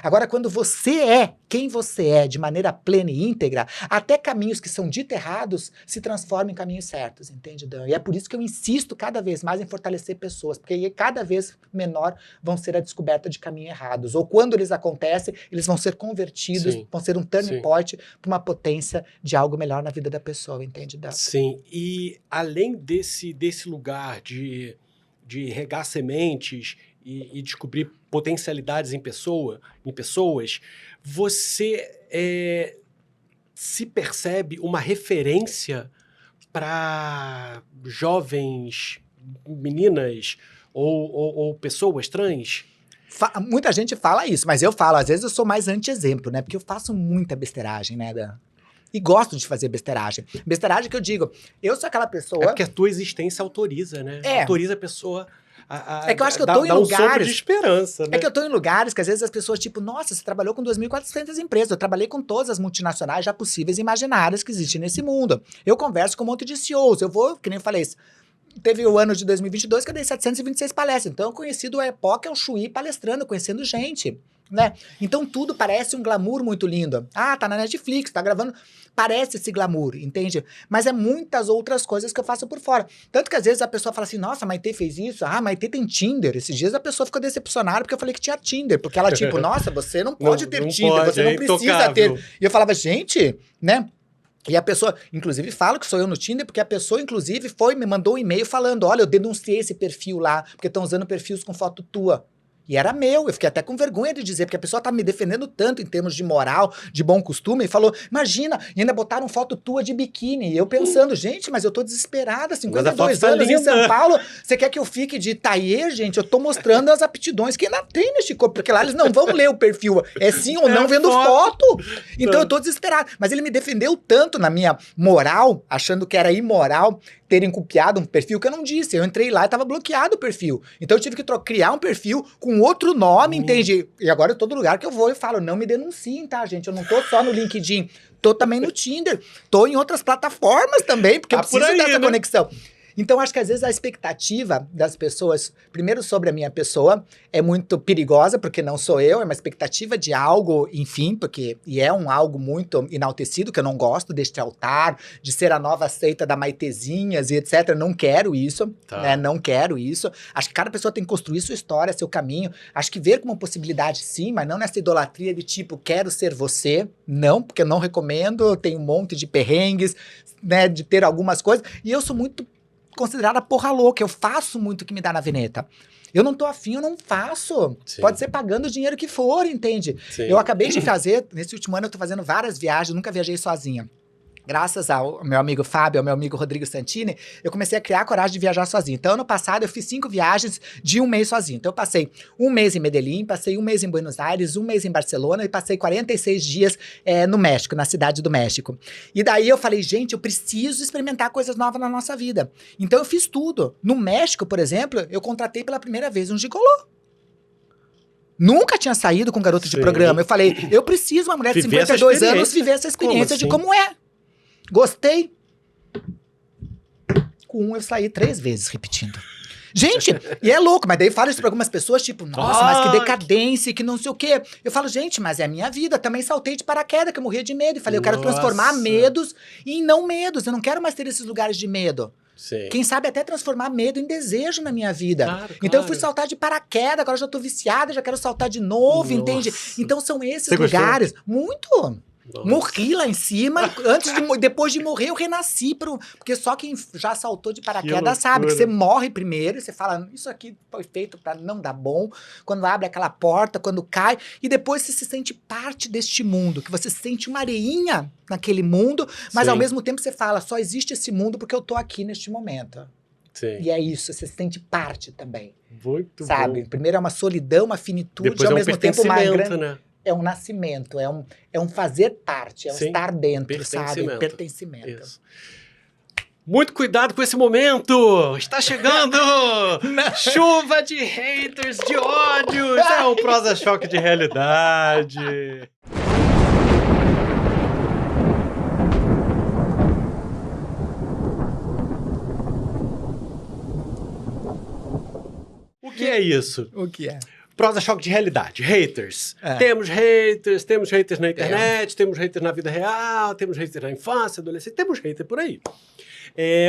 Agora, quando você é quem você é de maneira plena e íntegra, até caminhos que são dito errados se transformam em caminhos certos, entende, Dan? E é por isso que eu insisto cada vez mais em fortalecer pessoas, porque aí cada vez menor vão ser a descoberta de caminhos errados. Ou quando eles acontecem, eles vão ser convertidos, vão ser um turning point para uma potência de algo melhor na vida da pessoa, entende, Dan? Sim, e além desse lugar de regar sementes e descobrir potencialidades em pessoas, você se percebe uma referência para jovens meninas ou pessoas trans? Muita gente fala isso, mas eu falo, às vezes eu sou mais anti-exemplo, né? Porque eu faço muita besteiragem, né, Dan? E gosto de fazer besteiragem. Besteiragem que eu digo, eu sou aquela pessoa... É porque a tua existência autoriza, né? Autoriza a pessoa... É que eu acho que eu tô em lugares... de esperança, né? É que eu tô em lugares que às vezes as pessoas, tipo, nossa, você trabalhou com 2.400 empresas. Eu trabalhei com todas as multinacionais já possíveis e imaginárias que existem nesse mundo. Eu converso com um monte de CEOs. Eu vou, que nem eu falei, teve o ano de 2022 que eu dei 726 palestras. Então eu conheci do Epoch ao Chuí palestrando, conhecendo gente, né? Então tudo parece um glamour muito lindo. Ah, tá na Netflix, tá gravando... Parece esse glamour, entende? Mas é muitas outras coisas que eu faço por fora. Tanto que às vezes a pessoa fala assim, nossa, Maitê fez isso? Ah, Maitê tem Tinder. Esses dias a pessoa ficou decepcionada porque eu falei que tinha Tinder. Porque ela tipo, nossa, você não pode ter Tinder, você não precisa ter. E eu falava, gente, né? E a pessoa, inclusive, fala que sou eu no Tinder, porque a pessoa, inclusive, me mandou um e-mail falando, olha, eu denunciei esse perfil lá, porque estão usando perfis com foto tua. E era meu, eu fiquei até com vergonha de dizer, porque a pessoa tá me defendendo tanto em termos de moral, de bom costume, e falou, imagina, e ainda botaram foto tua de biquíni. E eu pensando, gente, mas eu tô desesperada, 52 anos em São Paulo, você quer que eu fique de tailleur, gente? Eu tô mostrando as aptidões que ainda tem neste corpo, porque lá eles não vão ler o perfil, é sim ou não vendo foto. Então eu tô desesperada. Mas ele me defendeu tanto na minha moral, achando que era imoral, terem copiado um perfil que eu não disse. Eu entrei lá e tava bloqueado o perfil. Então eu tive que criar um perfil com outro nome, entende? E agora todo lugar que eu vou eu falo, não me denunciem, tá, gente? Eu não tô só no LinkedIn, tô também no Tinder, tô em outras plataformas também, porque eu preciso dessa conexão. Então, acho que às vezes a expectativa das pessoas, primeiro sobre a minha pessoa, é muito perigosa, porque não sou eu, é uma expectativa de algo, enfim, e é algo muito enaltecido, que eu não gosto deste altar, de ser a nova seita da Maitezinhas e etc. Não quero isso, né? Não quero isso. Acho que cada pessoa tem que construir sua história, seu caminho. Acho que ver como uma possibilidade, sim, mas não nessa idolatria de tipo, quero ser você. Não, porque eu não recomendo, tem um monte de perrengues, né, de ter algumas coisas. E eu sou muito considerada porra louca, eu faço muito o que me dá na veneta. Eu não tô afim, eu não faço. Sim. Pode ser pagando o dinheiro que for, entende? Sim. Eu acabei de fazer, nesse último ano eu tô fazendo várias viagens, nunca viajei sozinha. Graças ao meu amigo Fábio, ao meu amigo Rodrigo Santini, eu comecei a criar a coragem de viajar sozinho. Então, ano passado, eu fiz 5 viagens de 1 mês sozinho. Então, eu passei 1 mês em Medellín, passei 1 mês em Buenos Aires, 1 mês em Barcelona e passei 46 dias no México, na cidade do México. E daí eu falei, gente, eu preciso experimentar coisas novas na nossa vida. Então, eu fiz tudo. No México, por exemplo, eu contratei pela primeira vez um gigolô. Nunca tinha saído com garoto de programa. Eu falei, eu preciso, uma mulher de 52 anos, viver essa experiência de como é. Gostei. Com 1 eu saí 3 vezes repetindo. Gente, e é louco, mas daí eu falo isso pra algumas pessoas, tipo, nossa, mas que decadência, que não sei o quê. Eu falo, gente, mas é a minha vida. Também saltei de paraquedas, que eu morria de medo. E falei, eu quero transformar medos em não medos. Eu não quero mais ter esses lugares de medo. Sim. Quem sabe até transformar medo em desejo na minha vida. Claro, então eu fui saltar de paraquedas, agora já tô viciada, já quero saltar de novo, entende? Então são esses lugares. Muito. Nossa. Morri lá em cima, depois de morrer eu renasci, porque só quem já saltou de paraquedas sabe que você morre primeiro, e você fala, isso aqui foi feito pra não dar bom, quando abre aquela porta, quando cai, e depois você se sente parte deste mundo, que você se sente uma areinha naquele mundo, mas ao mesmo tempo você fala, só existe esse mundo porque eu tô aqui neste momento. Sim. E é isso, você se sente parte também. Muito sabe? Bom. Primeiro é uma solidão, uma finitude, depois ao mesmo tempo uma grande... Né? É um nascimento, é um fazer parte, é um estar dentro, sabe? Pertencimento. Isso. Muito cuidado com esse momento! Está chegando! Chuva de haters, de ódios! É um Prosa Choque de realidade! isso? O que é? Prosa choque de realidade. Haters. É. Temos haters na internet, temos haters na vida real, temos haters na infância, adolescência, temos haters por aí.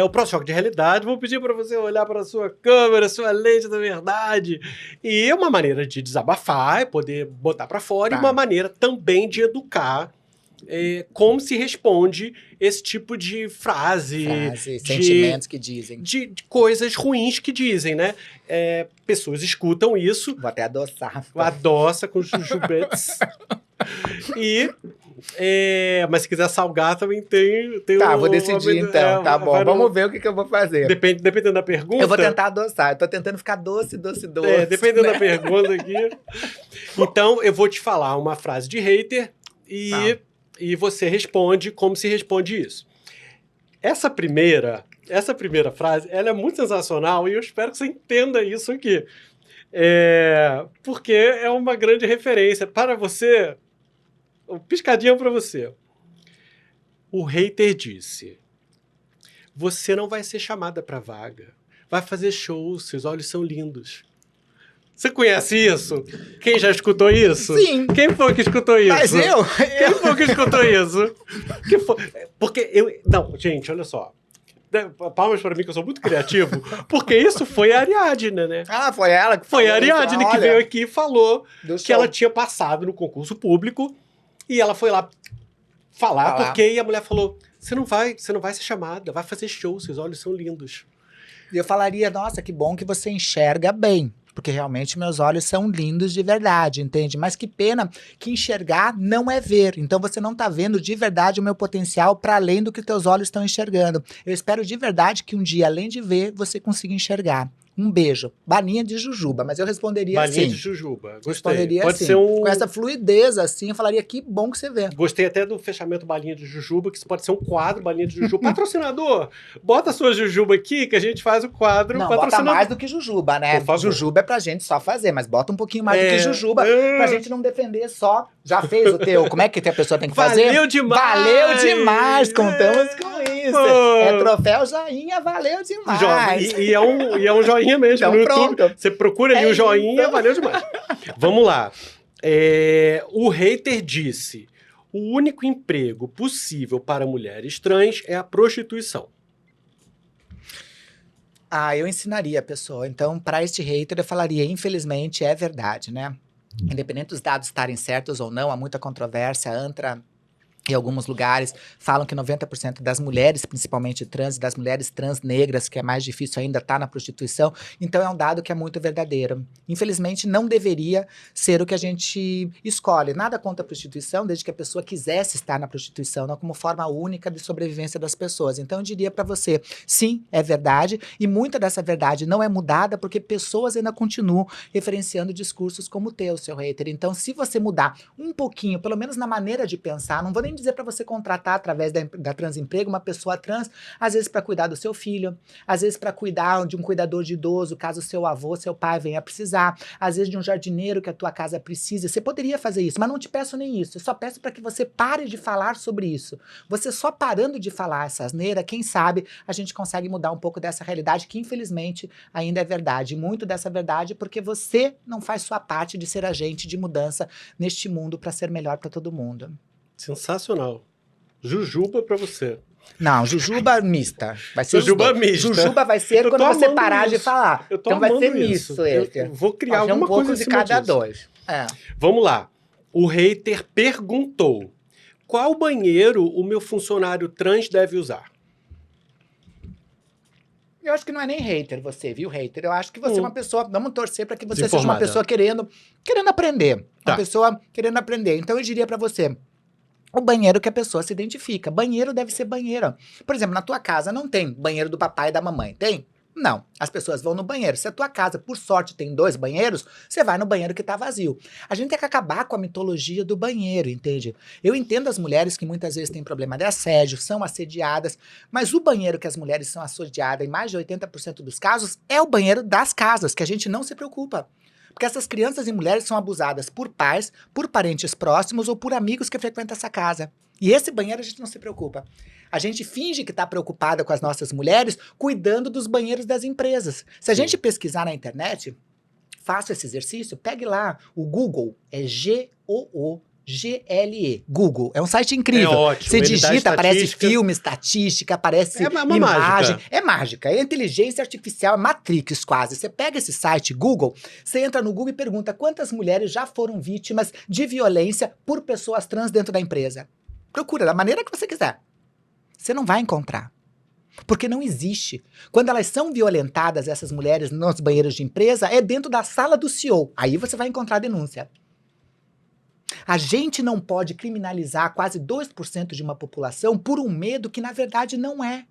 O prosa choque de realidade, vou pedir para você olhar para a sua câmera, sua lente da verdade. E é uma maneira de desabafar, e poder botar para fora, Tá. e uma maneira também de educar como se responde esse tipo de frase, Sentimentos que dizem. de coisas ruins que dizem, né? Pessoas escutam isso, Vou até adoçar. adoça com jujubetes. Mas se quiser salgar, também tem Tá, vou decidir então. Tá bom, vamos ver o que eu vou fazer. Dependendo da pergunta. Eu vou tentar adoçar. Eu tô tentando ficar doce. Dependendo da pergunta aqui. Então, eu vou te falar uma frase de hater e você responde como se responde isso. Essa primeira frase, ela é muito sensacional e eu espero que você entenda isso aqui. Porque é uma grande referência para você. Um piscadinho para você. O hater disse: você não vai ser chamada para vaga. Vai fazer show, seus olhos são lindos. Você conhece isso? Quem já escutou isso? Sim. Quem foi que escutou isso? Mas Quem foi que escutou isso? Porque eu... Não, gente, olha só. Palmas para mim, que eu sou muito criativo. Porque isso foi a Ariadne, né? Ah, foi ela que Foi falou a Ariadne isso, que olha, veio aqui e falou do que show. ela tinha passado no concurso público e ela foi lá falar porque a mulher falou: você não vai ser chamada, vai fazer show, seus olhos são lindos. E eu falaria, nossa, que bom que você enxerga bem. Porque realmente meus olhos são lindos de verdade, entende? Mas que pena que enxergar não é ver. Então você não tá vendo de verdade o meu potencial para além do que teus olhos estão enxergando. Eu espero de verdade que um dia, além de ver, você consiga enxergar. Um beijo. Balinha de jujuba, mas eu responderia Balinha assim. de jujuba. Gostei. Responderia Pode assim. ser Com essa fluidez assim, eu falaria que bom que você vê. Gostei até do fechamento Balinha de Jujuba, que isso pode ser um quadro, Balinha de Jujuba. Patrocinador, bota a sua jujuba aqui que a gente faz o quadro. Não, bota patrocinador. mais do que jujuba, né? Por favor. Jujuba é pra gente só fazer, mas bota um pouquinho mais do que jujuba, pra gente não defender só. Já fez o teu, como é que a pessoa tem que fazer? Valeu demais! Valeu demais, contamos com isso. É troféu joinha, valeu demais. E é um joinha mesmo Então, no YouTube. pronto. Você procura ali É o joinha, isso. valeu demais. Vamos lá. O hater disse: o único emprego possível para mulheres trans é a prostituição. Eu ensinaria a pessoa. Então, para este hater, eu falaria, infelizmente, é verdade, né? Independente dos dados estarem certos ou não, há muita controvérsia, em alguns lugares, falam que 90% das mulheres, principalmente trans, das mulheres trans negras, que é mais difícil ainda, tá na prostituição. Então, é um dado que é muito verdadeiro. Infelizmente, não deveria ser o que a gente escolhe. Nada contra a prostituição, desde que a pessoa quisesse estar na prostituição, não como forma única de sobrevivência das pessoas. Então, eu diria para você, sim, é verdade, e muita dessa verdade não é mudada porque pessoas ainda continuam referenciando discursos como o teu, seu hater. Então, se você mudar um pouquinho, pelo menos na maneira de pensar, não vou nem dizer para você contratar através da Transemprego uma pessoa trans, às vezes para cuidar do seu filho, às vezes para cuidar de um cuidador de idoso, caso seu avô, seu pai venha precisar, às vezes de um jardineiro que a tua casa precise. Você poderia fazer isso, mas não te peço nem isso. Eu só peço para que você pare de falar sobre isso. Você só parando de falar essa asneira, quem sabe a gente consegue mudar um pouco dessa realidade que infelizmente ainda é verdade. E muito dessa verdade porque você não faz sua parte de ser agente de mudança neste mundo para ser melhor para todo mundo. Sensacional. Jujuba pra você. Não, jujuba mista. Vai ser Jujuba mista. Jujuba vai ser Eu tô quando você amando parar de isso. falar. Eu tô então vai amando ser isso. misto esse. Eu vou criar Fazer alguma um pouco coisa de em cima cada disso. dois. Vamos lá. O hater perguntou: qual banheiro o meu funcionário trans deve usar? Eu acho que não é nem hater você, viu, hater? Eu acho que você é uma pessoa... Vamos torcer para que você seja Desinformada. uma pessoa querendo aprender. Tá. Uma pessoa querendo aprender. Então eu diria para você... O banheiro que a pessoa se identifica. Banheiro deve ser banheiro. Por exemplo, na tua casa não tem banheiro do papai e da mamãe. Tem? Não. As pessoas vão no banheiro. Se a tua casa, por sorte, tem 2 banheiros, você vai no banheiro que tá vazio. A gente tem que acabar com a mitologia do banheiro, entende? Eu entendo as mulheres que muitas vezes têm problema de assédio, são assediadas, mas o banheiro que as mulheres são assediadas, em mais de 80% dos casos, é o banheiro das casas, que a gente não se preocupa. Porque essas crianças e mulheres são abusadas por pais, por parentes próximos ou por amigos que frequentam essa casa. E esse banheiro a gente não se preocupa. A gente finge que está preocupada com as nossas mulheres cuidando dos banheiros das empresas. Se a gente pesquisar na internet, Faça esse exercício, pegue lá o Google, é Google, Google, é um site incrível. É ótimo, Você ele dá digita, aparece estatística. filme, estatística, aparece É uma imagem. mágica. É mágica, é inteligência artificial, é Matrix quase. Você pega esse site Google, você entra no Google e pergunta quantas mulheres já foram vítimas de violência por pessoas trans dentro da empresa. Procura da maneira que você quiser. Você não vai encontrar. Porque não existe. Quando elas são violentadas, essas mulheres, nos banheiros de empresa, é dentro da sala do CEO. Aí você vai encontrar a denúncia. A gente não pode criminalizar quase 2% de uma população por um medo que, na verdade, não é.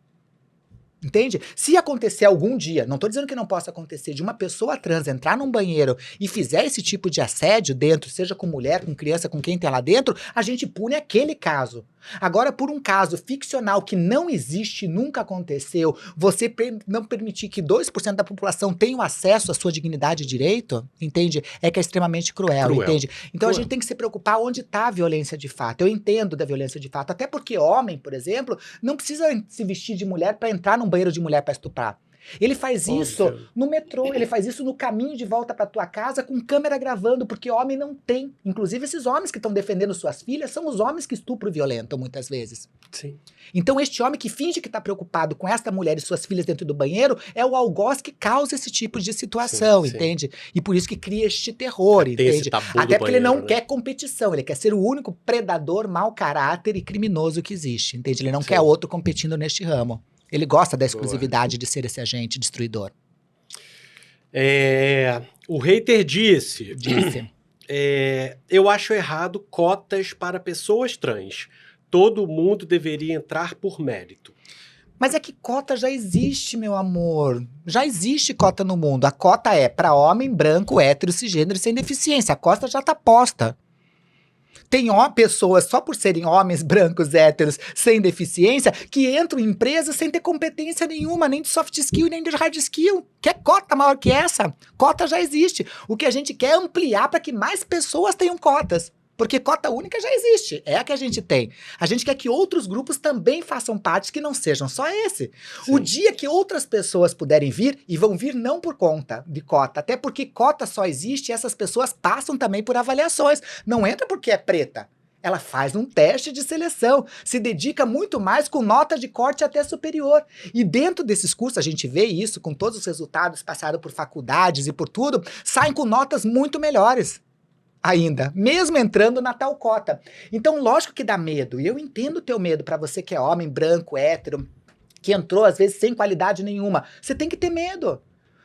Entende? Se acontecer algum dia, não estou dizendo que não possa acontecer, de uma pessoa trans entrar num banheiro e fizer esse tipo de assédio dentro, seja com mulher, com criança, com quem tem lá dentro, a gente pune aquele caso. Agora, por um caso ficcional que não existe, nunca aconteceu, você não permitir que 2% da população tenha acesso à sua dignidade e direito, entende? É que é extremamente cruel. Entende? Então a gente tem que se preocupar onde está a violência de fato. Eu entendo da violência de fato, até porque homem, por exemplo, não precisa se vestir de mulher para entrar num banheiro de mulher para estuprar. Ele faz isso no metrô, ele faz isso no caminho de volta para tua casa com câmera gravando, porque homem não tem. Inclusive esses homens que estão defendendo suas filhas são os homens que estupram e violentam muitas vezes. Sim. Então este homem que finge que está preocupado com esta mulher e suas filhas dentro do banheiro é o algoz que causa esse tipo de situação, entende? E por isso que cria este terror, entende? Até porque ele não quer competição, ele quer ser o único predador, mau caráter e criminoso que existe, entende? Ele não quer outro competindo neste ramo. Ele gosta da exclusividade de ser esse agente destruidor. O hater disse. Eu acho errado cotas para pessoas trans. Todo mundo deveria entrar por mérito. Mas é que cota já existe, meu amor. Já existe cota no mundo. A cota é para homem, branco, hétero, cisgênero e sem deficiência. A cota já está posta. Tem pessoas, só por serem homens, brancos, héteros, sem deficiência, que entram em empresas sem ter competência nenhuma, nem de soft skill, nem de hard skill. Quer cota maior que essa? Cota já existe. O que a gente quer é ampliar para que mais pessoas tenham cotas. Porque cota única já existe, é a que a gente tem. A gente quer que outros grupos também façam parte, que não sejam só esse. Sim. O dia que outras pessoas puderem vir, e vão vir não por conta de cota, até porque cota só existe e essas pessoas passam também por avaliações. Não entra porque é preta. Ela faz um teste de seleção, se dedica muito mais com nota de corte até superior. E dentro desses cursos, a gente vê isso, com todos os resultados passados por faculdades e por tudo, saem com notas muito melhores. Ainda, mesmo entrando na tal cota. Então, lógico que dá medo. E eu entendo o teu medo para você que é homem, branco, hétero, que entrou às vezes sem qualidade nenhuma. Você tem que ter medo.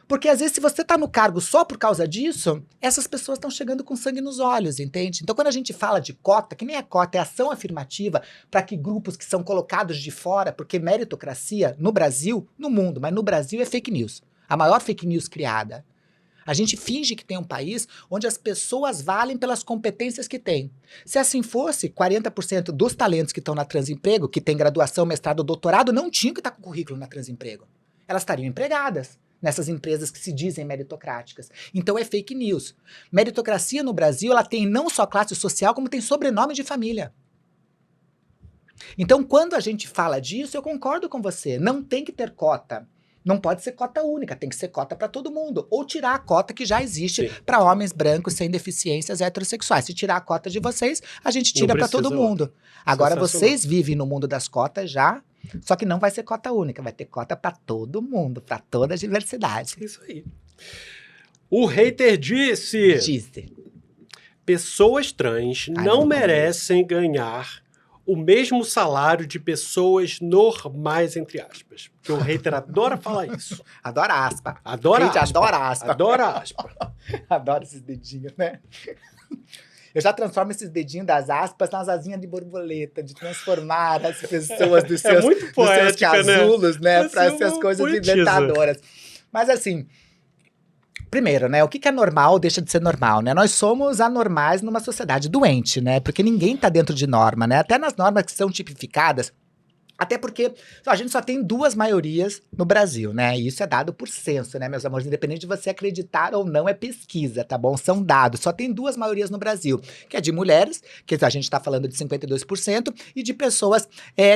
Porque às vezes se você tá no cargo só por causa disso, essas pessoas estão chegando com sangue nos olhos, entende? Então quando a gente fala de cota, que nem é cota, é ação afirmativa para que grupos que são colocados de fora, porque meritocracia no Brasil, no mundo, mas no Brasil é fake news. A maior fake news criada. A gente finge que tem um país onde as pessoas valem pelas competências que têm. Se assim fosse, 40% dos talentos que estão na Transemprego, que tem graduação, mestrado, doutorado, não tinham que estar com currículo na Transemprego. Elas estariam empregadas nessas empresas que se dizem meritocráticas. Então é fake news. Meritocracia no Brasil, ela tem não só classe social, como tem sobrenome de família. Então quando a gente fala disso, eu concordo com você. Não tem que ter cota. Não pode ser cota única, tem que ser cota para todo mundo. Ou tirar a cota que já existe para homens brancos sem deficiências heterossexuais. Se tirar a cota de vocês, a gente tira para todo mundo. Agora vocês vivem no mundo das cotas já, só que não vai ser cota única, vai ter cota para todo mundo, para toda a diversidade. Isso aí. O hater disse. Pessoas trans não merecem ganhar o mesmo salário de pessoas normais, entre aspas. Porque o hater adora falar isso. Adora aspa. Adora aspa. Adora aspa. Adora aspa. Adora esses dedinhos, né? Eu já transformo esses dedinhos das aspas nas asinhas de borboleta, de transformar as pessoas dos seus, muito poética, dos seus casulos, né? Para essas coisas inventadoras. Mas assim... Primeiro, né, o que é normal deixa de ser normal, né? Nós somos anormais numa sociedade doente, né? Porque ninguém tá dentro de norma, né? Até nas normas que são tipificadas, Até porque a gente só tem 2 maiorias no Brasil, né? E isso é dado por censo, né, meus amores? Independente de você acreditar ou não, é pesquisa, tá bom? São dados. Só tem 2 maiorias no Brasil, que é de mulheres, que a gente tá falando de 52%, e de pessoas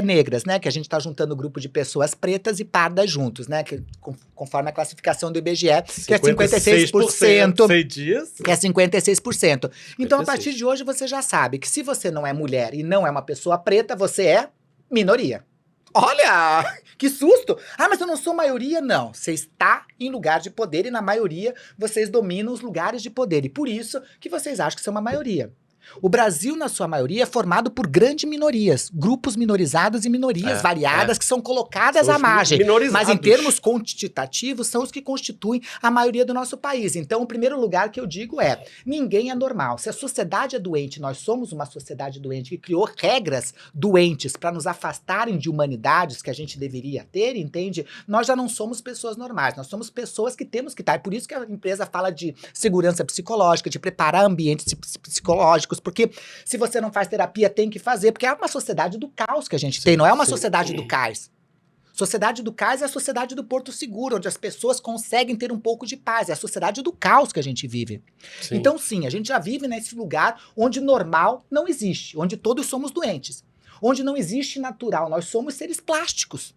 negras, né? Que a gente tá juntando o grupo de pessoas pretas e pardas juntos, né? Que, conforme a classificação do IBGE, que é 56%. Sei disso. Que é 56%. Então, a 56. partir de hoje, você já sabe que se você não é mulher e não é uma pessoa preta, você é minoria. Olha, que susto! Ah, mas eu não sou maioria? Não, você está em lugar de poder e na maioria vocês dominam os lugares de poder. E por isso que vocês acham que são uma maioria. O Brasil, na sua maioria, é formado por grandes minorias, grupos minorizados e minorias variadas que são colocadas São à os margem. minorizados. Mas em termos quantitativos, são os que constituem a maioria do nosso país. Então, o primeiro lugar que eu digo é, ninguém é normal. Se a sociedade é doente, nós somos uma sociedade doente que criou regras doentes para nos afastarem de humanidades que a gente deveria ter, entende? Nós já não somos pessoas normais, nós somos pessoas que temos que estar. É por isso que a empresa fala de segurança psicológica, de preparar ambientes psicológicos, porque se você não faz terapia, tem que fazer, porque é uma sociedade do caos que a gente tem, não é uma sociedade do cais. Sociedade do cais é a sociedade do Porto Seguro, onde as pessoas conseguem ter um pouco de paz, é a sociedade do caos que a gente vive. Sim. Então sim, a gente já vive nesse lugar onde normal não existe, onde todos somos doentes, onde não existe natural, nós somos seres plásticos.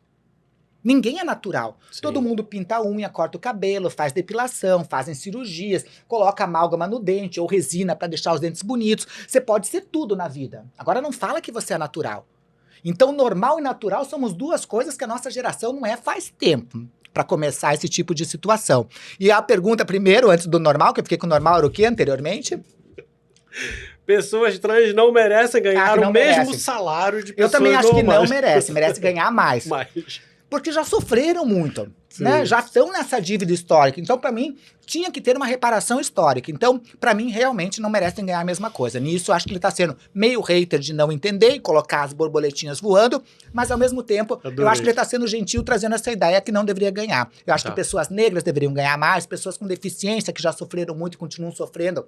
Ninguém é natural. Sim. Todo mundo pinta a unha, corta o cabelo, faz depilação, fazem cirurgias, coloca amálgama no dente ou resina para deixar os dentes bonitos. Você pode ser tudo na vida. Agora não fala que você é natural. Então normal e natural somos 2 coisas que a nossa geração não é faz tempo para começar esse tipo de situação. E a pergunta primeiro, antes do normal, que eu fiquei com o normal era o quê anteriormente? Pessoas trans não merecem ganhar não o mesmo merecem. salário de Eu pessoas também acho que não normais. merece ganhar mais. Mas, Porque já sofreram muito, sim, né? Já estão nessa dívida histórica. Então, para mim, tinha que ter uma reparação histórica. Então, para mim, realmente não merecem ganhar a mesma coisa. Nisso, eu acho que ele tá sendo meio hater de não entender e colocar as borboletinhas voando, mas, ao mesmo tempo, Adorei. eu acho que ele tá sendo gentil trazendo essa ideia que não deveria ganhar. Eu acho Tá. que pessoas negras deveriam ganhar mais, pessoas com deficiência que já sofreram muito e continuam sofrendo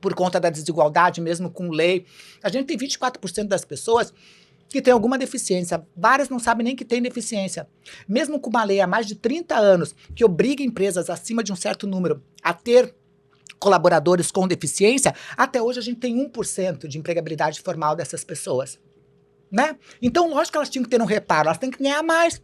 por conta da desigualdade, mesmo com lei. A gente tem 24% das pessoas que tem alguma deficiência. Várias não sabem nem que tem deficiência. Mesmo com uma lei há mais de 30 anos que obriga empresas acima de um certo número a ter colaboradores com deficiência, até hoje a gente tem 1% de empregabilidade formal dessas pessoas. Né? Então, lógico que elas tinham que ter um reparo, elas têm que ganhar mais.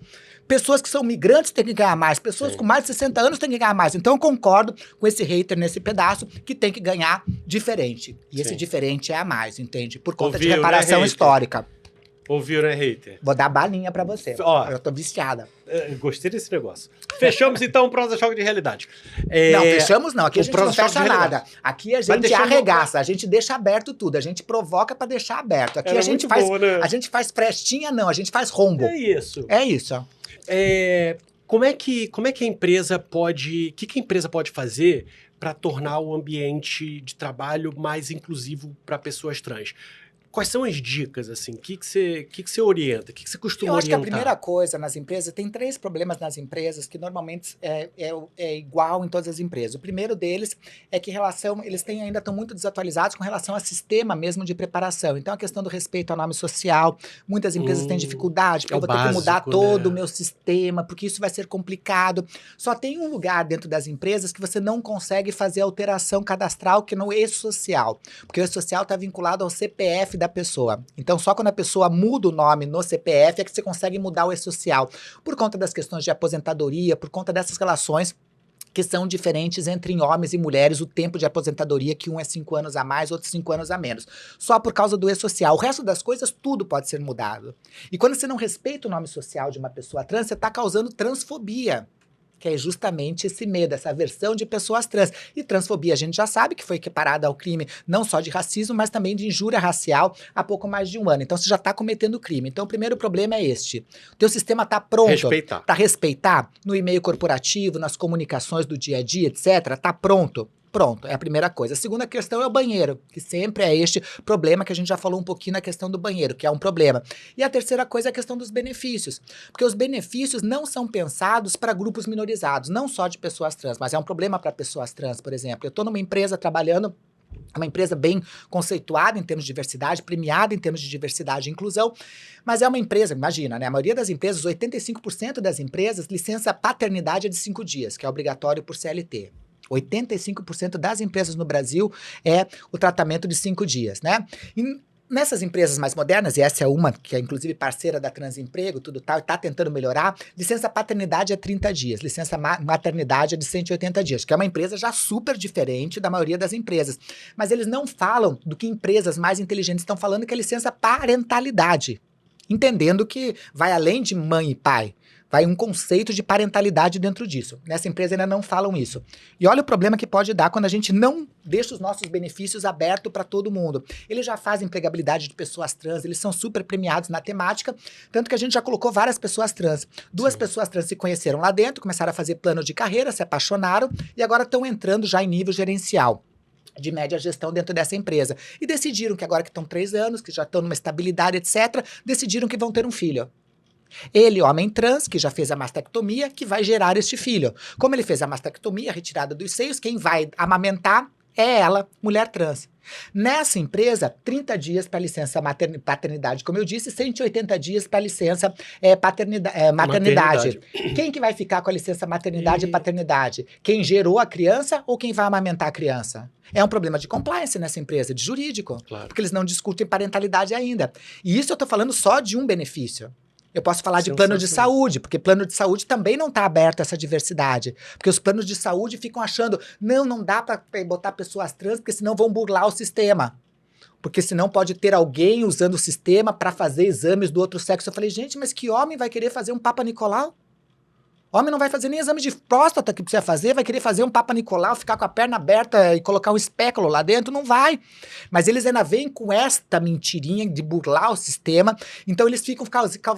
Pessoas que são migrantes têm que ganhar mais, pessoas com mais de 60 anos têm que ganhar mais. Então, eu concordo com esse hater nesse pedaço que tem que ganhar diferente. E esse Sim. diferente é a mais, entende? Por conta de Ouviu, né, reparação hater? histórica. ouviram, né, hater? Vou dar balinha pra você. Ó. Eu tô viciada. Gostei desse negócio. Fechamos, então, o Prosa Choque de Realidade. Não, fechamos não. Aqui o a gente não Prosa Choque fecha de nada. Realidade. Aqui a Mas gente deixamos- arregaça, a gente deixa aberto tudo. A gente provoca pra deixar aberto. Aqui Era a gente muito faz, boa, né? a gente faz frestinha, não. A gente faz rombo. É isso. É isso. Como é que a empresa pode... O que a empresa pode fazer para tornar o ambiente de trabalho mais inclusivo para pessoas trans? Quais são as dicas, assim? O que você orienta? O que você costuma Eu acho que a orientar? primeira coisa nas empresas, tem 3 problemas nas empresas que normalmente é igual em todas as empresas. O primeiro deles é que eles ainda estão muito desatualizados com relação ao sistema mesmo de preparação. Então, a questão do respeito ao nome social, muitas empresas têm dificuldade, porque é eu o vou ter que mudar básico, todo né? o meu sistema, porque isso vai ser complicado. Só tem um lugar dentro das empresas que você não consegue fazer alteração cadastral, que é no e-social. Porque o e-social está vinculado ao CPF da pessoa. Então, só quando a pessoa muda o nome no CPF é que você consegue mudar o e-social. Por conta das questões de aposentadoria, por conta dessas relações que são diferentes entre homens e mulheres, o tempo de aposentadoria, que um é 5 anos a mais, outro 5 anos a menos. Só por causa do e-social. O resto das coisas, tudo pode ser mudado. E quando você não respeita o nome social de uma pessoa trans, você está causando transfobia. Que é justamente esse medo, essa aversão de pessoas trans. E transfobia, a gente já sabe que foi equiparada ao crime não só de racismo, mas também de injúria racial há pouco mais de um ano. Então, você já está cometendo crime. Então, o primeiro problema é este. O teu sistema está pronto Respeitar. para respeitar no e-mail corporativo, nas comunicações do dia a dia, etc. Está pronto. Pronto, é a primeira coisa. A segunda questão é o banheiro, que sempre é este problema que a gente já falou um pouquinho na questão do banheiro, que é um problema. E a terceira coisa é a questão dos benefícios, porque os benefícios não são pensados para grupos minorizados, não só de pessoas trans, mas é um problema para pessoas trans, por exemplo. Eu estou numa empresa trabalhando É uma empresa bem conceituada em termos de diversidade, premiada em termos de diversidade e inclusão, mas é uma empresa, imagina, né? A maioria das empresas, 85% das empresas, licença paternidade é de 5 dias, que é obrigatório por CLT. 85% das empresas no Brasil é o tratamento de 5 dias, né? Nessas empresas mais modernas, e essa é uma que é inclusive parceira da Transemprego, tudo tal, e está tentando melhorar, licença paternidade é 30 dias, licença maternidade é de 180 dias, que é uma empresa já super diferente da maioria das empresas. Mas eles não falam do que empresas mais inteligentes estão falando, que é licença parentalidade, entendendo que vai além de mãe e pai. Vai um conceito de parentalidade dentro disso. Nessa empresa ainda não falam isso. E olha o problema que pode dar quando a gente não deixa os nossos benefícios abertos para todo mundo. Eles já fazem empregabilidade de pessoas trans, eles são super premiados na temática, tanto que a gente já colocou várias pessoas trans. 2 pessoas trans se conheceram lá dentro, começaram a fazer plano de carreira, se apaixonaram e agora estão entrando já em nível gerencial de média gestão dentro dessa empresa. E decidiram que agora que estão 3 anos, que já estão numa estabilidade, etc., decidiram que vão ter um filho. Ele, homem trans, que já fez a mastectomia, que vai gerar este filho. Como ele fez a mastectomia, a retirada dos seios, quem vai amamentar é ela, mulher trans. Nessa empresa, 30 dias para licença paternidade, como eu disse, 180 dias para licença maternidade. Quem que vai ficar com a licença maternidade e paternidade? Quem gerou a criança ou quem vai amamentar a criança? É um problema de compliance nessa empresa, de jurídico, porque eles não discutem parentalidade ainda. E isso eu estou falando só de um benefício. Eu posso falar de plano de saúde, porque plano de saúde também não está aberto a essa diversidade. Porque os planos de saúde ficam achando, não dá para botar pessoas trans, porque senão vão burlar o sistema. Porque senão pode ter alguém usando o sistema para fazer exames do outro sexo. Eu falei, gente, mas que homem vai querer fazer um Papa Nicolau? Homem não vai fazer nem exame de próstata que precisa fazer, vai querer fazer um Papa Nicolau, ficar com a perna aberta e colocar um espéculo lá dentro, não vai. Mas eles ainda vêm com esta mentirinha de burlar o sistema, então eles ficam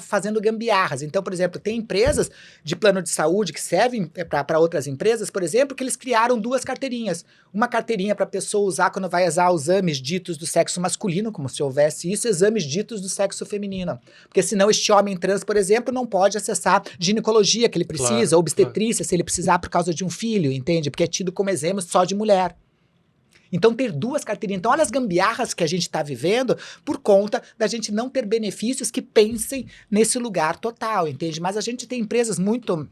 fazendo gambiarras. Então, por exemplo, tem empresas de plano de saúde que servem para outras empresas, por exemplo, que eles criaram 2 carteirinhas. Uma carteirinha para a pessoa usar quando vai usar exames ditos do sexo masculino, como se houvesse isso, exames ditos do sexo feminino. Porque senão este homem trans, por exemplo, não pode acessar ginecologia que ele precisa, obstetrícia, se ele precisar por causa de um filho, entende? Porque é tido como exemplo só de mulher. Então, ter 2 carteirinhas. Então, olha as gambiarras que a gente está vivendo por conta da gente não ter benefícios que pensem nesse lugar total, entende? Mas a gente tem empresas muito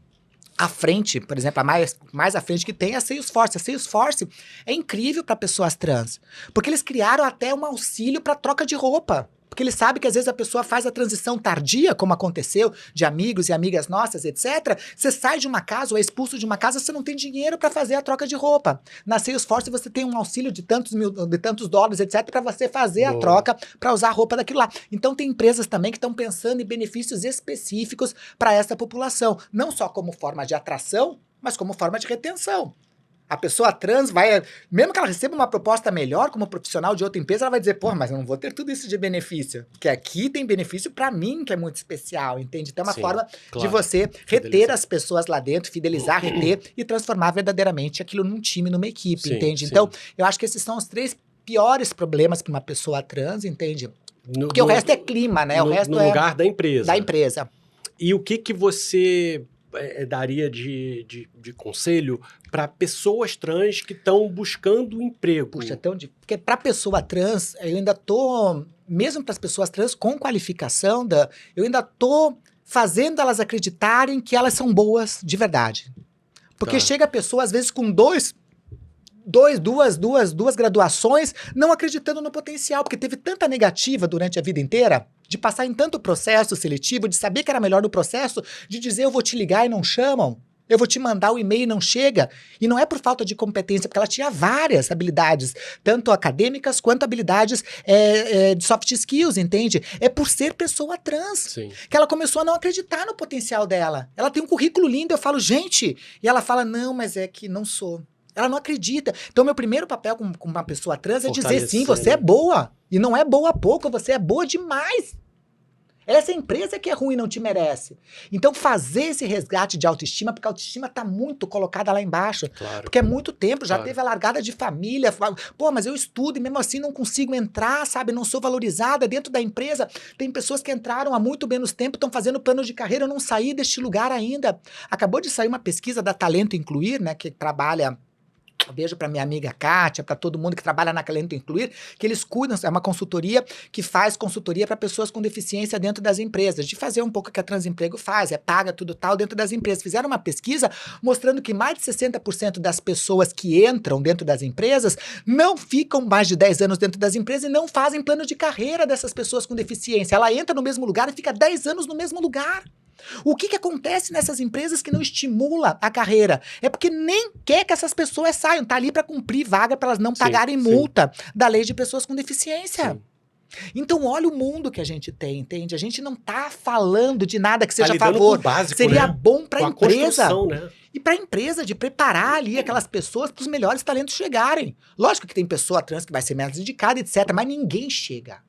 à frente, por exemplo, a mais à frente que tem é a Salesforce. A Salesforce é incrível para pessoas trans, porque eles criaram até um auxílio para troca de roupa. Porque ele sabe que às vezes a pessoa faz a transição tardia, como aconteceu, de amigos e amigas nossas, etc. Você sai de uma casa ou é expulso de uma casa, você não tem dinheiro para fazer a troca de roupa. Na Salesforce você tem um auxílio de tantos dólares, etc, para você fazer a troca, para usar a roupa daquilo lá. Então tem empresas também que estão pensando em benefícios específicos para essa população. Não só como forma de atração, mas como forma de retenção. A pessoa trans vai, mesmo que ela receba uma proposta melhor como profissional de outra empresa, ela vai dizer, pô, mas eu não vou ter tudo isso de benefício. Porque aqui tem benefício para mim, que é muito especial, entende? Então é uma forma de você reter as pessoas lá dentro, fidelizar, reter e transformar verdadeiramente aquilo num time, numa equipe, entende? Então, eu acho que esses são os 3 piores problemas para uma pessoa trans, entende? Porque o resto é clima, né? O resto no lugar da empresa. Da empresa. E o que você daria de conselho para pessoas trans que estão buscando emprego? Puxa, porque para pessoa trans, eu ainda tô, mesmo para as pessoas trans com qualificação, eu ainda tô fazendo elas acreditarem que elas são boas de verdade. Porque chega a pessoa, às vezes, com duas graduações, não acreditando no potencial, porque teve tanta negativa durante a vida inteira, de passar em tanto processo seletivo, de saber que era melhor no processo, de dizer eu vou te ligar e não chamam, eu vou te mandar o e-mail e não chega. E não é por falta de competência, porque ela tinha várias habilidades, tanto acadêmicas quanto habilidades de soft skills, entende? É por ser pessoa trans que ela começou a não acreditar no potencial dela. Ela tem um currículo lindo, eu falo, gente, e ela fala, não, mas é que não sou. Ela não acredita. Então, meu primeiro papel com uma pessoa trans é dizer, sim, você é boa. E não é boa pouco, você é boa demais. Essa empresa que é ruim não te merece. Então, fazer esse resgate de autoestima, porque a autoestima está muito colocada lá embaixo. Claro. Porque é muito tempo, já teve a largada de família. Pô, mas eu estudo e mesmo assim não consigo entrar, sabe? Não sou valorizada dentro da empresa. Tem pessoas que entraram há muito menos tempo, estão fazendo plano de carreira, eu não saí deste lugar ainda. Acabou de sair uma pesquisa da Talento Incluir, né? Que trabalha Beijo para minha amiga Kátia, para todo mundo que trabalha na Calento Incluir, que eles cuidam, é uma consultoria que faz consultoria para pessoas com deficiência dentro das empresas, de fazer um pouco o que a Transemprego faz, paga tudo tal dentro das empresas. Fizeram uma pesquisa mostrando que mais de 60% das pessoas que entram dentro das empresas não ficam mais de 10 anos dentro das empresas e não fazem plano de carreira dessas pessoas com deficiência. Ela entra no mesmo lugar e fica 10 anos no mesmo lugar. O que acontece nessas empresas que não estimula a carreira? É porque nem quer que essas pessoas saiam, tá ali para cumprir vaga, para elas não pagarem multa da lei de pessoas com deficiência. Sim. Então olha o mundo que a gente tem, entende? A gente não tá falando de nada que seja a lidando favor. com o básico, Seria né? bom para a empresa. Né? E para a empresa de preparar ali aquelas pessoas para os melhores talentos chegarem. Lógico que tem pessoa trans que vai ser menos indicada, etc. Mas ninguém chega.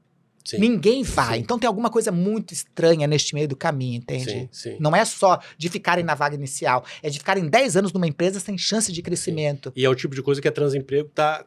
Sim. Ninguém vai. Sim. Então tem alguma coisa muito estranha neste meio do caminho, entende? Sim, sim. Não é só de ficarem na vaga inicial, é de ficarem 10 anos numa empresa sem chance de crescimento. E é o tipo de coisa que a Transemprego tá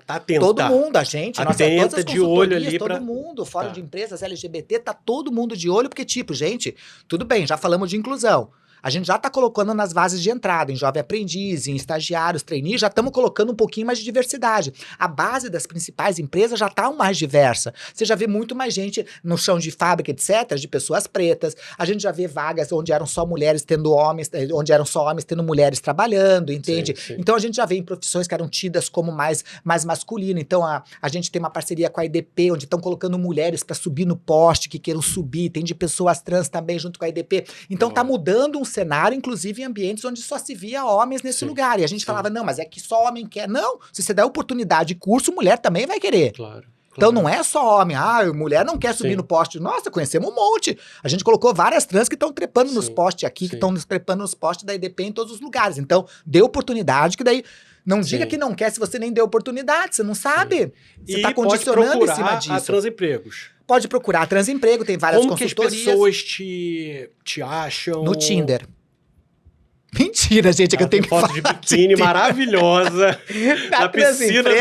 atenta. Todo mundo, a gente, todas as de olho ali todo mundo, fórum de empresas LGBT, tá todo mundo de olho, porque tipo, gente, tudo bem, já falamos de inclusão. A gente já está colocando nas bases de entrada, em jovem aprendiz, em estagiários, trainees, já estamos colocando um pouquinho mais de diversidade. A base das principais empresas já está mais diversa. Você já vê muito mais gente no chão de fábrica, etc., de pessoas pretas. A gente já vê vagas onde eram só mulheres tendo homens, onde eram só homens tendo mulheres trabalhando, entende? Sim. Então a gente já vê em profissões que eram tidas como mais masculino. Então a gente tem uma parceria com a IDP, onde estão colocando mulheres para subir no poste, que queiram subir. Tem de pessoas trans também junto com a IDP. Então tá mudando um cenário, inclusive em ambientes onde só se via homens nesse lugar. E a gente falava, não, mas é que só homem quer. Não, se você der oportunidade de curso, mulher também vai querer. Claro. Então não é só homem, mulher não quer subir no poste. Nossa, conhecemos um monte. A gente colocou várias trans que estão trepando nos postes aqui, que estão trepando nos postes da IDP em todos os lugares. Então, dê oportunidade, que daí não diga que não quer se você nem deu oportunidade, você não sabe. Você está condicionando em cima disso. A Transempregos. Pode procurar a Transemprego, tem várias consultorias. Como que as pessoas te acham? No Tinder. Mentira, gente, é que eu tenho que foto de biquíni maravilhosa na piscina.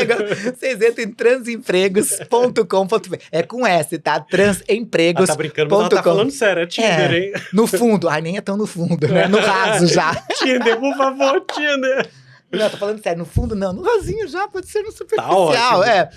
Vocês entram em transempregos.com.br. É com S, tá? Transempregos. Tá brincando, mas ela tá falando sério, é Tinder, hein? No fundo. Nem é tão no fundo, né? No raso já. Tinder, por favor, Tinder. Não, tô falando sério, no fundo não. No rasinho já, pode ser no superficial. Tá ótimo.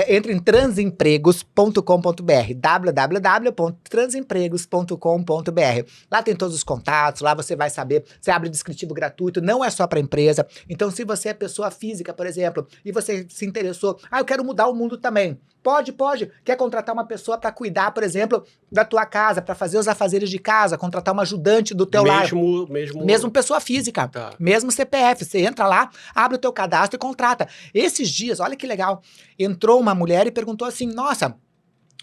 Entre em transempregos.com.br, www.transempregos.com.br. Lá tem todos os contatos, lá você vai saber, você abre descritivo gratuito, não é só para empresa. Então, se você é pessoa física, por exemplo, e você se interessou, eu quero mudar o mundo também. Pode. Quer contratar uma pessoa para cuidar, por exemplo, da tua casa, para fazer os afazeres de casa, contratar uma ajudante do teu lar. Mesmo pessoa física, mesmo CPF. Você entra lá, abre o teu cadastro e contrata. Esses dias, olha que legal, entrou uma mulher e perguntou assim, nossa,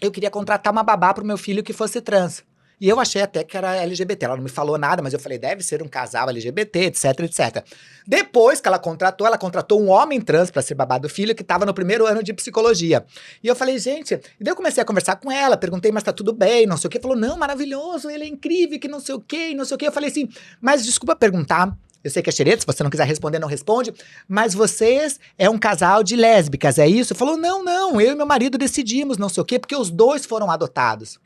eu queria contratar uma babá pro meu filho que fosse trans. E eu achei até que era LGBT. Ela não me falou nada, mas eu falei, deve ser um casal LGBT, etc, etc. Depois que ela contratou um homem trans pra ser babá do filho, que tava no primeiro ano de psicologia. E eu falei, gente... E daí eu comecei a conversar com ela, perguntei, mas tá tudo bem, não sei o quê. Falou, não, maravilhoso, ele é incrível, que não sei o quê, não sei o quê. Eu falei assim, mas desculpa perguntar... Eu sei que é xereta, se você não quiser responder, não responde. Mas vocês é um casal de lésbicas, é isso? Falou, não, eu e meu marido decidimos, não sei o quê, porque os dois foram adotados.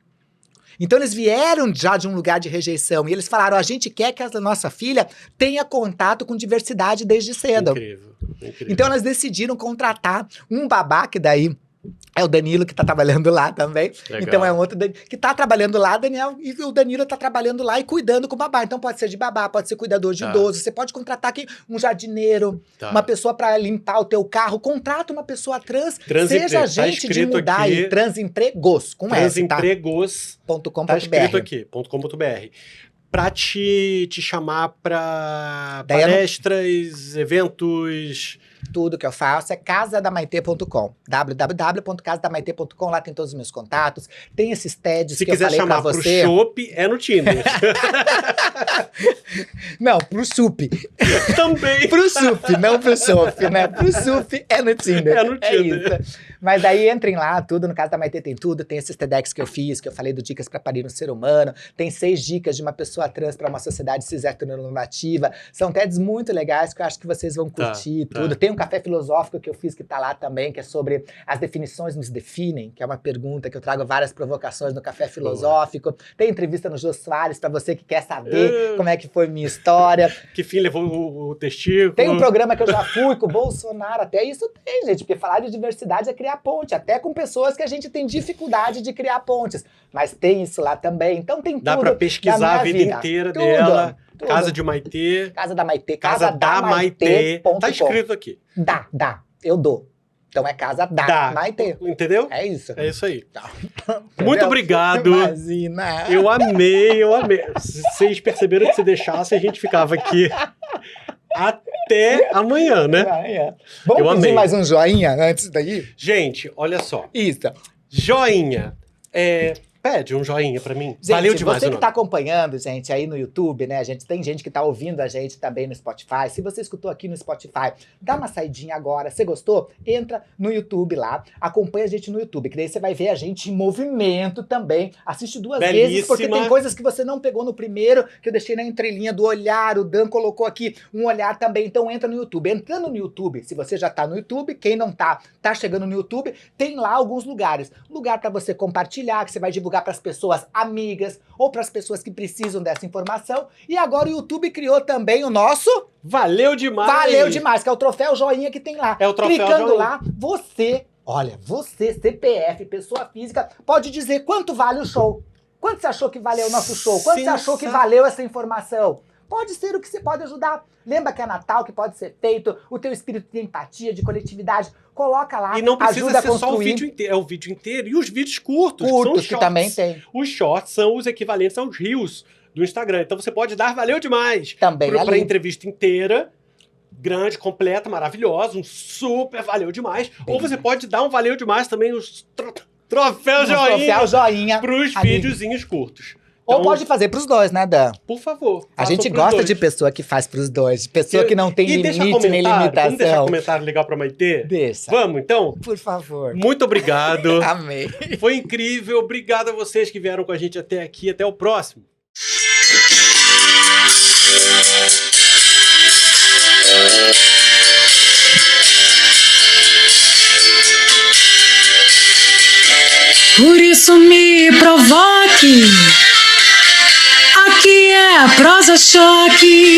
Então eles vieram já de um lugar de rejeição e eles falaram, a gente quer que a nossa filha tenha contato com diversidade desde cedo. Incrível. Então elas decidiram contratar um babá, que daí... É o Danilo que tá trabalhando lá também. Legal. Então é um outro que tá trabalhando lá, Daniel, e o Danilo tá trabalhando lá e cuidando com o babá. Então pode ser de babá, pode ser cuidador de idoso. Você pode contratar aqui um jardineiro, uma pessoa para limpar o teu carro. Contrata uma pessoa trans, seja agente de mudar aí. Transempregos, com S, tá? Transempregos.com.br. Tá escrito aqui, .com.br. Pra te chamar pra palestras, eventos... Tudo que eu faço é casadamaitê.com, www.casadamaitê.com, lá tem todos os meus contatos, tem esses TEDs que eu falei pra você. Se quiser chamar pro Chopp, é no Tinder. Não, pro SUP. Também. Pro SUP, não pro SUP, né? Pro SUP é no Tinder. É no Tinder. Isso. Mas aí entrem lá, tudo, no Casa da Maitê tem tudo, tem esses TEDx que eu fiz, que eu falei do Dicas pra Parir um Ser Humano, tem 6 dicas de uma pessoa trans pra uma sociedade cis heteronormativa, são TEDs muito legais que eu acho que vocês vão curtir, tudo. Tem um café filosófico que eu fiz que tá lá também, que é sobre as definições nos definem, que é uma pergunta que eu trago várias provocações no café filosófico. Tem entrevista no Jô Soares pra você que quer saber como é que foi minha história. Que fim levou o testículo. Tem um programa que eu já fui com o Bolsonaro, até isso tem, gente, porque falar de diversidade é criar ponte, até com pessoas que a gente tem dificuldade de criar pontes, mas tem isso lá também, então tem tudo. Dá pra pesquisar a vida inteira Tudo, dela. tudo. Casa de Maitê. Casa da Maitê, Casa da Maitê. Tá escrito aqui. Dá, eu dou. Então é Casa da Maitê. Entendeu? É isso. É isso aí. Tá. Muito obrigado. Imagina. Eu amei. Vocês perceberam que se deixasse, a gente ficava aqui até amanhã, né? Vamos Eu pedir amei. mais um joinha antes daí? Gente, olha só. Isso. Joinha. Pede um joinha pra mim. Gente, Valeu demais você o que nome. tá acompanhando, gente, aí no YouTube, né? Tem gente que tá ouvindo a gente também no Spotify. Se você escutou aqui no Spotify, dá uma saidinha agora. Você gostou? Entra no YouTube lá, acompanha a gente no YouTube, que daí você vai ver a gente em movimento também. Assiste duas vezes, porque tem coisas que você não pegou no primeiro, que eu deixei na entrelinha do olhar. O Dan colocou aqui um olhar também. Então entra no YouTube. Entrando no YouTube, se você já tá no YouTube, quem não tá chegando no YouTube, tem lá alguns lugares. Lugar pra você compartilhar, que você vai divulgar para as pessoas amigas ou para as pessoas que precisam dessa informação. E agora o YouTube criou também o nosso Valeu demais! Valeu demais, que é o troféu joinha que tem lá. É o troféu Clicando joinha. lá, você, CPF, pessoa física, pode dizer quanto vale o show. Quanto você achou que valeu o nosso show? Quanto você achou que valeu essa informação? Pode ser o que você pode ajudar. Lembra que é Natal, que pode ser feito, o teu espírito de empatia, de coletividade. Coloca lá, E não precisa ajuda a ser construir. só o vídeo inteiro, é o vídeo inteiro e os vídeos curtos, Curtos, que são os que shorts. também tem. Os shorts são os equivalentes aos reels do Instagram. Então você pode dar valeu demais. Também Pra ali. entrevista inteira, grande, completa, maravilhosa, um super valeu demais. Ou você pode dar um valeu demais também, os troféu Troféu joinha. pros ali. videozinhos curtos. Ou Então, pode fazer pros dois, né, Dan? por favor. A façam gente pros gosta dois. de pessoa que faz pros dois. De pessoa que não tem E deixa limite nem comentário, vamos deixar limitação. comentário legal pra Maitê? Deixa. Vamos, então? Por favor. Muito obrigado. Amei. Foi incrível. Obrigado a vocês que vieram com a gente até aqui. Até o próximo. Por isso me provoque. Aqui é a prosa choque.